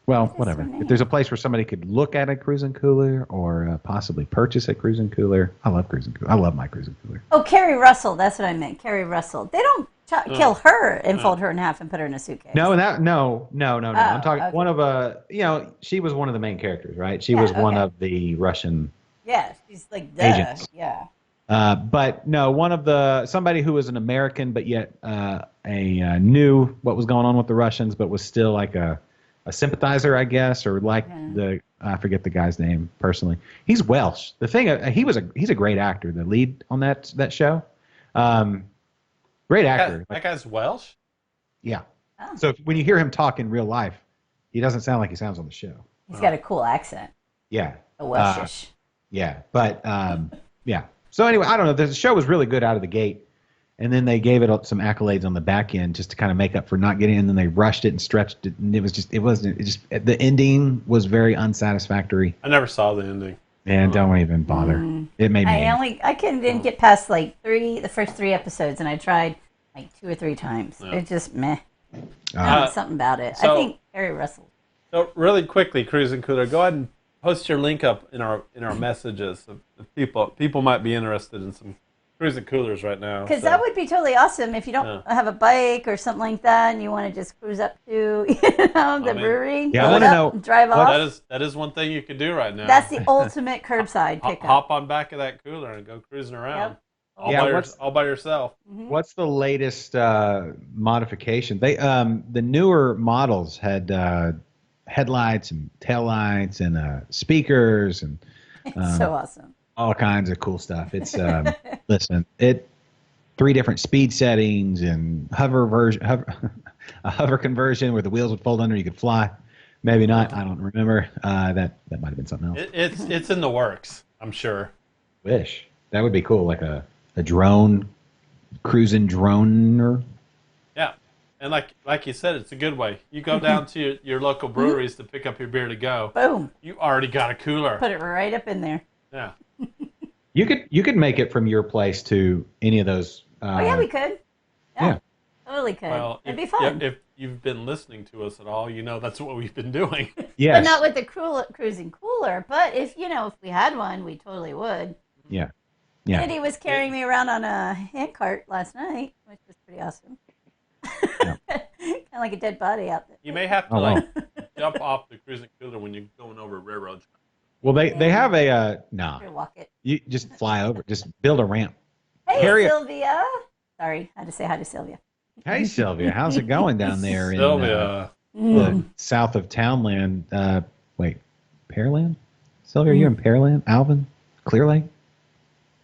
Speaker 1: Well, whatever. If there's a place where somebody could look at a Cruising Cooler or possibly purchase a Cruising Cooler, I love Cruising Cooler. I love my Cruising Cooler.
Speaker 3: Oh, Carrie Russell. That's what I meant. Carrie Russell. They don't kill her and fold her in half and put her in a suitcase.
Speaker 1: No. I'm talking
Speaker 3: okay.
Speaker 1: one of she was one of the main characters, right? She
Speaker 3: Yeah,
Speaker 1: was one
Speaker 3: okay.
Speaker 1: of the Russian.
Speaker 3: Yeah, she's like
Speaker 1: Agents.
Speaker 3: Yeah.
Speaker 1: But no, somebody who was an American, but yet knew what was going on with the Russians, but was still like a sympathizer, I guess, or like I forget the guy's name personally. He's Welsh. The thing, he's a great actor. The lead on that show, great actor.
Speaker 2: That guy's Welsh.
Speaker 1: Yeah.
Speaker 3: Oh.
Speaker 1: So when you hear him talk in real life, he doesn't sound like he sounds on the show.
Speaker 3: He's got a cool accent.
Speaker 1: Yeah.
Speaker 3: A Welshish.
Speaker 1: Yeah, but yeah. So anyway, I don't know. The show was really good out of the gate, and then they gave it some accolades on the back end just to kind of make up for not getting. And then they rushed it and stretched it, and the ending was very unsatisfactory.
Speaker 2: I never saw the ending.
Speaker 1: And don't even bother. It made me.
Speaker 3: I didn't get past like the first 3 episodes, and I tried like 2 or 3 times.
Speaker 2: Yeah.
Speaker 3: It's just meh. Something about it. I think Carrie Russell.
Speaker 2: So really quickly, Cruising Cooler, go ahead and post your link up in our messages. If people might be interested in some Cruising Coolers right now.
Speaker 3: Because that would be totally awesome if you don't have a bike or something like that, and you want to just cruise up to the brewery.
Speaker 1: Yeah, I
Speaker 3: fill
Speaker 1: wanna
Speaker 3: it up,
Speaker 1: know-
Speaker 3: and drive off.
Speaker 2: That is one thing you could do right now.
Speaker 3: That's the ultimate curbside pickup.
Speaker 2: Hop on back of that cooler and go cruising around.
Speaker 3: Yep.
Speaker 2: All by yourself.
Speaker 1: What's the latest modification? The newer models had headlights and taillights and speakers and
Speaker 3: It's so awesome.
Speaker 1: all kinds of cool stuff. It's listen, 3 different speed settings and a hover conversion where the wheels would fold under, you could fly. Maybe not. I don't remember. That might have been something else.
Speaker 2: It's in the works, I'm sure.
Speaker 1: Wish that would be cool, like a drone, cruising droner.
Speaker 2: Yeah, and like you said, it's a good way. You go down to your local breweries to pick up your beer to go.
Speaker 3: Boom.
Speaker 2: You already got a cooler.
Speaker 3: Put it right up in there.
Speaker 2: Yeah.
Speaker 1: You could make it from your place to any of those.
Speaker 3: Oh yeah, we could.
Speaker 1: Yeah.
Speaker 3: Totally could.
Speaker 2: Well,
Speaker 3: It'd be fun.
Speaker 2: if you've been listening to us at all, you know that's what we've been doing.
Speaker 1: Yes.
Speaker 3: But not with the cruising cooler. But if we had one, we totally would.
Speaker 1: Yeah. Yeah.
Speaker 3: Kennedy was carrying me around on a handcart last night, which was pretty awesome.
Speaker 1: Yeah.
Speaker 3: Kind of like a dead body out there.
Speaker 2: You may have to
Speaker 1: Oh, wow.
Speaker 2: jump off the cruising cooler when you're going over railroad tracks.
Speaker 1: Well, they have a no.
Speaker 3: Here, walk it.
Speaker 1: You just fly over. Just build a ramp.
Speaker 3: Hey,
Speaker 1: Harriet.
Speaker 3: Sylvia. Sorry, I had to say hi to Sylvia.
Speaker 1: Hey, Sylvia, how's it going down there in
Speaker 2: Sylvia.
Speaker 1: the south of Townland? Wait, Pearland? Sylvia, are you in Pearland? Alvin? Clear Lake?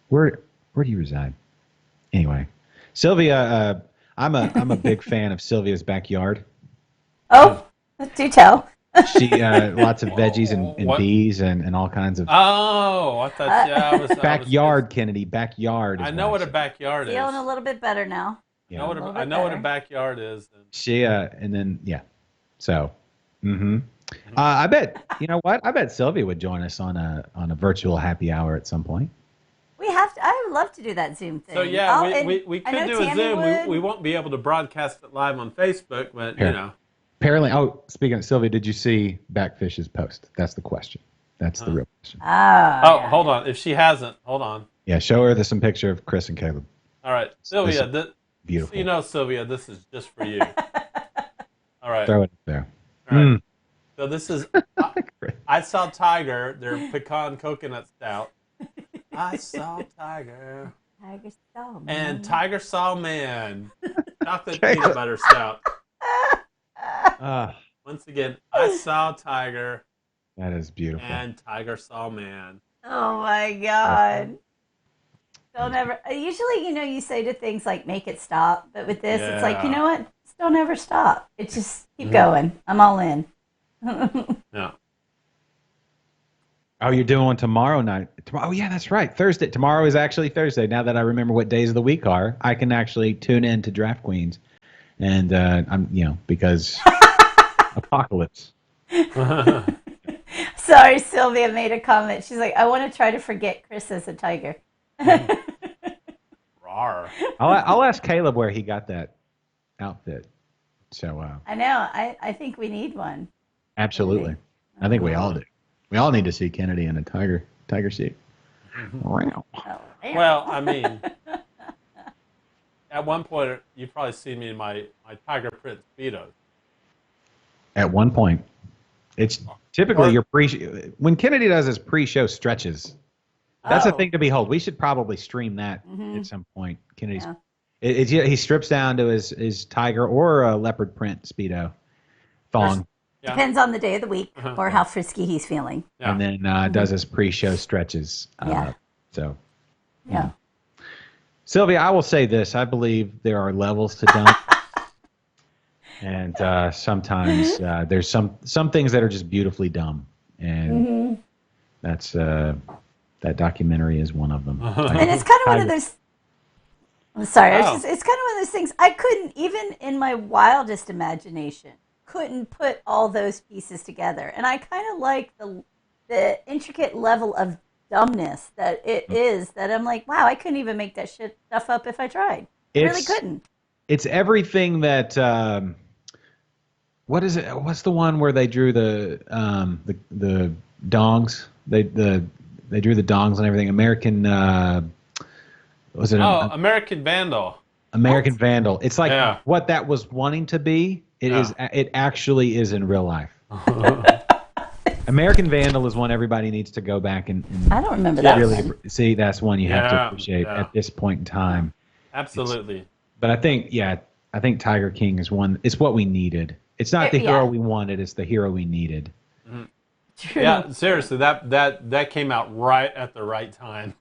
Speaker 1: Where do you reside? Anyway, Sylvia, I'm a big fan of Sylvia's backyard.
Speaker 3: Oh, do tell.
Speaker 1: She lots of veggies and
Speaker 2: What?
Speaker 1: bees and all kinds of
Speaker 2: Oh, I thought I was
Speaker 1: backyard, Kennedy. Backyard. Is
Speaker 2: I know what a
Speaker 1: said.
Speaker 3: Feeling a
Speaker 2: is.
Speaker 3: little bit better now.
Speaker 1: Yeah.
Speaker 2: I know what a backyard is.
Speaker 1: She and then yeah, so I bet you know what? I bet Sylvia would join us on a virtual happy hour at some point.
Speaker 3: We have to. I would love to do that Zoom thing.
Speaker 2: So yeah,
Speaker 3: and
Speaker 2: we
Speaker 3: I know
Speaker 2: could do a
Speaker 3: Tammy
Speaker 2: Zoom.
Speaker 3: would.
Speaker 2: We won't be able to broadcast it live on Facebook, but
Speaker 1: Here.
Speaker 2: you know.
Speaker 1: Apparently, speaking of Sylvia, did you see Backfish's post? That's the question. That's the real question.
Speaker 2: Oh,
Speaker 3: yeah.
Speaker 2: hold on. If she hasn't, hold on.
Speaker 1: Yeah, show her some picture of Chris and Caleb.
Speaker 2: All right, Sylvia.
Speaker 1: Beautiful.
Speaker 2: You know, Sylvia, this is just for you. All right.
Speaker 1: Throw it up there.
Speaker 2: All right.
Speaker 1: Mm.
Speaker 2: So this is. I saw Tiger, their pecan coconut stout. I saw Tiger.
Speaker 3: Tiger saw me.
Speaker 2: And Tiger saw man. Chocolate peanut butter stout. Once again, I saw Tiger
Speaker 1: That is beautiful.
Speaker 2: and Tiger saw man.
Speaker 3: Oh my God. Don't ever. Usually, you say to things like "make it stop," but with this, it's like, you
Speaker 2: Yeah.
Speaker 3: know what? Just don't ever stop. It just keep going. I'm all in.
Speaker 2: Yeah.
Speaker 1: Oh, you're doing one tomorrow night. Tomorrow, oh, yeah, that's right. Thursday. Tomorrow is actually Thursday. Now that I remember what days of the week are, I can actually tune in to Draft Queens, and I'm because apocalypse.
Speaker 3: Sorry, Sylvia made a comment. She's like, I want to try to forget Chris as a tiger.
Speaker 2: Rawr.
Speaker 1: I'll ask Caleb where he got that outfit. So
Speaker 3: I know. I think we need one.
Speaker 1: absolutely, I think we all do. We all need to see Kennedy in a tiger suit. Wow.
Speaker 3: Oh,
Speaker 2: Well, I mean, at one point, you've probably seen me in my tiger print Speedos.
Speaker 1: At one point, it's typically
Speaker 2: Or-
Speaker 1: your when Kennedy does his pre-show stretches. That's a
Speaker 3: Oh.
Speaker 1: thing to behold. We should probably stream that at some point. Kennedy's.
Speaker 3: Yeah.
Speaker 1: He strips down to his tiger or a leopard print speedo thong,
Speaker 2: Yeah.
Speaker 3: Depends on the day of the week or how frisky he's feeling.
Speaker 2: Yeah.
Speaker 1: and then does his pre-show stretches.
Speaker 3: Yeah.
Speaker 1: So,
Speaker 3: Yeah.
Speaker 1: Sylvia, I will say this: I believe there are levels to dump, and sometimes there's some things that are just beautifully dumb, and that's that documentary is one of them.
Speaker 3: And it's kind of one of those. I'm sorry.
Speaker 2: Wow.
Speaker 3: It's kind of one of those things I couldn't, even in my wildest imagination, couldn't put all those pieces together. And I kind of like the intricate level of dumbness that it is. That I'm like, wow, I couldn't even make that stuff up if I tried. I really couldn't.
Speaker 1: It's everything that. What is it? What's the one where they drew the dongs? They drew the dongs and everything. American. Was it?
Speaker 2: Oh, American Vandal.
Speaker 1: American Vandal. It's like
Speaker 2: Yeah.
Speaker 1: what that was wanting to be. It is. It actually is in real life. American Vandal is one everybody needs to go back and
Speaker 3: I don't remember that.
Speaker 1: really
Speaker 3: one.
Speaker 1: see. That's one you have to
Speaker 2: Yeah,
Speaker 1: appreciate
Speaker 2: yeah.
Speaker 1: at this point in time.
Speaker 2: Absolutely.
Speaker 1: But I think Tiger King is one. It's what we needed. It's not the
Speaker 3: Yeah.
Speaker 1: hero we wanted. It's the hero we needed.
Speaker 3: True.
Speaker 2: Yeah, seriously, that came out right at the right time.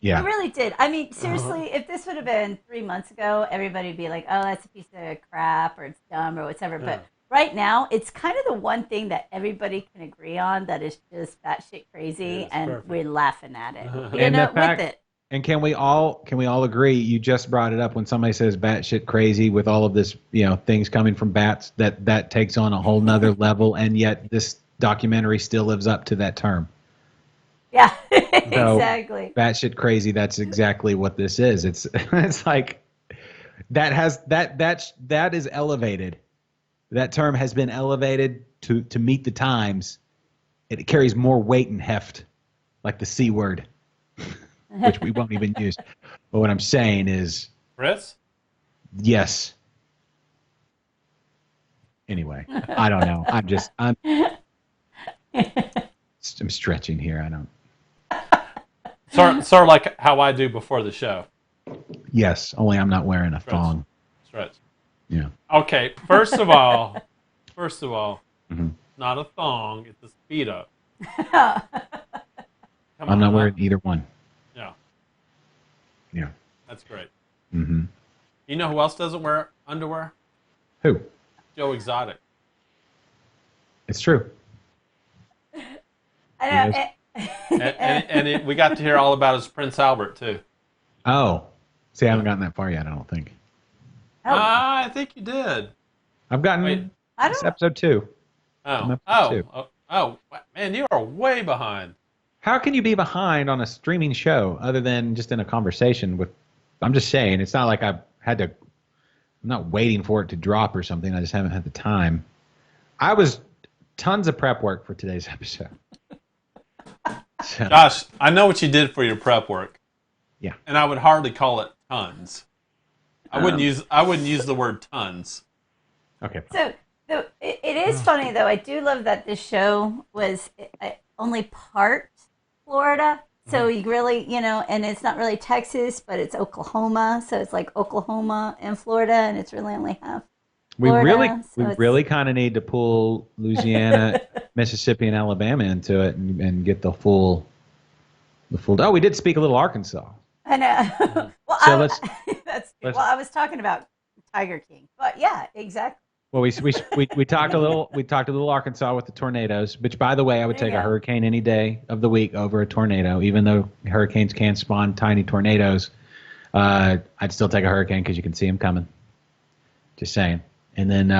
Speaker 1: Yeah.
Speaker 3: It really did. I mean, seriously, if this would have been 3 months ago, everybody would be like, oh, that's a piece of crap or it's dumb or whatever.
Speaker 2: Yeah.
Speaker 3: But right now, it's kind of the one thing that everybody can agree on that is just batshit crazy,
Speaker 2: it's
Speaker 3: and
Speaker 2: perfect.
Speaker 3: we're laughing at it. You
Speaker 1: And
Speaker 3: know,
Speaker 1: the fact-
Speaker 3: with it.
Speaker 1: And can we all agree? You just brought it up when somebody says batshit crazy with all of this, things coming from bats. That takes on a whole nother level, and yet this documentary still lives up to that term.
Speaker 3: Yeah,
Speaker 1: So,
Speaker 3: exactly.
Speaker 1: batshit crazy. That's exactly what this is. It's it's like that is elevated. That term has been elevated to meet the times. It carries more weight and heft, like the C word, which we won't even use. But what I'm saying is,
Speaker 2: Chris?
Speaker 1: yes. Anyway, I don't know. I'm stretching here. I don't.
Speaker 2: Sort of like how I do before the show.
Speaker 1: Yes, only I'm not wearing a
Speaker 2: Stretch.
Speaker 1: thong.
Speaker 2: Stretch.
Speaker 1: Yeah.
Speaker 2: Okay, first of all,
Speaker 1: Mhm.
Speaker 2: not a thong, it's a speedo. Come
Speaker 1: I'm
Speaker 2: on,
Speaker 1: not wearing either one.
Speaker 2: Yeah,
Speaker 1: Yeah.
Speaker 2: that's great.
Speaker 1: Mm-hmm.
Speaker 2: You know who else doesn't wear underwear?
Speaker 1: Who?
Speaker 2: Joe Exotic.
Speaker 1: It's true.
Speaker 3: I
Speaker 1: Yes.
Speaker 3: know.
Speaker 2: We got to hear all about his Prince Albert too.
Speaker 1: Oh, see, I haven't gotten that far yet. I don't think
Speaker 2: I think you did.
Speaker 1: I've gotten
Speaker 2: Wait.
Speaker 3: I
Speaker 1: this
Speaker 3: don't.
Speaker 1: episode 2. I'm episode 2.
Speaker 2: Man, you are way behind.
Speaker 1: How can you be behind on a streaming show other than just in a conversation with? I'm just saying, it's not like I've had to. I'm not waiting for it to drop or something. I just haven't had the time. I was tons of prep work for today's episode. So,
Speaker 2: Josh, I know what you did for your prep work.
Speaker 1: Yeah.
Speaker 2: And I would hardly call it tons. I wouldn't use the word tons.
Speaker 1: okay.
Speaker 3: So it is funny though. I do love that this show was only part Florida. So you really, and it's not really Texas, but it's Oklahoma. So it's like Oklahoma and Florida, and it's really only half. Florida,
Speaker 1: We really kind of need to pull Louisiana, Mississippi, and Alabama into it and get the full. Oh, we did speak a little Arkansas.
Speaker 3: I know. Well,
Speaker 1: So
Speaker 3: I was talking about Tiger King, but yeah, exactly.
Speaker 1: Well, we talked a little Arkansas with the tornadoes, which, by the way, I would
Speaker 3: There you
Speaker 1: take a
Speaker 3: go.
Speaker 1: hurricane any day of the week over a tornado, even though hurricanes can spawn tiny tornadoes. I'd still take a hurricane because you can see them coming. Just saying. And then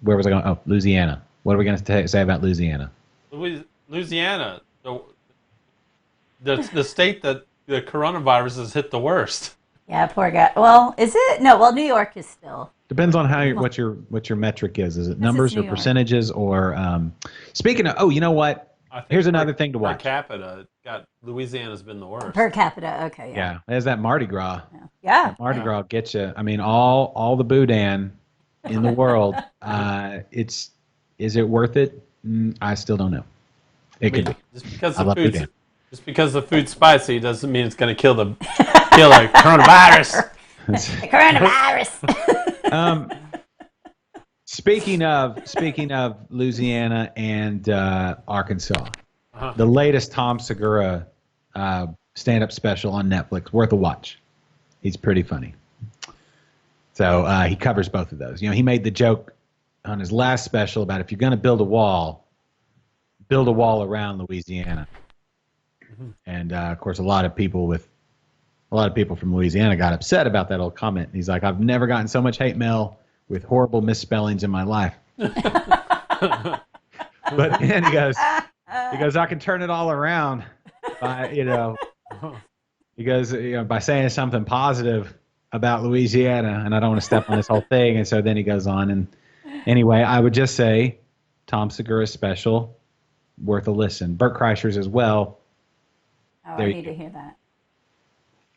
Speaker 1: where was I going? Oh, Louisiana. What are we going to say about Louisiana?
Speaker 2: Louisiana, the state that the coronavirus has hit the worst.
Speaker 3: Yeah, poor guy. Well, is it? No. Well, New York is still.
Speaker 1: Depends on what your metric is. Is it numbers
Speaker 3: New
Speaker 1: or
Speaker 3: York.
Speaker 1: percentages or? Speaking of, you know what?
Speaker 2: I think
Speaker 1: Here's another thing to
Speaker 2: Per
Speaker 1: watch.
Speaker 2: capita, Louisiana's been the worst.
Speaker 3: Per capita, okay, yeah.
Speaker 1: Yeah, there's that Mardi Gras.
Speaker 3: Yeah.
Speaker 1: Mardi Gras gets you. I mean, all the boudin in the world. Is it worth it? I still don't know. It could be.
Speaker 2: Just because the food's spicy doesn't mean it's going to kill the coronavirus.
Speaker 3: Coronavirus.
Speaker 1: Speaking of Louisiana and Arkansas, the latest Tom Segura stand-up special on Netflix, worth a watch. He's pretty funny. So he covers both of those. He made the joke on his last special about if you're going to build a wall around Louisiana. And of course, a lot of people from Louisiana got upset about that old comment. He's like, I've never gotten so much hate mail with horrible misspellings in my life. But then he goes, I can turn it all around by, he goes, by saying something positive about Louisiana, and I don't want to step on this whole thing. And so then he goes on. And anyway, I would just say Tom Segura's special, worth a listen. Bert Kreischer's as well.
Speaker 3: Oh,
Speaker 1: There
Speaker 3: I
Speaker 1: you
Speaker 3: need
Speaker 1: go.
Speaker 3: to hear that.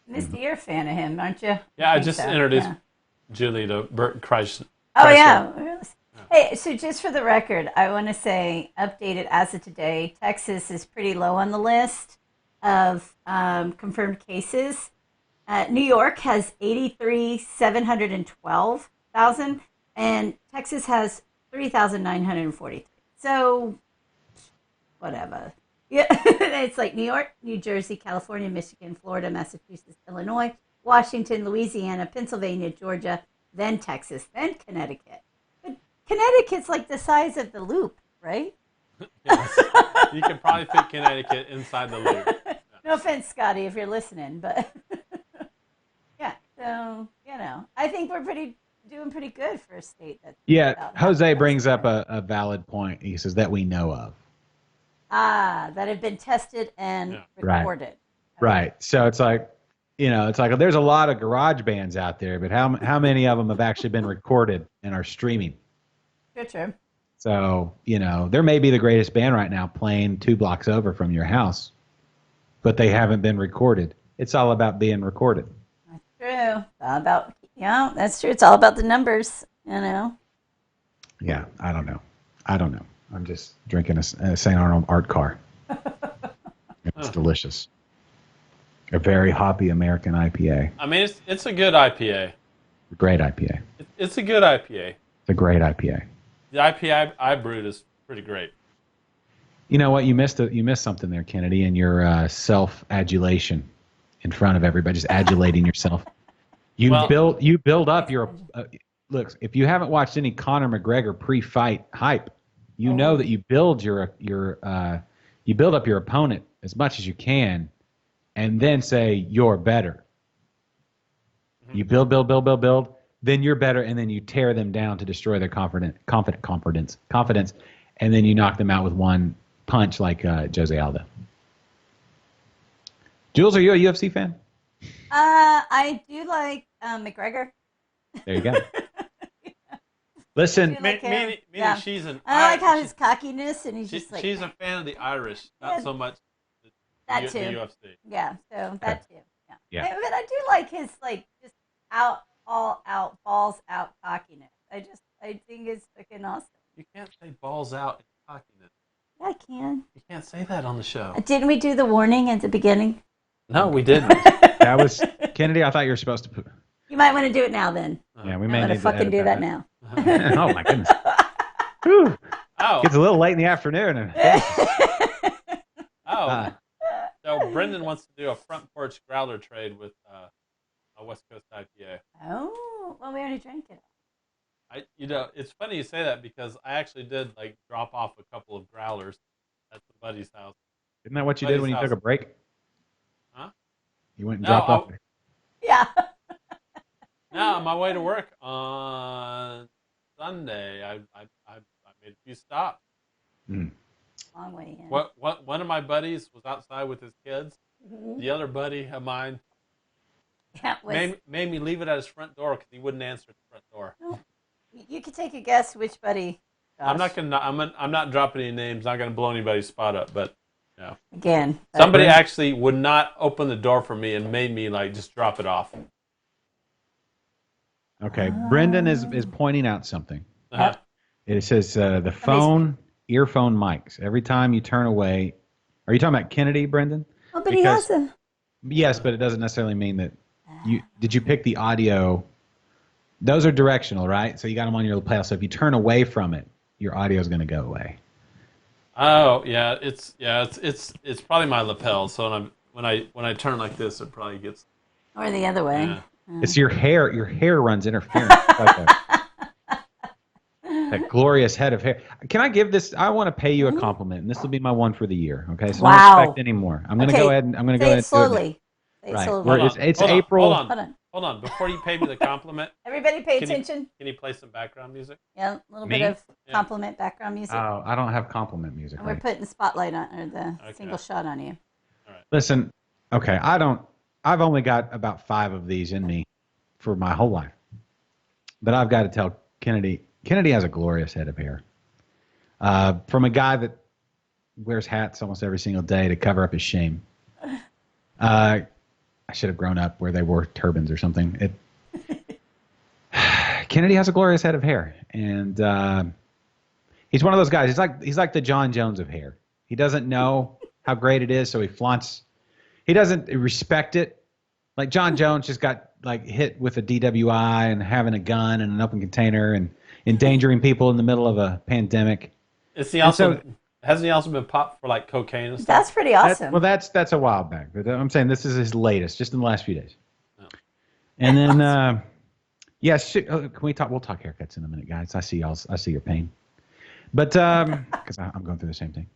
Speaker 3: Misty, you're a fan of him, aren't you?
Speaker 2: Yeah, I
Speaker 3: think
Speaker 2: just
Speaker 3: so,
Speaker 2: introduced
Speaker 3: yeah.
Speaker 2: Julie to Bert Kreischer.
Speaker 3: Oh, yeah. Hey, so just for the record, I want to say, updated as of today, Texas is pretty low on the list of confirmed cases. New York has 712,000, and Texas has 3,943. So, whatever. Yeah, it's like New York, New Jersey, California, Michigan, Florida, Massachusetts, Illinois, Washington, Louisiana, Pennsylvania, Georgia, then Texas, then Connecticut. But Connecticut's like the size of the loop, right?
Speaker 2: Yes. You can probably fit Connecticut inside the loop.
Speaker 3: No offense, Scotty, if you're listening, but yeah. So I think we're doing pretty good for a state that's
Speaker 1: Yeah,
Speaker 3: about
Speaker 1: Jose
Speaker 3: half
Speaker 1: brings
Speaker 3: the
Speaker 1: up a valid point. He says that we know of.
Speaker 3: That have been tested and
Speaker 2: Yeah.
Speaker 1: Right.
Speaker 3: recorded.
Speaker 1: Right. So it's like, it's like there's a lot of garage bands out there, but how many of them have actually been recorded and are streaming?
Speaker 3: True.
Speaker 1: So, there may be the greatest band right now playing 2 blocks over from your house, but they haven't been recorded. It's all about being recorded.
Speaker 3: That's true. It's all about, that's true. It's all about the numbers,
Speaker 1: Yeah, I don't know. I'm just drinking a St. Arnold Art Car. It's delicious. A very hoppy American IPA.
Speaker 2: I mean, it's a good IPA.
Speaker 1: Great IPA.
Speaker 2: It's a good IPA.
Speaker 1: It's a great IPA.
Speaker 2: The IPA I brewed is pretty great.
Speaker 1: You know what? You missed something there, Kennedy, in your self-adulation in front of everybody, just adulating yourself. You build up your look. If you haven't watched any Conor McGregor pre-fight hype, you know that you build you build up your opponent as much as you can, and then say you're better. You build, then you're better, and then you tear them down to destroy their confidence, and then you knock them out with one punch like Jose Aldo. Jules, are you a UFC fan?
Speaker 3: I do like McGregor.
Speaker 1: There you go. Listen,
Speaker 3: I like him.
Speaker 2: Meaning
Speaker 3: Yeah.
Speaker 2: she's an.
Speaker 3: I like how his cockiness and he's just like
Speaker 2: she's a fan of the Irish, not so much
Speaker 3: that
Speaker 2: the
Speaker 3: too.
Speaker 2: UFC.
Speaker 3: Yeah, so that too. Yeah.
Speaker 1: Yeah.
Speaker 3: But I do like his just all out, balls out cockiness. I think it's freaking awesome.
Speaker 2: You can't say balls out and cockiness.
Speaker 3: I can.
Speaker 2: You can't say that on the show.
Speaker 3: Didn't we do the warning at the beginning?
Speaker 2: No, we didn't.
Speaker 1: that was Kennedy. I thought you were supposed to put.
Speaker 3: You might want to do it now then.
Speaker 1: Yeah, we
Speaker 3: I'm
Speaker 1: may
Speaker 3: gonna
Speaker 1: need to
Speaker 3: fucking
Speaker 1: edit
Speaker 3: do that now.
Speaker 1: Oh my goodness. Whew.
Speaker 2: Oh,
Speaker 1: Gets a little late in the afternoon.
Speaker 2: oh. So Brendan wants to do a front porch growler trade with a West Coast IPA.
Speaker 3: Oh, well, we already drank it.
Speaker 2: It's funny you say that because I actually did drop off a couple of growlers at the buddy's house.
Speaker 1: Isn't that what you did when you took a break?
Speaker 2: Huh?
Speaker 1: You went and
Speaker 2: No,
Speaker 1: dropped off.
Speaker 3: Yeah.
Speaker 2: Now on my way to work on Sunday, I made a few stops.
Speaker 1: Mm.
Speaker 3: Long way in.
Speaker 2: One of my buddies was outside with his kids.
Speaker 3: Mhm.
Speaker 2: The other buddy of mine
Speaker 3: That was,
Speaker 2: made me leave it at his front door because he wouldn't answer at the front door.
Speaker 3: you could take a guess which buddy.
Speaker 2: I'm
Speaker 3: Josh.
Speaker 2: not dropping any names. Not gonna blow anybody's spot up, but
Speaker 3: Again.
Speaker 2: somebody actually would not open the door for me and made me just drop it off.
Speaker 1: Okay, Brendan is pointing out something.
Speaker 2: Uh-huh.
Speaker 1: It says the phone, earphone mics. Every time you turn away, are you talking about Kennedy, Brendan?
Speaker 3: Oh, but he has a.
Speaker 1: Yes, but it doesn't necessarily mean that did you pick the audio? Those are directional, right? So you got them on your lapel. So if you turn away from it, your audio is going to go away.
Speaker 2: Oh yeah, it's probably my lapel. So when I turn like this, it probably gets.
Speaker 3: Or the other way.
Speaker 2: Yeah.
Speaker 1: It's your hair. Your hair runs interference. That glorious head of hair. Can I give this? I want to pay you a compliment, and this will be my one for the year. Okay, so
Speaker 3: Wow.
Speaker 1: don't expect any more. I'm going to
Speaker 3: Okay,
Speaker 1: go ahead and
Speaker 3: Say it
Speaker 1: do it.
Speaker 3: slowly. Say it
Speaker 1: Right.
Speaker 3: slowly.
Speaker 1: We're-
Speaker 2: Hold on,
Speaker 1: it's
Speaker 2: hold on,
Speaker 1: April.
Speaker 2: Hold on. Before you pay me the compliment,
Speaker 3: Everybody pay
Speaker 2: Can you-
Speaker 3: attention.
Speaker 2: can you play some background music?
Speaker 3: Yeah, a little
Speaker 1: Me?
Speaker 3: bit of
Speaker 2: Yeah.
Speaker 3: compliment background music.
Speaker 1: Oh, I don't have compliment music.
Speaker 3: And we're
Speaker 1: Right?
Speaker 3: putting the spotlight on, or the
Speaker 2: Okay.
Speaker 3: single shot on you.
Speaker 1: Listen, okay, I've only got about 5 of these in me for my whole life. But I've got to tell Kennedy has a glorious head of hair. From a guy that wears hats almost every single day to cover up his shame. I should have grown up where they wore turbans or something. Kennedy has a glorious head of hair, and he's one of those guys. He's like the John Jones of hair. He doesn't know how great it is, so he flaunts. He doesn't respect it. Like John Jones just got hit with a DWI and having a gun and an open container and endangering people in the middle of a pandemic.
Speaker 2: Is he also hasn't he also been popped for cocaine and stuff?
Speaker 3: That's pretty awesome.
Speaker 1: That's a while back, but I'm saying this is his latest, just in the last few days. Oh. And then, yes, can we talk? We'll talk haircuts in a minute, guys. I see your pain, but because I'm going through the same thing.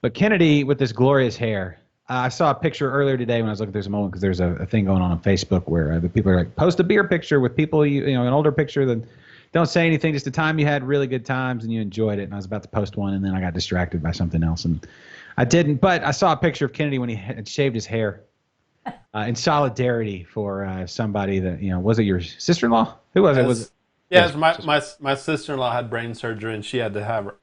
Speaker 1: But Kennedy with this glorious hair. I saw a picture earlier today when I was looking through some moment because there's a thing going on Facebook where the people are like, post a beer picture with people an older picture than. Don't say anything, just the time you had really good times and you enjoyed it. And I was about to post one, and then I got distracted by something else. And I didn't, but I saw a picture of Kennedy when he had shaved his hair in solidarity for somebody that, was it your sister-in-law? Who was it? Was it?
Speaker 2: Yes,
Speaker 1: Yes.
Speaker 2: my sister-in-law had brain surgery, and she had to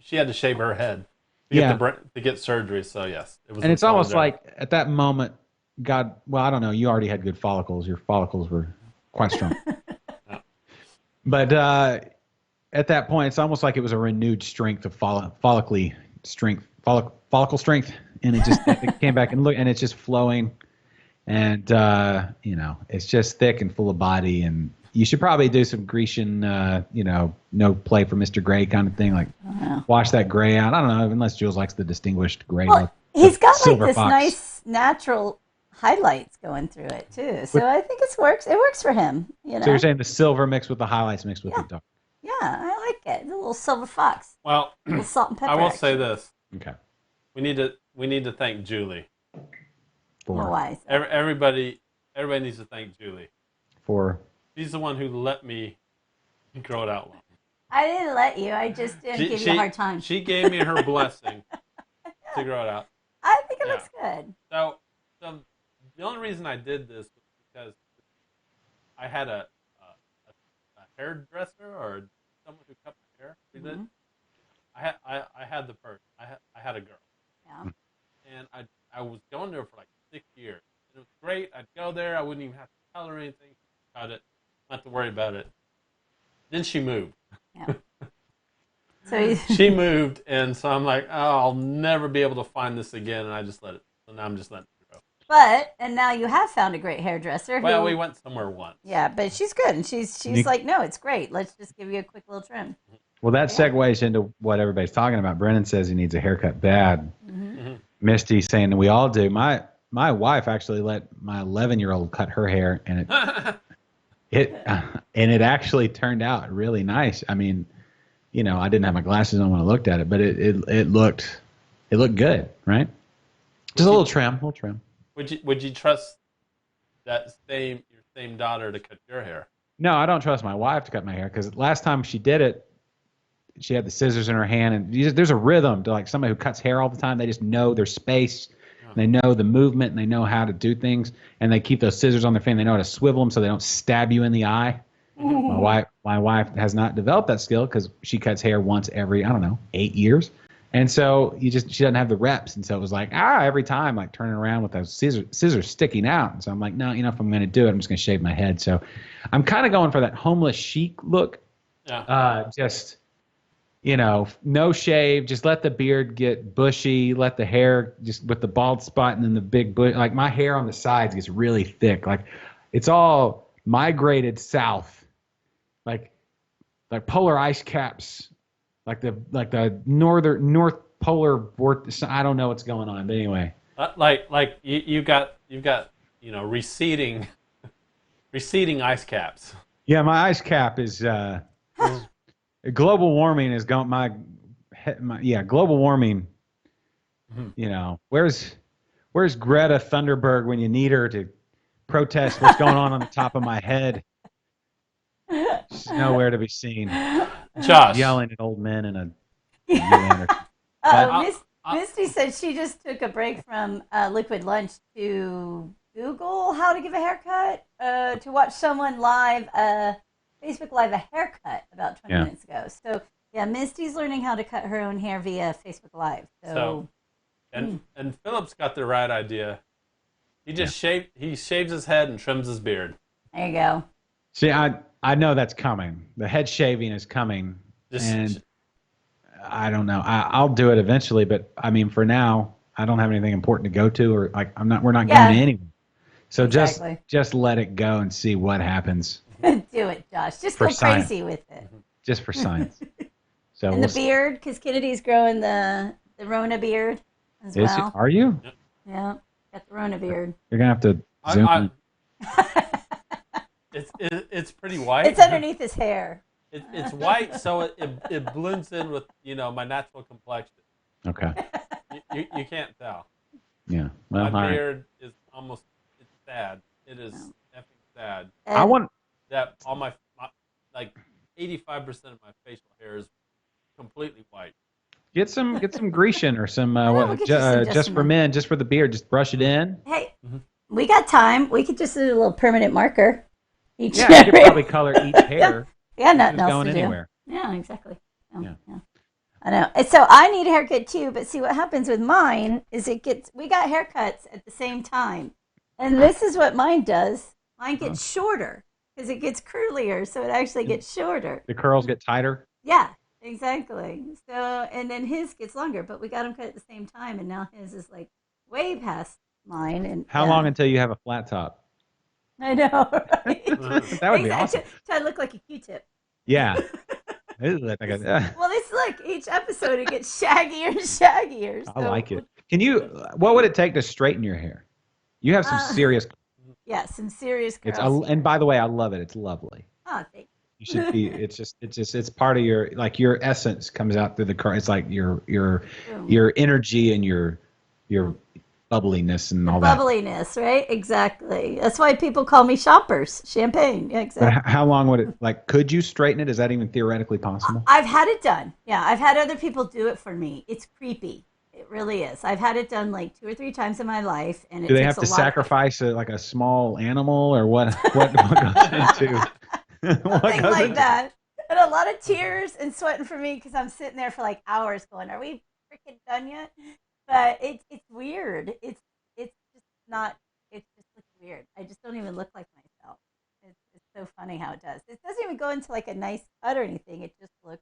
Speaker 2: she had to shave her head to get
Speaker 1: Yeah.
Speaker 2: to get surgery. So yes, it was.
Speaker 1: And
Speaker 2: in
Speaker 1: it's almost
Speaker 2: solidarity.
Speaker 1: like at that moment, God, well, I don't know. You already had good follicles. Your follicles were quite strong.
Speaker 2: Yeah.
Speaker 1: But at that point, it's almost like it was a renewed strength of follicle strength, and it came back and look, and it's just flowing, and it's just thick and full of body, and you should probably do some Grecian, no play for Mr. Gray kind of thing, like wash that gray out. I don't know, unless Jules likes the distinguished gray
Speaker 3: Well,
Speaker 1: look.
Speaker 3: he's got like
Speaker 1: Silver
Speaker 3: this
Speaker 1: fox.
Speaker 3: nice natural highlights going through it too. So I think it works. It works for him.
Speaker 1: So you're saying the silver mixed with the highlights mixed with the dark.
Speaker 3: Yeah, I like it. The little silver fox.
Speaker 2: Well,
Speaker 3: A little salt and pepper.
Speaker 2: I will say this:
Speaker 1: Okay.
Speaker 2: we need to thank Julie.
Speaker 1: For
Speaker 3: Why?
Speaker 2: Everybody needs to thank Julie.
Speaker 3: She's
Speaker 2: the one who let me grow it out long.
Speaker 3: I didn't let you. I just didn't give you a hard time.
Speaker 2: She gave me her blessing to grow it out.
Speaker 3: I think it looks good.
Speaker 2: So the only reason I did this was because I had a hairdresser or someone who cut my hair.
Speaker 3: Mm-hmm.
Speaker 2: I had the person. I had a girl.
Speaker 3: Yeah.
Speaker 2: And I was going there for like 6 years. It was great. I'd go there. I wouldn't even have to tell her anything. Cut it. Not have to worry about it. Then she moved.
Speaker 3: Yeah. So
Speaker 2: She moved, and so I'm like, oh, I'll never be able to find this again, and I just let it. So now I'm just letting it go.
Speaker 3: and now you have found a great hairdresser.
Speaker 2: Well, we went somewhere once.
Speaker 3: Yeah, but she's good, and she's like, no, it's great. Let's just give you a quick little trim.
Speaker 1: Well, that segues into what everybody's talking about. Brennan says he needs a haircut bad.
Speaker 2: Mm-hmm.
Speaker 1: Misty saying that we all do. My wife actually let my 11-year-old cut her hair, and it actually turned out really nice. I mean, I didn't have my glasses on when I looked at it, but it looked good, right? Just a little trim.
Speaker 2: Would you trust your same daughter to cut your hair?
Speaker 1: No, I don't trust my wife to cut my hair because last time she did it, she had the scissors in her hand, and there's a rhythm to like somebody who cuts hair all the time. They just know their space, and they know the movement, and they know how to do things, and they keep those scissors on their fan. They know how to swivel them so they don't stab you in the eye. My wife has not developed that skill because she cuts hair once every 8 years, and so she doesn't have the reps, and so it was like every time like turning around with those scissors sticking out, and so I'm like, no, if I'm going to do it, I'm just going to shave my head. So I'm kind of going for that homeless chic look.
Speaker 2: Yeah.
Speaker 1: Just no shave, just let the beard get bushy, let the hair just with the bald spot and then the big bush. Like my hair on the sides gets really thick. Like it's all migrated south, like polar ice caps, like the north polar vortex. I don't know what's going on, but anyway.
Speaker 2: Like you've got receding ice caps.
Speaker 1: Yeah, my ice cap is global warming is going. Global warming. Where's Greta Thunberg when you need her to protest what's going on the top of my head? She's nowhere to be seen.
Speaker 2: Josh,
Speaker 1: Yelling at old men in a lantern.
Speaker 3: Misty said she just took a break from Liquid Lunch to Google how to give a haircut, to watch someone live, Facebook Live a haircut about 20 minutes ago. So, yeah, Misty's learning how to cut her own hair via Facebook Live.
Speaker 2: And Philip's got the right idea. He just shaves his head and trims his beard.
Speaker 3: There you go.
Speaker 1: See, I know that's coming. The head shaving is coming, and I don't know. I'll do it eventually, but I mean, for now, I don't have anything important to go to, or like we're not going to anywhere. So
Speaker 3: exactly.
Speaker 1: just let it go and see what happens.
Speaker 3: Do it, Josh. Just go crazy with it.
Speaker 1: Just for science. So
Speaker 3: and the beard, because Kennedy's growing the Rona beard as well.
Speaker 1: Are you?
Speaker 3: Yeah, got the Rona beard.
Speaker 1: You're gonna have to zoom in.
Speaker 2: It's pretty white.
Speaker 3: It's underneath his hair.
Speaker 2: It's white, so it blends in with my natural complexion.
Speaker 1: Okay.
Speaker 2: You can't tell.
Speaker 1: Yeah. Well,
Speaker 2: my beard is almost. It's sad. It is effing sad.
Speaker 1: I want
Speaker 2: that all my like 85% of my facial hair is completely white.
Speaker 1: Get some Grecian or some
Speaker 3: we'll get you some
Speaker 1: just for
Speaker 3: Jessamine.
Speaker 1: men, just for the beard. Just brush it in.
Speaker 3: Hey, we got time. We could just do a little permanent marker. Each
Speaker 1: Yeah, you could probably color each hair.
Speaker 3: Yeah,
Speaker 1: If
Speaker 3: nothing
Speaker 1: it's
Speaker 3: else
Speaker 1: going
Speaker 3: to do.
Speaker 1: anywhere.
Speaker 3: Yeah, exactly.
Speaker 1: Yeah.
Speaker 3: I know. And so I need a haircut too, but see what happens with mine is we got haircuts at the same time. And this is what mine does. Mine gets shorter because it gets curlier, so it actually gets shorter.
Speaker 1: The curls get tighter.
Speaker 3: Yeah, exactly. So, and then his gets longer, but we got them cut at the same time, and now his is like way past mine. And
Speaker 1: How long until you have a flat top?
Speaker 3: I know, right?
Speaker 1: That would be awesome.
Speaker 3: Try to look like a Q-tip.
Speaker 1: Yeah. This is like
Speaker 3: Well, this look each episode it gets shaggier and shaggier. So
Speaker 1: I like it. What would it take to straighten your hair? You have some serious.
Speaker 3: Yeah, some serious
Speaker 1: It's
Speaker 3: curls.
Speaker 1: and by the way, I love it. It's lovely.
Speaker 3: Oh, thank
Speaker 1: You should be. It's part of your essence comes out through the curl. It's like your energy and your bubbliness and all that.
Speaker 3: Bubbliness, right? Exactly. That's why people call me shoppers. Champagne. Yeah,
Speaker 1: But
Speaker 3: exactly.
Speaker 1: how long would it could you straighten it? Is that even theoretically possible?
Speaker 3: I've had it done. Yeah, I've had other people do it for me. It's creepy. It really is. I've had it done like 2 or 3 times in my life, and it
Speaker 1: Do they
Speaker 3: takes
Speaker 1: have to
Speaker 3: a lot
Speaker 1: sacrifice a small animal or what? What goes into?
Speaker 3: Something like that. And a lot of tears and sweating for me because I'm sitting there for like hours going, "Are we freaking done yet?" But it's weird. It's just not. It just looks weird. I just don't even look like myself. It's so funny how it does. It doesn't even go into like a nice cut or anything. It just looks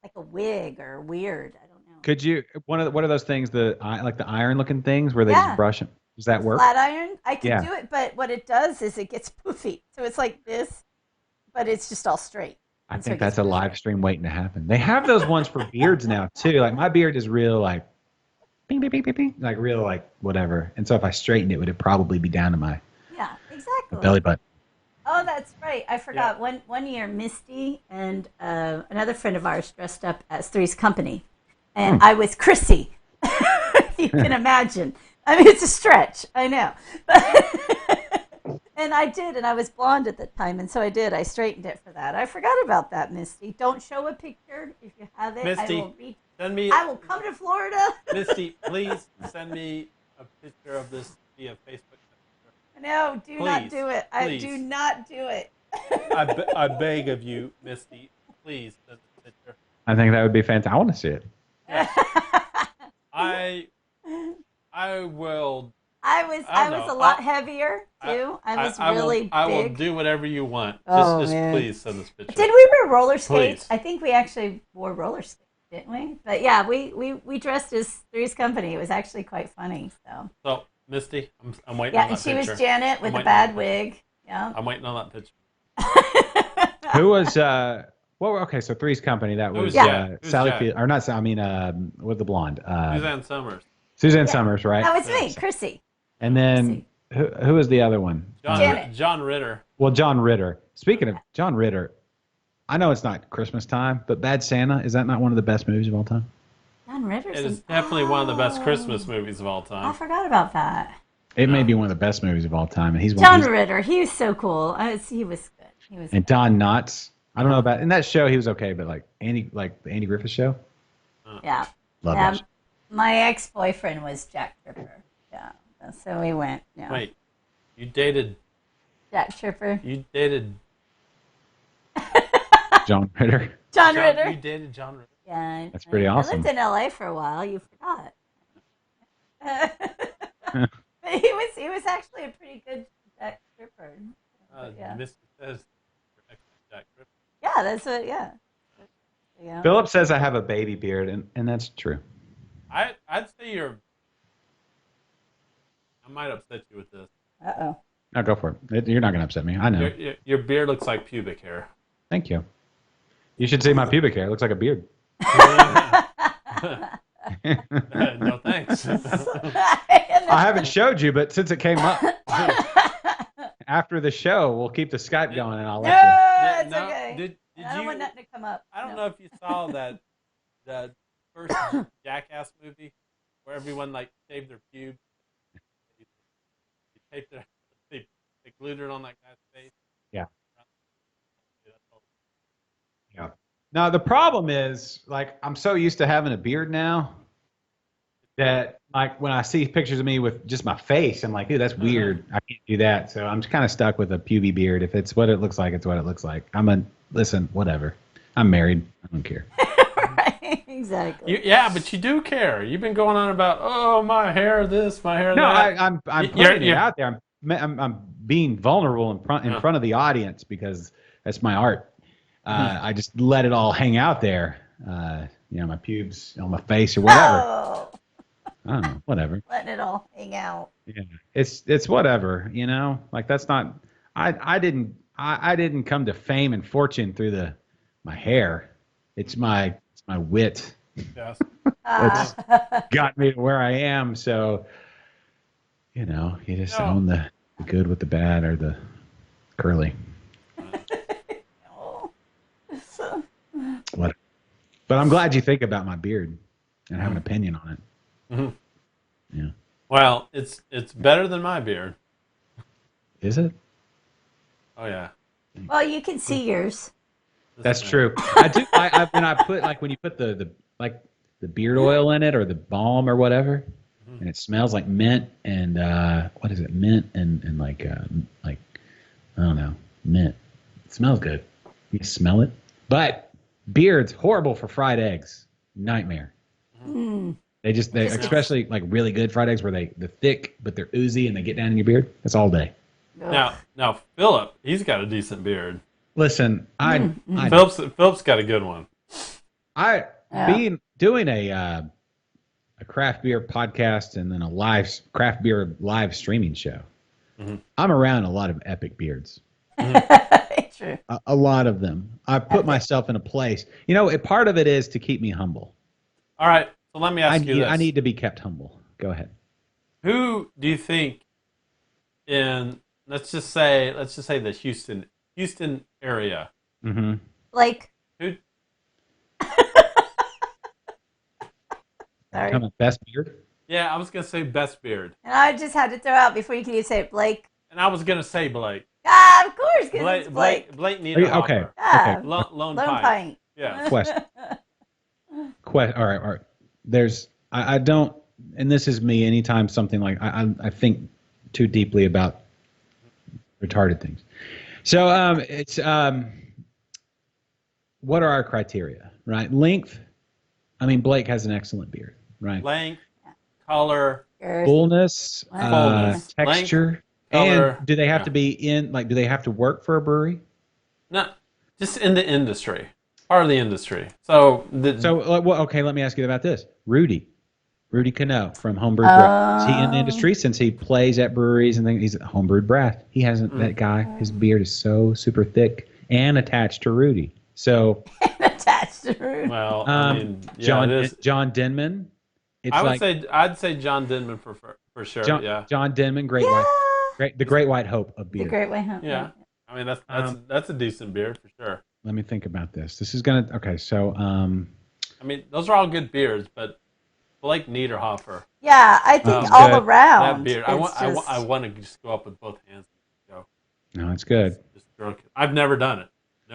Speaker 3: like a wig or weird. I don't know.
Speaker 1: Could you what are those things the iron looking things where they
Speaker 3: Yeah.
Speaker 1: just brush them? Does that work?
Speaker 3: Flat iron, I can
Speaker 1: Yeah.
Speaker 3: do it, but what it does is it gets poofy. So it's like this, but it's just all straight.
Speaker 1: I
Speaker 3: And so
Speaker 1: think
Speaker 3: it gets
Speaker 1: that's a
Speaker 3: poofy.
Speaker 1: live stream waiting to happen. They have those ones for beards now too. Like my beard is real like bing bing bing bing bing, like real like whatever. And so if I straightened it, would it probably be down to my
Speaker 3: Yeah, exactly.
Speaker 1: belly button?
Speaker 3: Oh, that's right. I forgot. One year, Misty and another friend of ours dressed up as Three's Company, and I was Chrissy. You can imagine. I mean, it's a stretch. I know, and I did, and I was blonde at the time, and so I did. I straightened it for that. I forgot about that, Misty. Don't show a picture if you have it.
Speaker 2: Misty, send me.
Speaker 3: I will come to Florida.
Speaker 2: Misty, please send me a picture of this via Facebook.
Speaker 3: No, do not
Speaker 2: Please,
Speaker 3: do it.
Speaker 2: please.
Speaker 3: I do not do it.
Speaker 2: I beg of you, Misty, please send a picture.
Speaker 1: I think that would be fantastic. I want to see it.
Speaker 2: I will.
Speaker 3: I was
Speaker 2: know.
Speaker 3: a lot heavier too. I was really big.
Speaker 2: I will do whatever you want. Just
Speaker 3: man.
Speaker 2: please send this picture.
Speaker 3: Did we wear roller skates?
Speaker 2: Please.
Speaker 3: I think we actually wore roller skates, didn't we? But yeah, we dressed as Three's Company. It was actually quite funny.
Speaker 2: So, Misty, I'm waiting
Speaker 3: Yeah,
Speaker 2: on
Speaker 3: and
Speaker 2: that
Speaker 3: she
Speaker 2: picture.
Speaker 3: was Janet with
Speaker 2: I'm
Speaker 3: a
Speaker 2: waiting on
Speaker 3: bad
Speaker 2: that
Speaker 3: wig. Yeah.
Speaker 2: I'm waiting on that picture.
Speaker 1: Who was okay, so Three's Company, that was
Speaker 2: Who's
Speaker 1: Sally
Speaker 2: Jack?
Speaker 1: Field, or not Sally, I mean with the blonde.
Speaker 2: Suzanne Summers.
Speaker 1: Suzanne Summers, right?
Speaker 3: That was me, Chrissy.
Speaker 1: And then who was the other one?
Speaker 3: Janet.
Speaker 2: John Ritter.
Speaker 1: Well, John Ritter. Speaking of John Ritter, I know it's not Christmas time, but Bad Santa, is that not one of the best movies of all time?
Speaker 3: John Rivers.
Speaker 2: It is definitely one of the best Christmas movies of all
Speaker 3: I
Speaker 2: time.
Speaker 3: forgot about that.
Speaker 1: It may be one of the best movies of all time, and he's one.
Speaker 3: John Ritter. He was so cool. He was good. He was.
Speaker 1: And Don Knotts. I don't know about in that show he was okay, but like the Andy Griffith show.
Speaker 3: Yeah.
Speaker 1: Love that show.
Speaker 3: My ex-boyfriend was Jack Tripper. Yeah. So we went. Yeah.
Speaker 2: Wait, you dated
Speaker 3: Jack Tripper.
Speaker 2: You dated
Speaker 1: John Ritter.
Speaker 3: John Ritter.
Speaker 2: You dated John Ritter.
Speaker 3: Yeah.
Speaker 1: That's pretty
Speaker 3: I
Speaker 1: awesome.
Speaker 3: lived in LA for a while. You forgot. But he was actually a pretty good Jack Tripper. Yeah.
Speaker 2: Mr. says Jack Tripper.
Speaker 3: Yeah, that's what. Yeah. Yeah.
Speaker 1: Philip says I have a baby beard, and that's true.
Speaker 2: I'd say I might upset you with this.
Speaker 3: Uh-oh.
Speaker 1: No, go for it. You're not going to upset me. I know.
Speaker 2: Your beard looks like pubic hair.
Speaker 1: Thank you. You should see my pubic hair. It looks like a beard.
Speaker 2: No thanks.
Speaker 1: I haven't showed you, but since it came up after the show, we'll keep the Skype going, and I'll
Speaker 3: No,
Speaker 1: let
Speaker 3: it's
Speaker 2: No,
Speaker 3: okay.
Speaker 2: did
Speaker 3: I don't
Speaker 2: you?
Speaker 3: want nothing to come up.
Speaker 2: I don't
Speaker 3: No.
Speaker 2: know if you saw that first Jackass movie where everyone like shaved their pubes. They taped it. They glued it on that guy's face.
Speaker 1: Yeah. Yeah. Now the problem is, like, I'm so used to having a beard now that, like, when I see pictures of me with just my face, I'm like, dude, that's weird. I can't do that. So I'm kind of stuck with a puby beard. If it's what it looks like, it's what it looks like. Listen, whatever. I'm married. I don't care.
Speaker 3: Right, exactly.
Speaker 2: Yeah, but you do care. You've been going on about, oh, my hair this, my hair
Speaker 1: No,
Speaker 2: that.
Speaker 1: I'm
Speaker 2: You're-
Speaker 1: putting it out there. I'm being vulnerable in front of the audience because that's my art. I just let it all hang out there. My pubes on my face or whatever.
Speaker 3: Oh,
Speaker 1: I don't know, whatever.
Speaker 3: letting it all hang out.
Speaker 1: Yeah, it's whatever. Like that's not. I didn't come to fame and fortune through my hair. It's my wit
Speaker 2: Yes.
Speaker 1: that's got me to where I am. So, you just own the good with the bad or the curly.
Speaker 3: Oh.
Speaker 1: What? But I'm glad you think about my beard and have an opinion on it.
Speaker 2: Mm-hmm.
Speaker 1: Yeah.
Speaker 2: Well, it's better than my beard.
Speaker 1: Is it?
Speaker 2: Oh yeah.
Speaker 3: Well, you can see yours.
Speaker 1: That's true. I do. When I put when you put the beard oil in it or the balm or whatever, and it smells like mint and what is it? Mint and like I don't know, mint. It smells good. You smell it, but beard's horrible for fried eggs. Nightmare.
Speaker 3: Mm.
Speaker 1: They especially like really good fried eggs where they're thick but they're oozy and they get down in your beard. That's all day.
Speaker 2: Now Philip, he's got a decent beard.
Speaker 1: Listen,
Speaker 2: Philip's got a good one.
Speaker 1: Doing a craft beer podcast and then a craft beer live streaming show. Mm-hmm. I'm around a lot of epic beards.
Speaker 3: True.
Speaker 1: A lot of them. I put myself in a place. Part of it is to keep me humble.
Speaker 2: All right, so let me ask you this.
Speaker 1: I need to be kept humble. Go ahead.
Speaker 2: Who do you think let's just say the Houston area?
Speaker 1: Mm-hmm.
Speaker 3: Like.
Speaker 2: Who?
Speaker 3: Sorry.
Speaker 1: Best beard?
Speaker 2: Yeah, I was gonna say best beard,
Speaker 3: And I just had to throw out before you could even say it, Blake.
Speaker 2: and I was gonna say Blake.
Speaker 3: Ah, of course, because it's Blake.
Speaker 2: Blake Niederhofer.
Speaker 1: Okay.
Speaker 3: Ah,
Speaker 1: Okay.
Speaker 2: Lone
Speaker 3: Lone
Speaker 2: Pine.
Speaker 3: Pint.
Speaker 2: Yeah.
Speaker 1: Question. All right. There's I don't, and this is me. Anytime something like I think too deeply about retarded things. So it's what are our criteria, right? Length. I mean, Blake has an excellent beard, right?
Speaker 2: Length, color,
Speaker 1: Fullness,
Speaker 2: Fullness.
Speaker 1: texture,
Speaker 2: Length, color,
Speaker 1: and do they have to be do they have to work for a brewery?
Speaker 2: no, just in the industry, part of the industry. So
Speaker 1: okay, let me ask you about this. Rudy Cano from Homebrewed Brass. Is he in the industry since he plays at breweries and things? He's at Homebrewed Brass. He hasn't. That guy, his beard is so super thick and attached to Rudy. So
Speaker 3: attached to Rudy.
Speaker 2: well, I mean, yeah,
Speaker 1: John Denman.
Speaker 2: I'd say John Denman for sure.
Speaker 1: John Denman, great white hope of beer.
Speaker 3: The Great White Hope.
Speaker 2: Yeah. I mean that's a decent beer for sure.
Speaker 1: Let me think about this. This is gonna so
Speaker 2: I mean, those are all good beers, but Blake Niederhofer.
Speaker 3: Yeah, I think all
Speaker 1: good.
Speaker 3: around.
Speaker 2: That beer. I want to just go up with both hands and go.
Speaker 1: No, it's good.
Speaker 2: Just drunk it. I've never done it.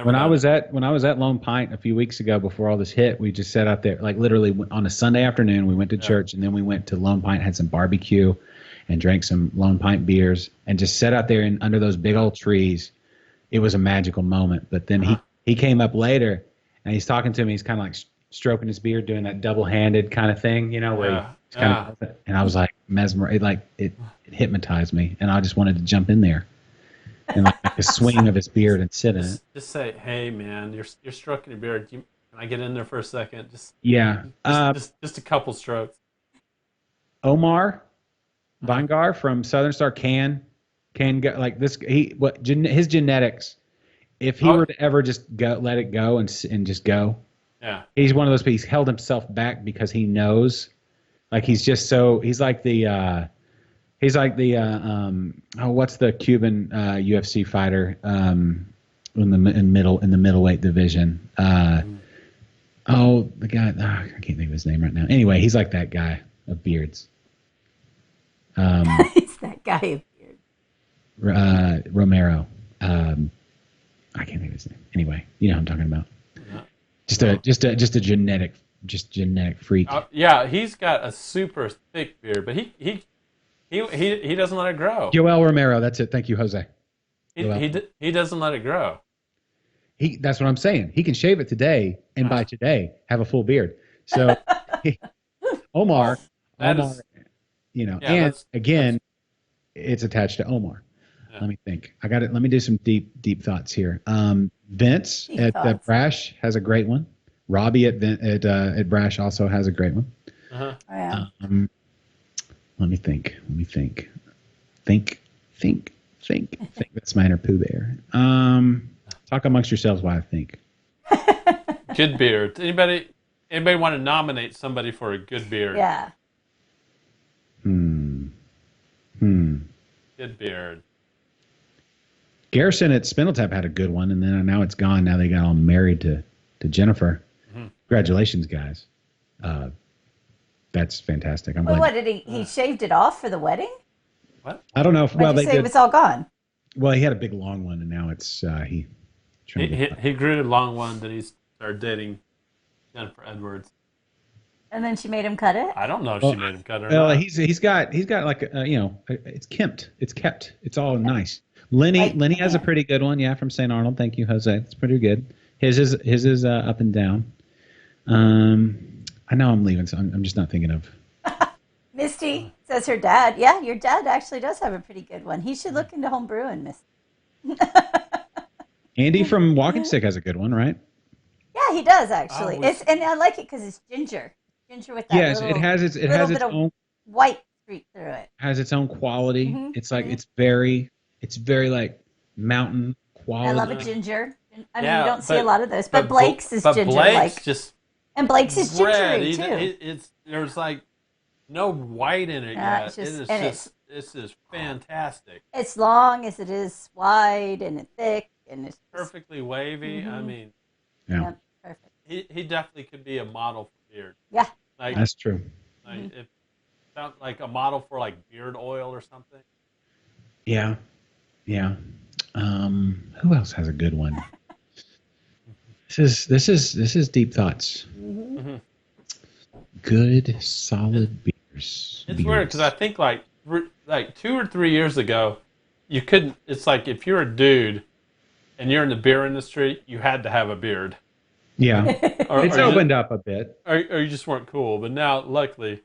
Speaker 1: When I was at Lone Pint a few weeks ago before all this hit, we just sat out there like literally on a Sunday afternoon. We went to church and then we went to Lone Pint, had some barbecue, and drank some Lone Pint beers, and just sat out there under those big old trees. It was a magical moment. But then he came up later and he's talking to me. He's kind of like stroking his beard, doing that double-handed kind of thing, where he's kind of, and I was like mesmerized, it hypnoptized me, and I just wanted to jump in there and like the swing of his beard and sit in it.
Speaker 2: Just say, hey man, you're stroking your beard. Can I get in there for a second? Just a couple strokes.
Speaker 1: Omar Vangar from Southern Star can go like this. His genetics. If he were to ever just let it go and just go.
Speaker 2: Yeah.
Speaker 1: He's one of those people. He's held himself back because he knows, like he's like the what's the Cuban UFC fighter in the middleweight division? The guy, I can't think of his name right now. Anyway, he's like that guy of beards.
Speaker 3: He's that guy of beards.
Speaker 1: Romero. I can't think of his name. Anyway, you know what I'm talking about.
Speaker 6: Just a genetic freak.
Speaker 2: Yeah, he's got a super thick beard, but he doesn't let it grow.
Speaker 6: Joel Romero, that's it. Thank you, Jose.
Speaker 2: He doesn't let it grow.
Speaker 6: That's what I'm saying. He can shave it today, and by today have a full beard. So Omar,
Speaker 2: That
Speaker 6: Omar,
Speaker 2: is-
Speaker 6: and
Speaker 2: that's-
Speaker 6: again, it's attached to Omar.
Speaker 2: Yeah.
Speaker 6: Let me think. I got it. Let me do some deep thoughts here. Vince
Speaker 3: Deep
Speaker 6: at
Speaker 3: thoughts.
Speaker 6: Brash has a great one. Robbie at Brash also has a great one.
Speaker 2: Uh-huh.
Speaker 3: Oh, yeah.
Speaker 6: Let me think. Think. That's my inner Pooh Bear. Talk amongst yourselves while I think.
Speaker 2: Good beard. Anybody want to nominate somebody for a good beard?
Speaker 3: Yeah.
Speaker 2: Good beard.
Speaker 6: Garrison at Spindletap had a good one, and then now it's gone. Now they got all married to Jennifer.
Speaker 2: Mm-hmm.
Speaker 6: Congratulations, guys. That's fantastic. I'm
Speaker 3: Well,
Speaker 6: glad.
Speaker 3: what did he shaved it off for the wedding?
Speaker 2: What?
Speaker 6: I don't know if
Speaker 3: Why'd you say it was all gone?
Speaker 6: Well, he had a big long one, and now it's he.
Speaker 2: He grew a long one that he started dating Jennifer Edwards.
Speaker 3: And then she made him cut it?
Speaker 2: I don't know if she made him cut it or
Speaker 6: Well,
Speaker 2: not.
Speaker 6: he's got like it's kept. It's all nice. Lenny has a pretty good one, yeah, from St. Arnold. Thank you, Jose. It's pretty good. His is up and down. I know I'm leaving, so I'm just not thinking of.
Speaker 3: Misty says her dad. Yeah, your dad actually does have a pretty good one. He should look into home brewing, Misty.
Speaker 6: Andy from Walking Stick has a good one, right?
Speaker 3: Yeah, he does actually.
Speaker 2: Oh,
Speaker 3: And I like it because it's ginger with that
Speaker 6: Yes,
Speaker 3: little,
Speaker 6: it has its
Speaker 3: bit of
Speaker 6: own
Speaker 3: white streak through it.
Speaker 6: quality.
Speaker 3: Mhm,
Speaker 6: It's like it's very like mountain quality.
Speaker 3: I love a ginger. I mean,
Speaker 2: Yeah,
Speaker 3: you don't see
Speaker 2: but-
Speaker 3: a lot of those, but Blake's is ginger
Speaker 2: Blake's
Speaker 3: like,
Speaker 2: just
Speaker 3: and Blake's is
Speaker 2: red.
Speaker 3: gingery too.
Speaker 2: It's there's like no white in it
Speaker 3: Yeah,
Speaker 2: yet.
Speaker 3: it's just-
Speaker 2: It is
Speaker 3: and
Speaker 2: it's just fantastic.
Speaker 3: It's long as it is wide and it's thick and it's just,
Speaker 2: Perfectly wavy. I mean,
Speaker 6: Yeah,
Speaker 3: yeah, perfect.
Speaker 2: he definitely could be a model for beard.
Speaker 3: Yeah.
Speaker 2: Like,
Speaker 6: that's true.
Speaker 2: if sound like a model for like beard oil or something.
Speaker 6: Yeah. Who else has a good one? This is deep thoughts.
Speaker 2: Mhm.
Speaker 6: Good solid beers.
Speaker 2: It's weird because I think like 2 or 3 years ago, you couldn't. It's like if you're a dude and you're in the beer industry, you had to have a beard,
Speaker 6: Yeah,
Speaker 2: or,
Speaker 6: it's
Speaker 2: or you-
Speaker 6: opened up a bit.
Speaker 2: or you just weren't cool. But now, luckily,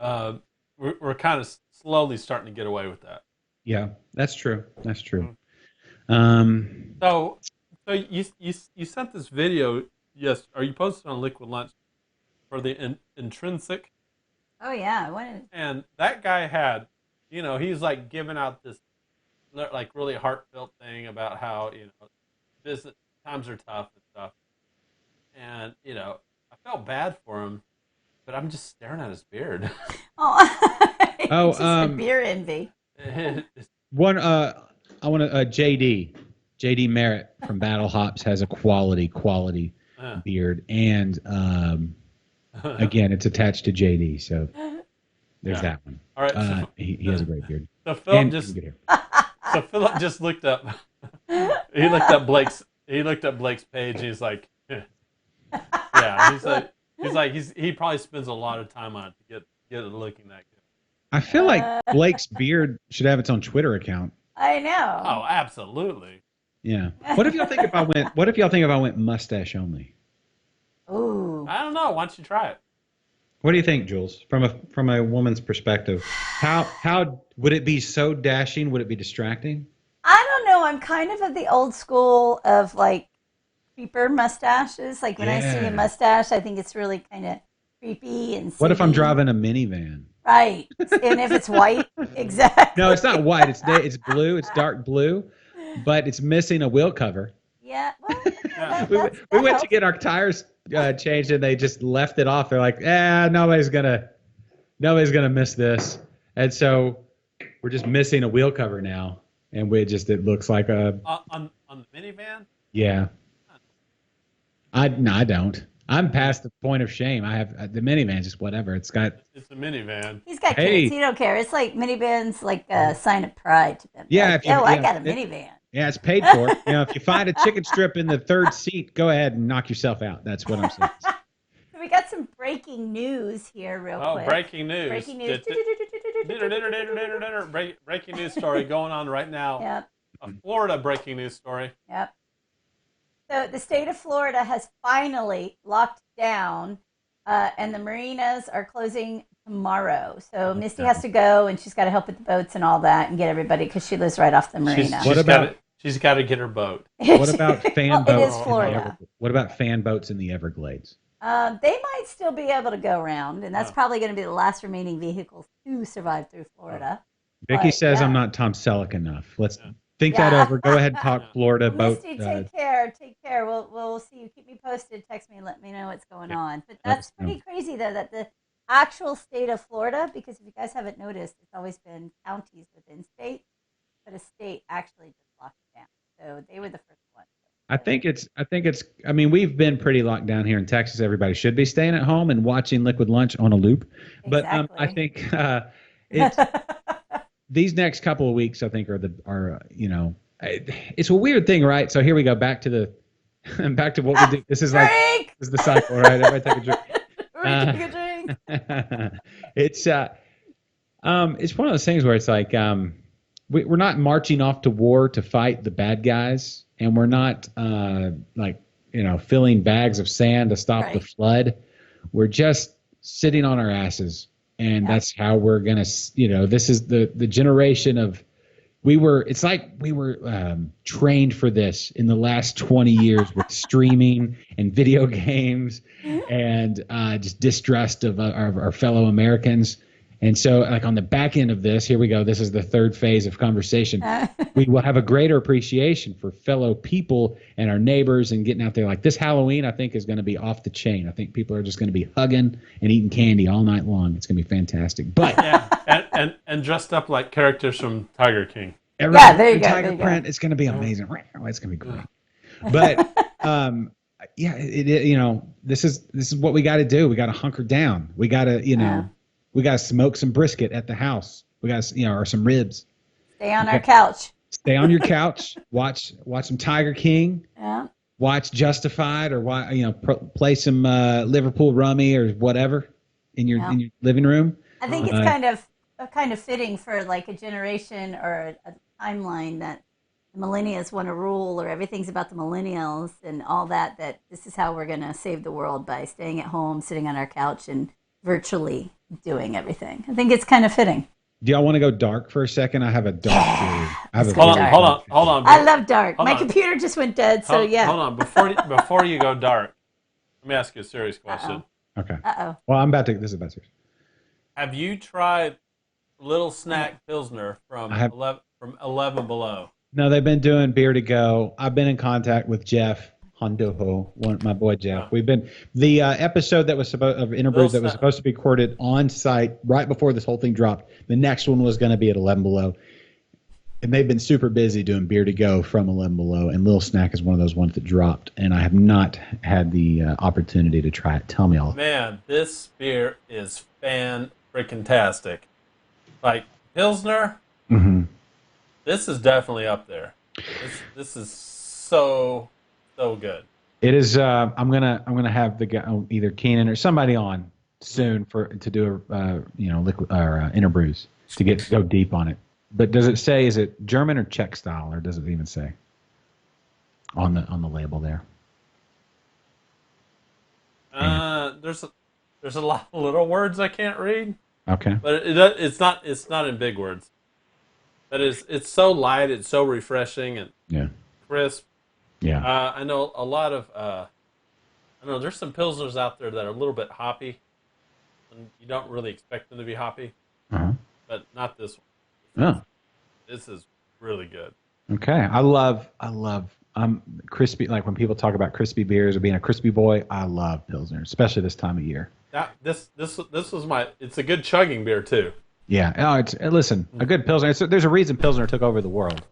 Speaker 2: we're kind of slowly starting to get away with that.
Speaker 6: Yeah, that's true.
Speaker 2: So you sent this video, yes, or you posted on Liquid Lunch for the intrinsic,
Speaker 3: Oh yeah, what is,
Speaker 2: and that guy had, he's like giving out this like really heartfelt thing about how business times are tough and stuff, and I felt bad for him, but I'm just staring at his beard.
Speaker 3: oh, just a beer envy.
Speaker 6: One, I want to JD Merritt from Battle Hops has a quality beard, and again, it's attached to JD, so there's
Speaker 2: Yeah.
Speaker 6: that one.
Speaker 2: All right,
Speaker 6: He has a great beard.
Speaker 2: so Philip
Speaker 6: And
Speaker 2: just
Speaker 6: good hair.
Speaker 2: so Philip just looked up. He looked up Blake's page. And he's like, yeah. He probably spends a lot of time on it to get it looking that good.
Speaker 6: I feel like Blake's beard should have its own Twitter account.
Speaker 3: I know.
Speaker 2: Oh, absolutely.
Speaker 6: Yeah. What if y'all think if I went mustache only?
Speaker 3: Ooh.
Speaker 2: I don't know. Why don't you try it?
Speaker 6: What do you think, Jules? From a woman's perspective, how would it be so dashing? Would it be distracting?
Speaker 3: I don't know. I'm kind of the old school of like creeper mustaches. Like when I see
Speaker 6: Yeah.
Speaker 3: a mustache, I think it's really kind of creepy and.
Speaker 6: What if I'm
Speaker 3: seedy.
Speaker 6: driving a minivan?
Speaker 3: Right, and if it's white, exactly.
Speaker 6: No, it's not white. It's blue. It's dark blue, but it's missing a wheel cover.
Speaker 3: Yeah. Well,
Speaker 2: Yeah.
Speaker 6: We went to get our tires changed, and they just left it off. They're like, nobody's gonna miss this, and so we're just missing a wheel cover now, and it looks like a
Speaker 2: On the minivan?
Speaker 6: yeah. I don't. I'm past the point of shame. I have the minivan, just whatever. It's got
Speaker 2: It's a minivan.
Speaker 3: He's got
Speaker 6: Hey.
Speaker 3: kids. He don't care. It's like minivans, like a sign of pride to them.
Speaker 6: Yeah,
Speaker 3: Like,
Speaker 6: if you-
Speaker 3: I
Speaker 6: yeah,
Speaker 3: got a
Speaker 6: it-
Speaker 3: minivan.
Speaker 6: Yeah, it's paid for. If you find a chicken strip in the third seat, go ahead and knock yourself out. That's what I'm saying.
Speaker 3: So we got some breaking news here, real quick.
Speaker 2: Breaking news.
Speaker 3: Breaking news.
Speaker 2: Breaking news story going on right now.
Speaker 3: Yep.
Speaker 2: A Florida breaking news story.
Speaker 3: Yep. So the state of Florida has finally locked down, and the marinas are closing tomorrow. So Misty has to go, and she's got to help with the boats and all that, and get everybody because she lives right off the marina.
Speaker 2: She's got to get her boat.
Speaker 6: What about fan
Speaker 3: Well, it
Speaker 6: boats?
Speaker 3: is Florida.
Speaker 6: What about fan boats in the Everglades?
Speaker 3: They might still be able to go around, and that's probably going to be the last remaining vehicles to survive through Florida.
Speaker 6: Vicky
Speaker 3: But,
Speaker 6: says
Speaker 3: yeah.
Speaker 6: I'm not Tom Selleck enough. Let's think that over. Go ahead and talk Florida boat.
Speaker 3: Misty, take care. Take care. We'll see you. Keep me posted. Text me and let me know what's going on. But that's pretty crazy, though, that the actual state of Florida, because if you guys haven't noticed, it's always been counties within states, but a state actually just locked it down. So they were the first one.
Speaker 6: I think it's, I mean, we've been pretty locked down here in Texas. Everybody should be staying at home and watching Liquid Lunch on a loop. But I think it's, these next couple of weeks, I think it's a weird thing, right? So here we go back to what we do. This is this is the cycle, right? Everybody take a drink.
Speaker 3: Take a drink.
Speaker 6: It's one of those things where it's like, we're not marching off to war to fight the bad guys, and we're not filling bags of sand to stop the flood. We're just sitting on our asses, and that's how we're gonna. This is the generation of. It's like we were trained for this in the last 20 years with streaming and video games and just distrust of our fellow Americans. And so, like on the back end of this, here we go. This is the third phase of conversation. We will have a greater appreciation for fellow people and our neighbors and getting out there. Like this Halloween, I think is going to be off the chain. I think people are just going to be hugging and eating candy all night long. It's going to be fantastic. But
Speaker 2: and dressed up like characters from Tiger King.
Speaker 3: There you go.
Speaker 6: Tiger print. It's going to be amazing. It's going to be great. But this is what we got to do. We got to hunker down. We got to we got to smoke some brisket at the house. We got to, or some ribs.
Speaker 3: Stay on our couch.
Speaker 6: Stay on your couch. Watch some Tiger King.
Speaker 3: Yeah.
Speaker 6: Watch Justified, or play some Liverpool Rummy or whatever in your living room.
Speaker 3: I think it's kind of fitting for like a generation or a timeline that the millennials want to rule, or everything's about the millennials and all that. That this is how we're going to save the world, by staying at home, sitting on our couch, and virtually doing everything. I think it's kind of fitting.
Speaker 6: Do y'all want to go dark for a second? I have a dark theory.
Speaker 2: Hold on.
Speaker 3: I love dark. My computer just went dead, so yeah.
Speaker 2: Hold on. Before you go dark, let me ask you a serious question.
Speaker 6: Okay.
Speaker 3: Well,
Speaker 6: this is about serious.
Speaker 2: Have you tried Little Snack Pilsner from 11 Below?
Speaker 6: No, they've been doing beer to go. I've been in contact with Jeff Hondoho, my boy Jeff. We've been the episode that was supposed of Interbrews that was supposed to be recorded on site right before this whole thing dropped. The next one was going to be at 11 Below, and they've been super busy doing beer to go from 11 Below. And Little Snack is one of those ones that dropped, and I have not had the opportunity to try it. Tell me all.
Speaker 2: Man, this beer is fan-freaking-tastic. Like Pilsner, this is definitely up there. This is so good.
Speaker 6: It is. I'm gonna have the guy, either Keenan or somebody on soon to do a liquid or Interbrews to go deep on it. But does it say, is it German or Czech style, or does it even say on the label there?
Speaker 2: There's a lot of little words I can't read.
Speaker 6: Okay.
Speaker 2: But it's not in big words. But it's so light, it's so refreshing and crisp.
Speaker 6: Yeah.
Speaker 2: I know a lot of there's some pilsners out there that are a little bit hoppy, and you don't really expect them to be hoppy. But not this one.
Speaker 6: Oh.
Speaker 2: This is really good.
Speaker 6: Okay. I love crispy, like when people talk about crispy beers or being a crispy boy, I love Pilsner, especially this time of year.
Speaker 2: This was it's a good chugging beer too.
Speaker 6: Yeah. Oh, listen, a good Pilsner. There's a reason Pilsner took over the world.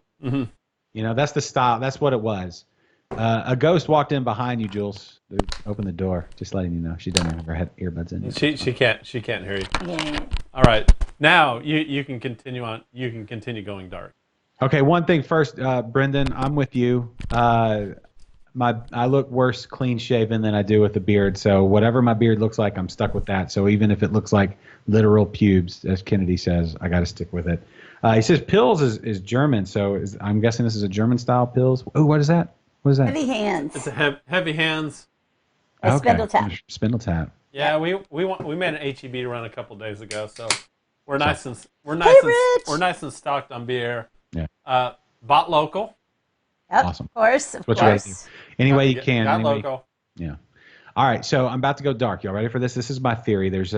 Speaker 6: That's the style. That's what it was. A ghost walked in behind you, Jules. Open the door. Just letting you know. She doesn't have her earbuds in.
Speaker 2: She can't hear you.
Speaker 3: Yeah.
Speaker 2: All right. Now you can continue on. You can continue going dark.
Speaker 6: Okay, one thing first, Brendan, I'm with you. I look worse clean shaven than I do with a beard. So whatever my beard looks like, I'm stuck with that. So even if it looks like literal pubes, as Kennedy says, I got to stick with it. He says pills is German, so I'm guessing this is a German style pills. Oh, what is that? What is that?
Speaker 3: Heavy hands.
Speaker 2: It's a heavy hands.
Speaker 3: A spindle tap.
Speaker 6: Spindle tap.
Speaker 2: Yeah, we made an HEB run a couple days ago, so we're nice and stocked on beer.
Speaker 6: Yeah.
Speaker 2: Bought local.
Speaker 3: Yep,
Speaker 6: Awesome.
Speaker 3: Of course.
Speaker 6: What you gotta do. Any way you can.
Speaker 2: Got
Speaker 6: Any way-
Speaker 2: local.
Speaker 6: Yeah. All right, so I'm about to go dark. Y'all ready for this? This is my theory. There's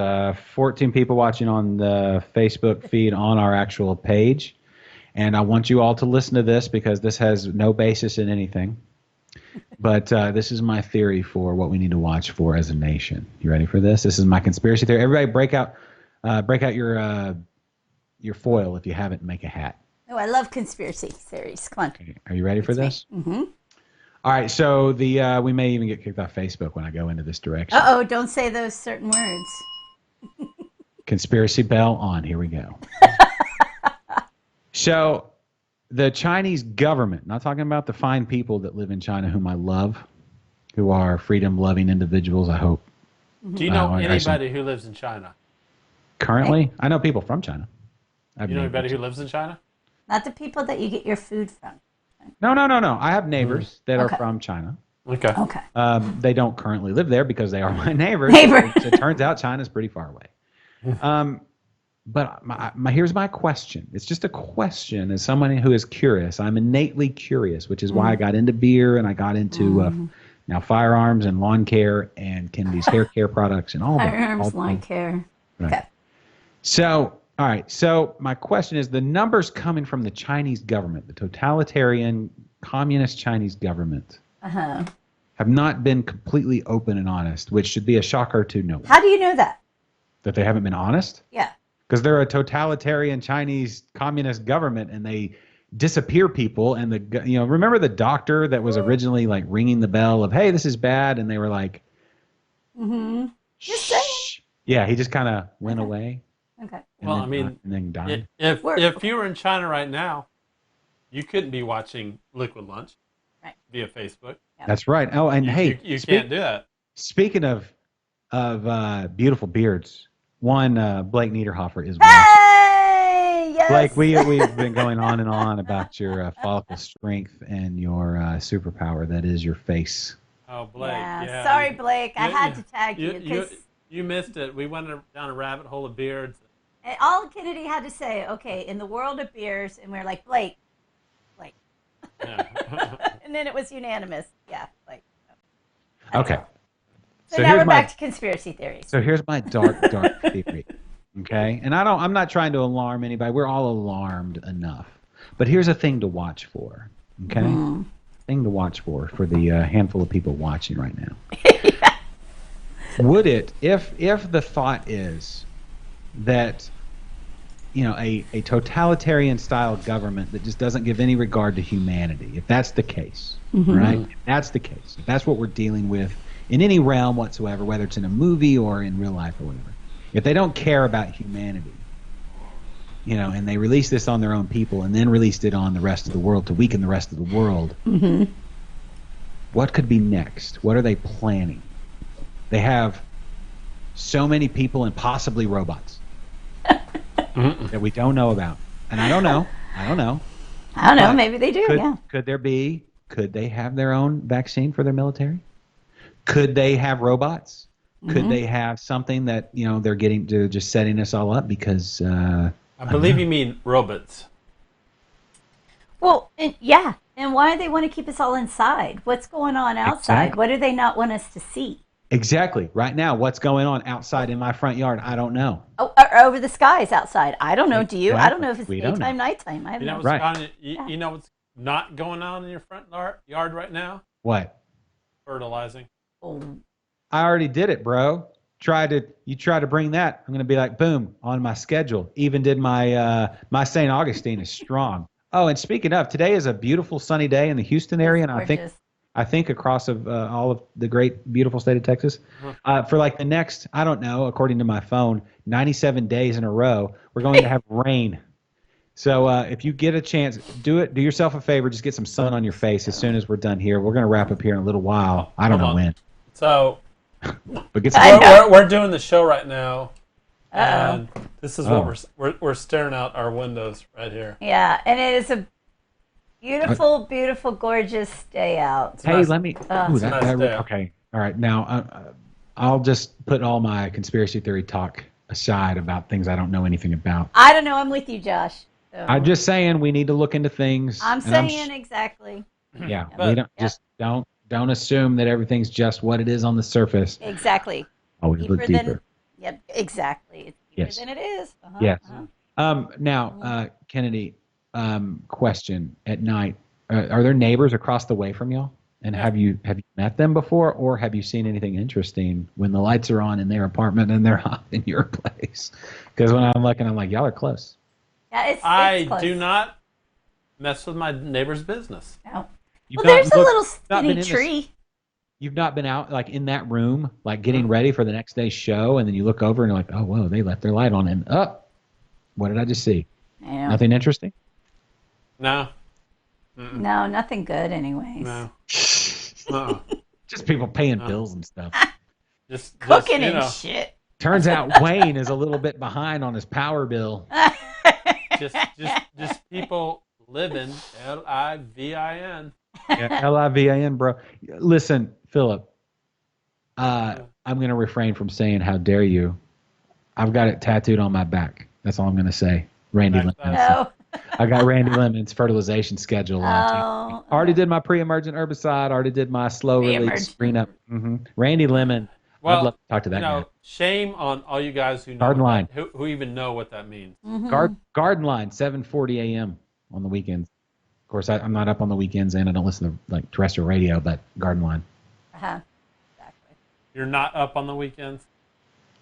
Speaker 6: 14 people watching on the Facebook feed on our actual page, and I want you all to listen to this because this has no basis in anything. But this is my theory for what we need to watch for as a nation. You ready for this? This is my conspiracy theory. Everybody, break out your foil if you haven't, and make a hat.
Speaker 3: Oh, I love conspiracy theories. Come on.
Speaker 6: Okay. Are you ready for this?
Speaker 3: Mm-hmm.
Speaker 6: All right, so we may even get kicked off Facebook when I go into this direction.
Speaker 3: Uh-oh, don't say those certain words.
Speaker 6: Conspiracy bell on. Here we go. So the Chinese government, not talking about the fine people that live in China whom I love, who are freedom-loving individuals, I hope.
Speaker 2: Do you know anybody who lives in China?
Speaker 6: Currently? I know people from China.
Speaker 2: You know anybody who lives in China?
Speaker 3: Not the people that you get your food from.
Speaker 6: No. I have neighbors that are from China.
Speaker 2: Okay.
Speaker 3: Okay.
Speaker 6: They don't currently live there because they are my neighbors.
Speaker 3: Neighbor.
Speaker 6: It turns out China's pretty far away. But here's my question. It's just a question as someone who is curious. I'm innately curious, which is why I got into beer and I got into now firearms and lawn care and Kennedy's hair care products and all that.
Speaker 3: Firearms, lawn care.
Speaker 6: Right.
Speaker 3: Okay.
Speaker 6: So, all right. So my question is the numbers coming from the Chinese government, the totalitarian communist Chinese government, have not been completely open and honest, which should be a shocker to no one.
Speaker 3: How do you know that?
Speaker 6: That they haven't been honest?
Speaker 3: Yeah.
Speaker 6: Because they're a totalitarian Chinese communist government and they disappear people. And remember the doctor that was originally like ringing the bell of, hey, this is bad. And they were like,
Speaker 3: Just saying.
Speaker 6: shh. Yeah, he just kind of went away.
Speaker 3: Okay.
Speaker 6: And then died.
Speaker 2: If you were in China right now, you couldn't be watching Liquid Lunch via Facebook.
Speaker 6: That's right. Oh, and hey,
Speaker 2: you can't do that.
Speaker 6: Speaking of beautiful beards, one Blake Niederhofer is
Speaker 3: Hey! Yes!
Speaker 6: Blake, we've been going on and on about your follicle strength and your superpower that is your face.
Speaker 2: Oh, Blake. Yeah.
Speaker 3: Sorry, Blake. I had to tag you because
Speaker 2: you missed it. We went down a rabbit hole of beards.
Speaker 3: all Kennedy had to say, okay, in the world of beers, and we're like, Blake.
Speaker 2: Yeah.
Speaker 3: And then it was unanimous. Yeah, Blake.
Speaker 6: Okay.
Speaker 3: So now we're back to conspiracy theories.
Speaker 6: So here's my dark theory. Okay? And I'm not trying to alarm anybody. We're all alarmed enough. But here's a thing to watch for. Okay? Thing to watch for the handful of people watching right now. Would it, if the thought is that a totalitarian style government that just doesn't give any regard to humanity, if that's the case, right? If that's the case, if that's what we're dealing with in any realm whatsoever, whether it's in a movie or in real life or whatever, if they don't care about humanity, and they release this on their own people and then released it on the rest of the world to weaken the rest of the world, what could be next? What are they planning? They have so many people and possibly robots that we don't know about. And I don't know.
Speaker 3: I don't know. Maybe they do,
Speaker 6: Could they have their own vaccine for their military? Could they have robots? Could they have something that, they're getting to just setting us all up because...
Speaker 2: I believe you mean robots.
Speaker 3: Well, yeah. And why do they want to keep us all inside? What's going on outside?
Speaker 6: Exactly.
Speaker 3: What do they not want us to see?
Speaker 6: Exactly. Right now, what's going on outside in my front yard? I don't know.
Speaker 3: Oh, or over the skies outside. I don't know. Do you? I don't know if it's
Speaker 6: We don't
Speaker 3: daytime,
Speaker 6: know.
Speaker 3: nighttime. I have no
Speaker 6: Right.
Speaker 2: You know what's not going on in your front yard right now?
Speaker 6: What?
Speaker 2: Fertilizing.
Speaker 3: Oh,
Speaker 6: I already did it, bro. You try to bring that, I'm going to be like, boom, on my schedule. Even did my St. Augustine is strong. Oh, and speaking of, today is a beautiful sunny day in the Houston area, and I think across all of the great, beautiful state of Texas. For like the next, I don't know, according to my phone, 97 days in a row, we're going to have rain. So if you get a chance, do it. Do yourself a favor. Just get some sun on your face as soon as we're done here. We're going to wrap up here in a little while. I don't know
Speaker 2: Hold on.
Speaker 6: when,
Speaker 2: So
Speaker 6: but get some.
Speaker 3: I know.
Speaker 2: we're doing the show right now, and this is
Speaker 6: Oh.
Speaker 2: what we're staring out our windows right here.
Speaker 3: Yeah, and it is a beautiful, beautiful, gorgeous day out.
Speaker 6: Hey,
Speaker 2: nice.
Speaker 6: let me.
Speaker 3: Oh.
Speaker 6: Ooh,
Speaker 2: It's a nice day.
Speaker 6: okay. All right. Now, I'll just put all my conspiracy theory talk aside about things I don't know anything about.
Speaker 3: I don't know. I'm with you, Josh. So
Speaker 6: I'm just saying we need to look into things.
Speaker 3: I'm
Speaker 6: and
Speaker 3: saying exactly.
Speaker 6: yeah,
Speaker 2: But-
Speaker 6: we don't just don't assume that everything's just what it is on the surface.
Speaker 3: Exactly.
Speaker 6: Always look
Speaker 3: Deeper than.
Speaker 6: deeper.
Speaker 3: Yep. Exactly. It's deeper
Speaker 6: Yes.
Speaker 3: than it is. Uh-huh,
Speaker 6: Yes.
Speaker 3: uh-huh.
Speaker 6: Now, Kennedy, question at night: are there neighbors across the way from y'all? And have you met them before, or have you seen anything interesting when the lights are on in their apartment and they're off in your place? Because when I'm looking, I'm like, y'all are close.
Speaker 3: Yeah, it's
Speaker 2: I
Speaker 3: close.
Speaker 2: do not mess with my neighbor's business.
Speaker 3: No.
Speaker 6: You've
Speaker 3: Well, there's a little
Speaker 6: not been
Speaker 3: skinny
Speaker 6: in this-
Speaker 3: tree.
Speaker 6: You've not been out like in that room, like getting ready for the next day's show, and then you look over and you're like, oh, whoa, they left their light on, and what did I just see?
Speaker 3: I know.
Speaker 6: Nothing interesting?
Speaker 2: No,
Speaker 3: No, nothing good, anyways.
Speaker 2: no. Uh-uh.
Speaker 6: Just people paying bills and stuff.
Speaker 2: Just
Speaker 3: Cooking
Speaker 2: you
Speaker 3: and
Speaker 2: know,
Speaker 3: shit.
Speaker 6: Turns out Wayne is a little bit behind on his power bill.
Speaker 2: just people living. LIVIN.
Speaker 6: Yeah, LIVIN, bro. Listen, Philip, I'm going to refrain from saying how dare you. I've got it tattooed on my back. That's all I'm going to say. Randy
Speaker 2: Back
Speaker 6: Lemons.
Speaker 3: No.
Speaker 6: I got Randy Lemons' fertilization schedule.
Speaker 3: Oh.
Speaker 6: Already did my pre-emergent herbicide. Already did my slow release
Speaker 3: Pre-emergent.
Speaker 6: screen up. Randy Lemon.
Speaker 2: Well,
Speaker 6: I'd love to talk to that
Speaker 2: you know,
Speaker 6: guy.
Speaker 2: shame on all you guys who know
Speaker 6: Garden
Speaker 2: what
Speaker 6: line.
Speaker 2: that, who even know what that means.
Speaker 6: Garden Line, 7:40 a.m. on the weekends. Of course, I'm not up on the weekends, and I don't listen to like terrestrial radio, but Garden Line.
Speaker 3: Uh-huh. Exactly.
Speaker 2: You're not up on the weekends.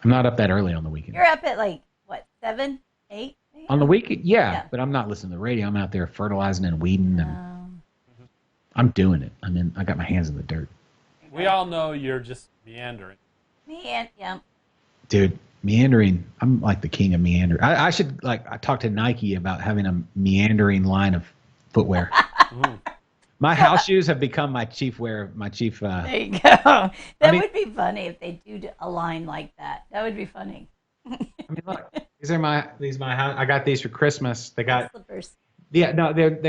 Speaker 6: I'm not up that early on the weekend.
Speaker 3: You're up at like, what, 7, 8?
Speaker 6: On the weekend,
Speaker 3: Yeah.
Speaker 6: but I'm not listening to the radio. I'm out there fertilizing and weeding, and
Speaker 3: Um,
Speaker 6: I'm doing it. I got my hands in the dirt,
Speaker 2: We all know you're just meandering.
Speaker 3: me and, yeah.
Speaker 6: dude. Meandering. I'm like the king of meander. I should I talked to Nike about having a meandering line of footwear. My house shoes have become my chief wear. My chief.
Speaker 3: There you go. That
Speaker 6: mean-
Speaker 3: would be funny if they do a line like that. That would be funny.
Speaker 6: I mean, look, these are my house. I got these for Christmas. They got
Speaker 3: Slippers.
Speaker 6: they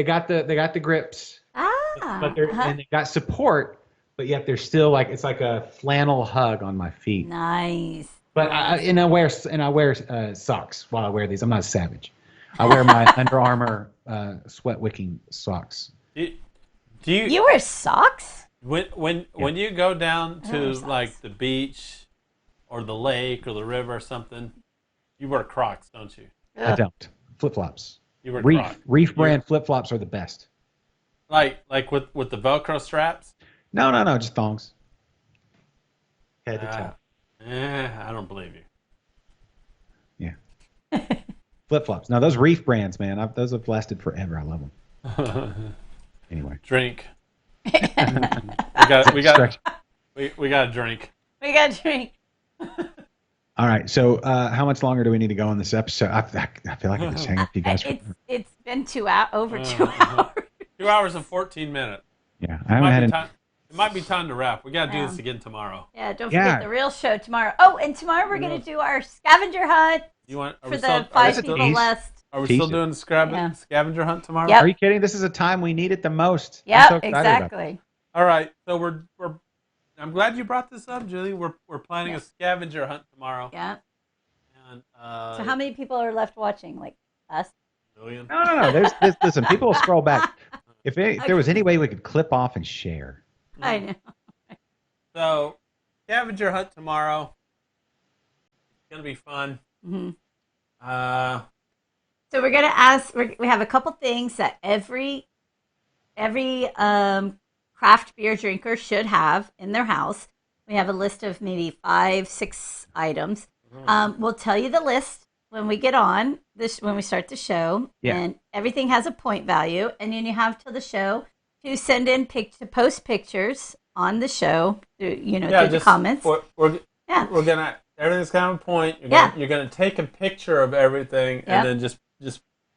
Speaker 6: got the grips,
Speaker 3: Ah.
Speaker 6: but they're and they got support, but yet they're still like it's like a flannel hug on my feet.
Speaker 3: Nice.
Speaker 6: But I wear socks while I wear these. I'm not a savage. I wear my Under Armour sweat wicking socks.
Speaker 2: Do you
Speaker 3: You wear socks?
Speaker 2: when you go down
Speaker 3: I
Speaker 2: to
Speaker 3: wear socks.
Speaker 2: like the beach or the lake or the river or something, you wear Crocs, don't you?
Speaker 6: I don't. Flip flops.
Speaker 2: You wear
Speaker 6: Reef
Speaker 2: Crocs.
Speaker 6: brand flip flops are the best.
Speaker 2: Like with the Velcro straps.
Speaker 6: No, just thongs. Head to toe.
Speaker 2: I don't believe you.
Speaker 6: Yeah. Flip flops. Now those Reef brands, man, those have lasted forever. I love them. Anyway.
Speaker 2: Drink. we got
Speaker 6: Stretch.
Speaker 2: we got a drink.
Speaker 3: We got to drink.
Speaker 6: All right. So how much longer do we need to go on this episode? I feel like I just hang up to you guys.
Speaker 3: It's been 2 hours, over 2 hours.
Speaker 2: 2 hours and 14 minutes.
Speaker 6: Yeah. I haven't had any.
Speaker 2: It might be time to wrap. We got to do
Speaker 3: Yeah.
Speaker 2: this again tomorrow.
Speaker 3: Yeah, don't
Speaker 6: Yeah.
Speaker 3: forget the real show tomorrow. Oh, and tomorrow we're going to do our scavenger hunt
Speaker 2: You want? Are
Speaker 3: for
Speaker 2: we
Speaker 3: the
Speaker 2: still, are we
Speaker 3: 5
Speaker 2: still,
Speaker 3: people
Speaker 6: Tease.
Speaker 3: left.
Speaker 2: are we
Speaker 6: Tease
Speaker 2: still
Speaker 6: it.
Speaker 2: doing the
Speaker 3: Yeah.
Speaker 2: scavenger hunt tomorrow?
Speaker 3: Yep.
Speaker 6: Are you kidding? This is a time we need it the most. I'm
Speaker 3: Yep,
Speaker 6: so excited about it.
Speaker 3: exactly.
Speaker 2: All right. So we're. I'm glad you brought this up, Julie. We're planning
Speaker 3: Yeah.
Speaker 2: a scavenger hunt tomorrow.
Speaker 3: Yeah.
Speaker 2: And,
Speaker 3: So how many people are left watching? Like us?
Speaker 2: million?
Speaker 6: No. There's listen. People will scroll back. If there was any way we could clip off and share.
Speaker 3: I know.
Speaker 2: So scavenger hunt tomorrow. It's gonna be fun.
Speaker 3: hmm
Speaker 2: Uh,
Speaker 3: So we're gonna ask. We have a couple things that every craft beer drinker should have in their house. We have a list of maybe 5, 6 items. We'll tell you the list when we get on this when we start the show.
Speaker 6: Yeah.
Speaker 3: And everything has a point value, and then you have till the show to send in to post pictures on the show. Through the comments.
Speaker 2: We're
Speaker 3: Yeah.
Speaker 2: gonna everything's kind of a point.
Speaker 3: Yeah.
Speaker 2: You're gonna take a picture of everything
Speaker 3: Yeah.
Speaker 2: and then just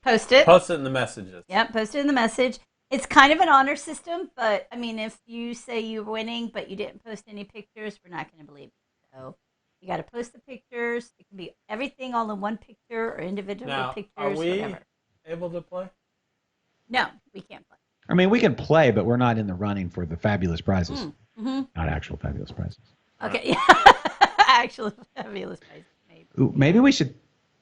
Speaker 3: Post it.
Speaker 2: Post it in the messages.
Speaker 3: Yep, post it in the message. It's kind of an honor system, but I mean, if you say you're winning but you didn't post any pictures, we're not going to believe you. So you got to post the pictures. It can be everything all in one picture or individual
Speaker 2: Now,
Speaker 3: pictures,
Speaker 2: are we
Speaker 3: whatever.
Speaker 2: able to play?
Speaker 3: No, we can't play.
Speaker 6: I mean, we can play, but we're not in the running for the fabulous prizes.
Speaker 3: Mm-hmm.
Speaker 6: Not actual fabulous prizes.
Speaker 3: Okay, yeah. Actually, fabulous prizes, maybe.
Speaker 6: Ooh, maybe we should.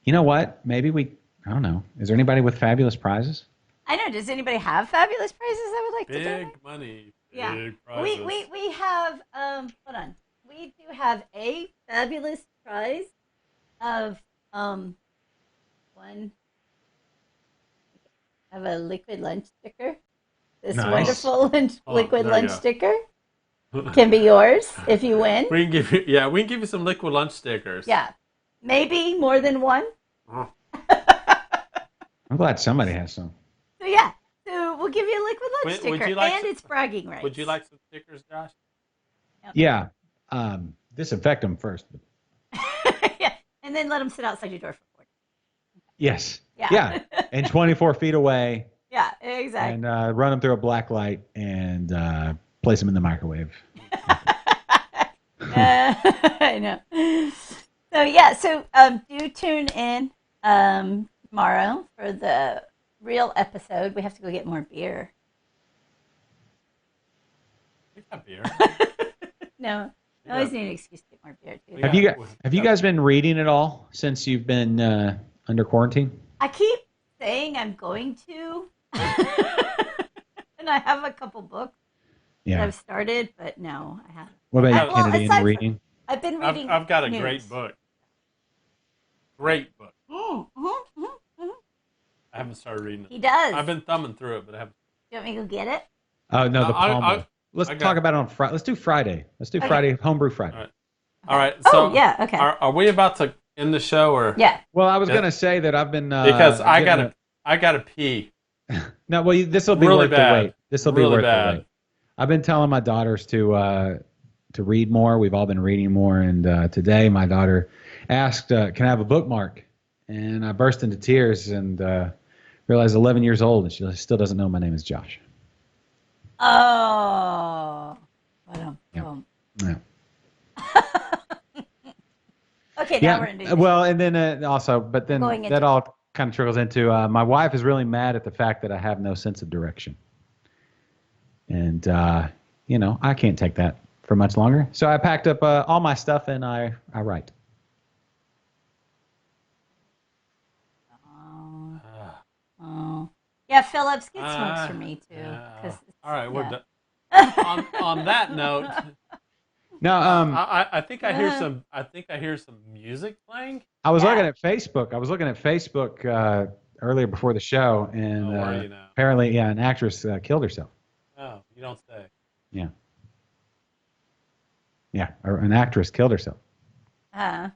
Speaker 6: You know what? Maybe we. I don't know. Is there anybody with fabulous prizes?
Speaker 3: I know. Does anybody have fabulous prizes I would like to donate?
Speaker 2: Big money.
Speaker 3: Yeah.
Speaker 2: Big prizes.
Speaker 3: We have hold on. We do have a fabulous prize of one of a liquid lunch sticker. This
Speaker 6: Nice.
Speaker 3: wonderful liquid
Speaker 2: there
Speaker 3: lunch
Speaker 2: you go.
Speaker 3: sticker can be yours if you win.
Speaker 2: We can give you, yeah, we can give you some liquid lunch stickers.
Speaker 3: Yeah. Maybe more than one.
Speaker 2: Uh-huh.
Speaker 6: I'm glad somebody has some.
Speaker 3: So yeah. So we'll give you a liquid lunch
Speaker 2: Would
Speaker 3: sticker
Speaker 2: you like
Speaker 3: and
Speaker 2: some-
Speaker 3: it's bragging rights.
Speaker 2: Would you like some stickers, Josh?
Speaker 6: Yeah. Disinfect them first.
Speaker 3: Yeah. And then let them sit outside your door for 40.
Speaker 6: Yes.
Speaker 3: Yeah.
Speaker 6: Yeah. And 24 feet away,
Speaker 3: Yeah, exactly.
Speaker 6: and run them through a black light and place them in the microwave.
Speaker 3: I know. So yeah, so do tune in tomorrow for the real episode. We have to go get more beer.
Speaker 2: We got beer.
Speaker 3: No, I always need an excuse to get more beer too.
Speaker 2: Yeah.
Speaker 6: Have you guys been reading at all since you've been under quarantine?
Speaker 3: I keep saying I'm going to, and I have a couple books that
Speaker 6: Yeah.
Speaker 3: I've started, but no, I haven't.
Speaker 6: What about you,
Speaker 3: Well,
Speaker 6: Kennedy,
Speaker 3: aside
Speaker 6: in
Speaker 3: from-
Speaker 6: reading?
Speaker 3: I've been reading.
Speaker 2: I've got a
Speaker 3: news.
Speaker 2: great book. Great book.
Speaker 3: Mm-hmm.
Speaker 2: I haven't started reading
Speaker 3: He
Speaker 2: it.
Speaker 3: does.
Speaker 2: I've been thumbing through it, but I haven't.
Speaker 3: Do you want me to go get it?
Speaker 6: Oh, no, the Palmer. Let's
Speaker 2: I got-
Speaker 6: talk about it on Friday. Let's do Friday. Let's do
Speaker 3: Okay.
Speaker 6: Friday, Homebrew Friday.
Speaker 2: All right. All right.
Speaker 3: Oh,
Speaker 2: So,
Speaker 3: yeah, okay.
Speaker 2: Are we about to end the show, or
Speaker 3: Yeah.
Speaker 6: Well, I was
Speaker 2: Yeah.
Speaker 6: going to say that I've been...
Speaker 2: because I
Speaker 6: getting
Speaker 2: gotta pee.
Speaker 6: No, well, this will be
Speaker 2: Really
Speaker 6: worth
Speaker 2: bad.
Speaker 6: the wait. This will be
Speaker 2: Really
Speaker 6: worth
Speaker 2: bad.
Speaker 6: the wait. I've been telling my daughters to read more. We've all been reading more, and today my daughter asked, "Can I have a bookmark?" And I burst into tears and realized 11 years old, and she still doesn't know my name is Josh.
Speaker 3: Oh.
Speaker 6: Yeah. Yeah.
Speaker 3: Okay, now we're into
Speaker 6: Well, and then also, but then
Speaker 3: Going into-
Speaker 6: that all kind of trickles into my wife is really mad at the fact that I have no sense of direction, and I can't take that for much longer. So I packed up all my stuff and I write.
Speaker 3: Oh. Yeah, Phillips, get smokes for me too. 'Cause it's-
Speaker 2: all right, we're
Speaker 3: yeah.
Speaker 2: done. on that note,
Speaker 6: Now,
Speaker 2: I think I hear some. I think I hear some music playing.
Speaker 6: I was
Speaker 3: Yeah.
Speaker 6: looking at Facebook. Earlier before the show, and
Speaker 2: Oh, are you now?
Speaker 6: apparently, yeah, an actress killed herself.
Speaker 2: Oh, you don't say.
Speaker 6: Yeah. Yeah, or an actress killed herself.
Speaker 3: Uh,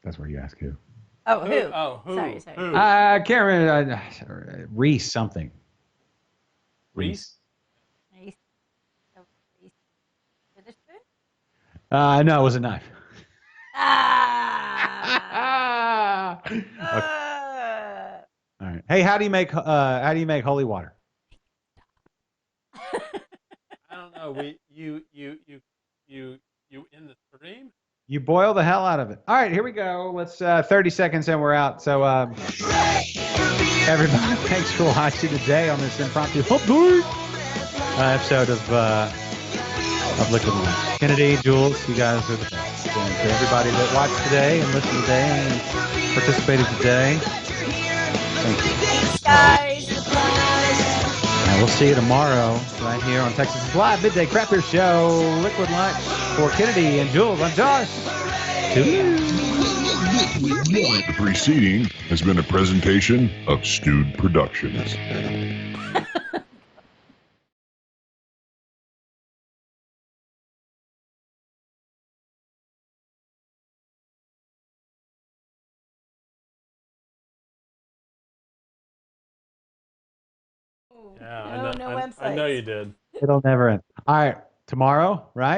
Speaker 6: That's where you ask who.
Speaker 3: oh, who?
Speaker 2: Oh, who?
Speaker 3: Sorry.
Speaker 2: Who?
Speaker 6: Karen, Reese something.
Speaker 2: Reese?
Speaker 3: Reese. Oh, Reese Witherspoon?
Speaker 6: No, it was a knife.
Speaker 3: Ah!
Speaker 6: Okay. All right. Hey, how do you make holy water?
Speaker 2: I don't know. You in the stream?
Speaker 6: You boil the hell out of it. All right, here we go. Let's 30 seconds and we're out. So everybody, thanks for watching today on this impromptu episode of Liquid Lunch. Kennedy, Jules, you guys are the best. And to everybody that watched today and listened today and participated today, thank you.
Speaker 3: Thanks, guys.
Speaker 6: And we'll see you tomorrow right here on Texas Live Midday Crap Beer Show. Liquid Lunch for Kennedy and Jules. I'm Josh.
Speaker 4: The preceding has been a presentation of Stewed Productions.
Speaker 2: Yeah,
Speaker 3: No, no
Speaker 2: I know
Speaker 3: websites.
Speaker 2: you did.
Speaker 6: It'll never end. All right, tomorrow, right?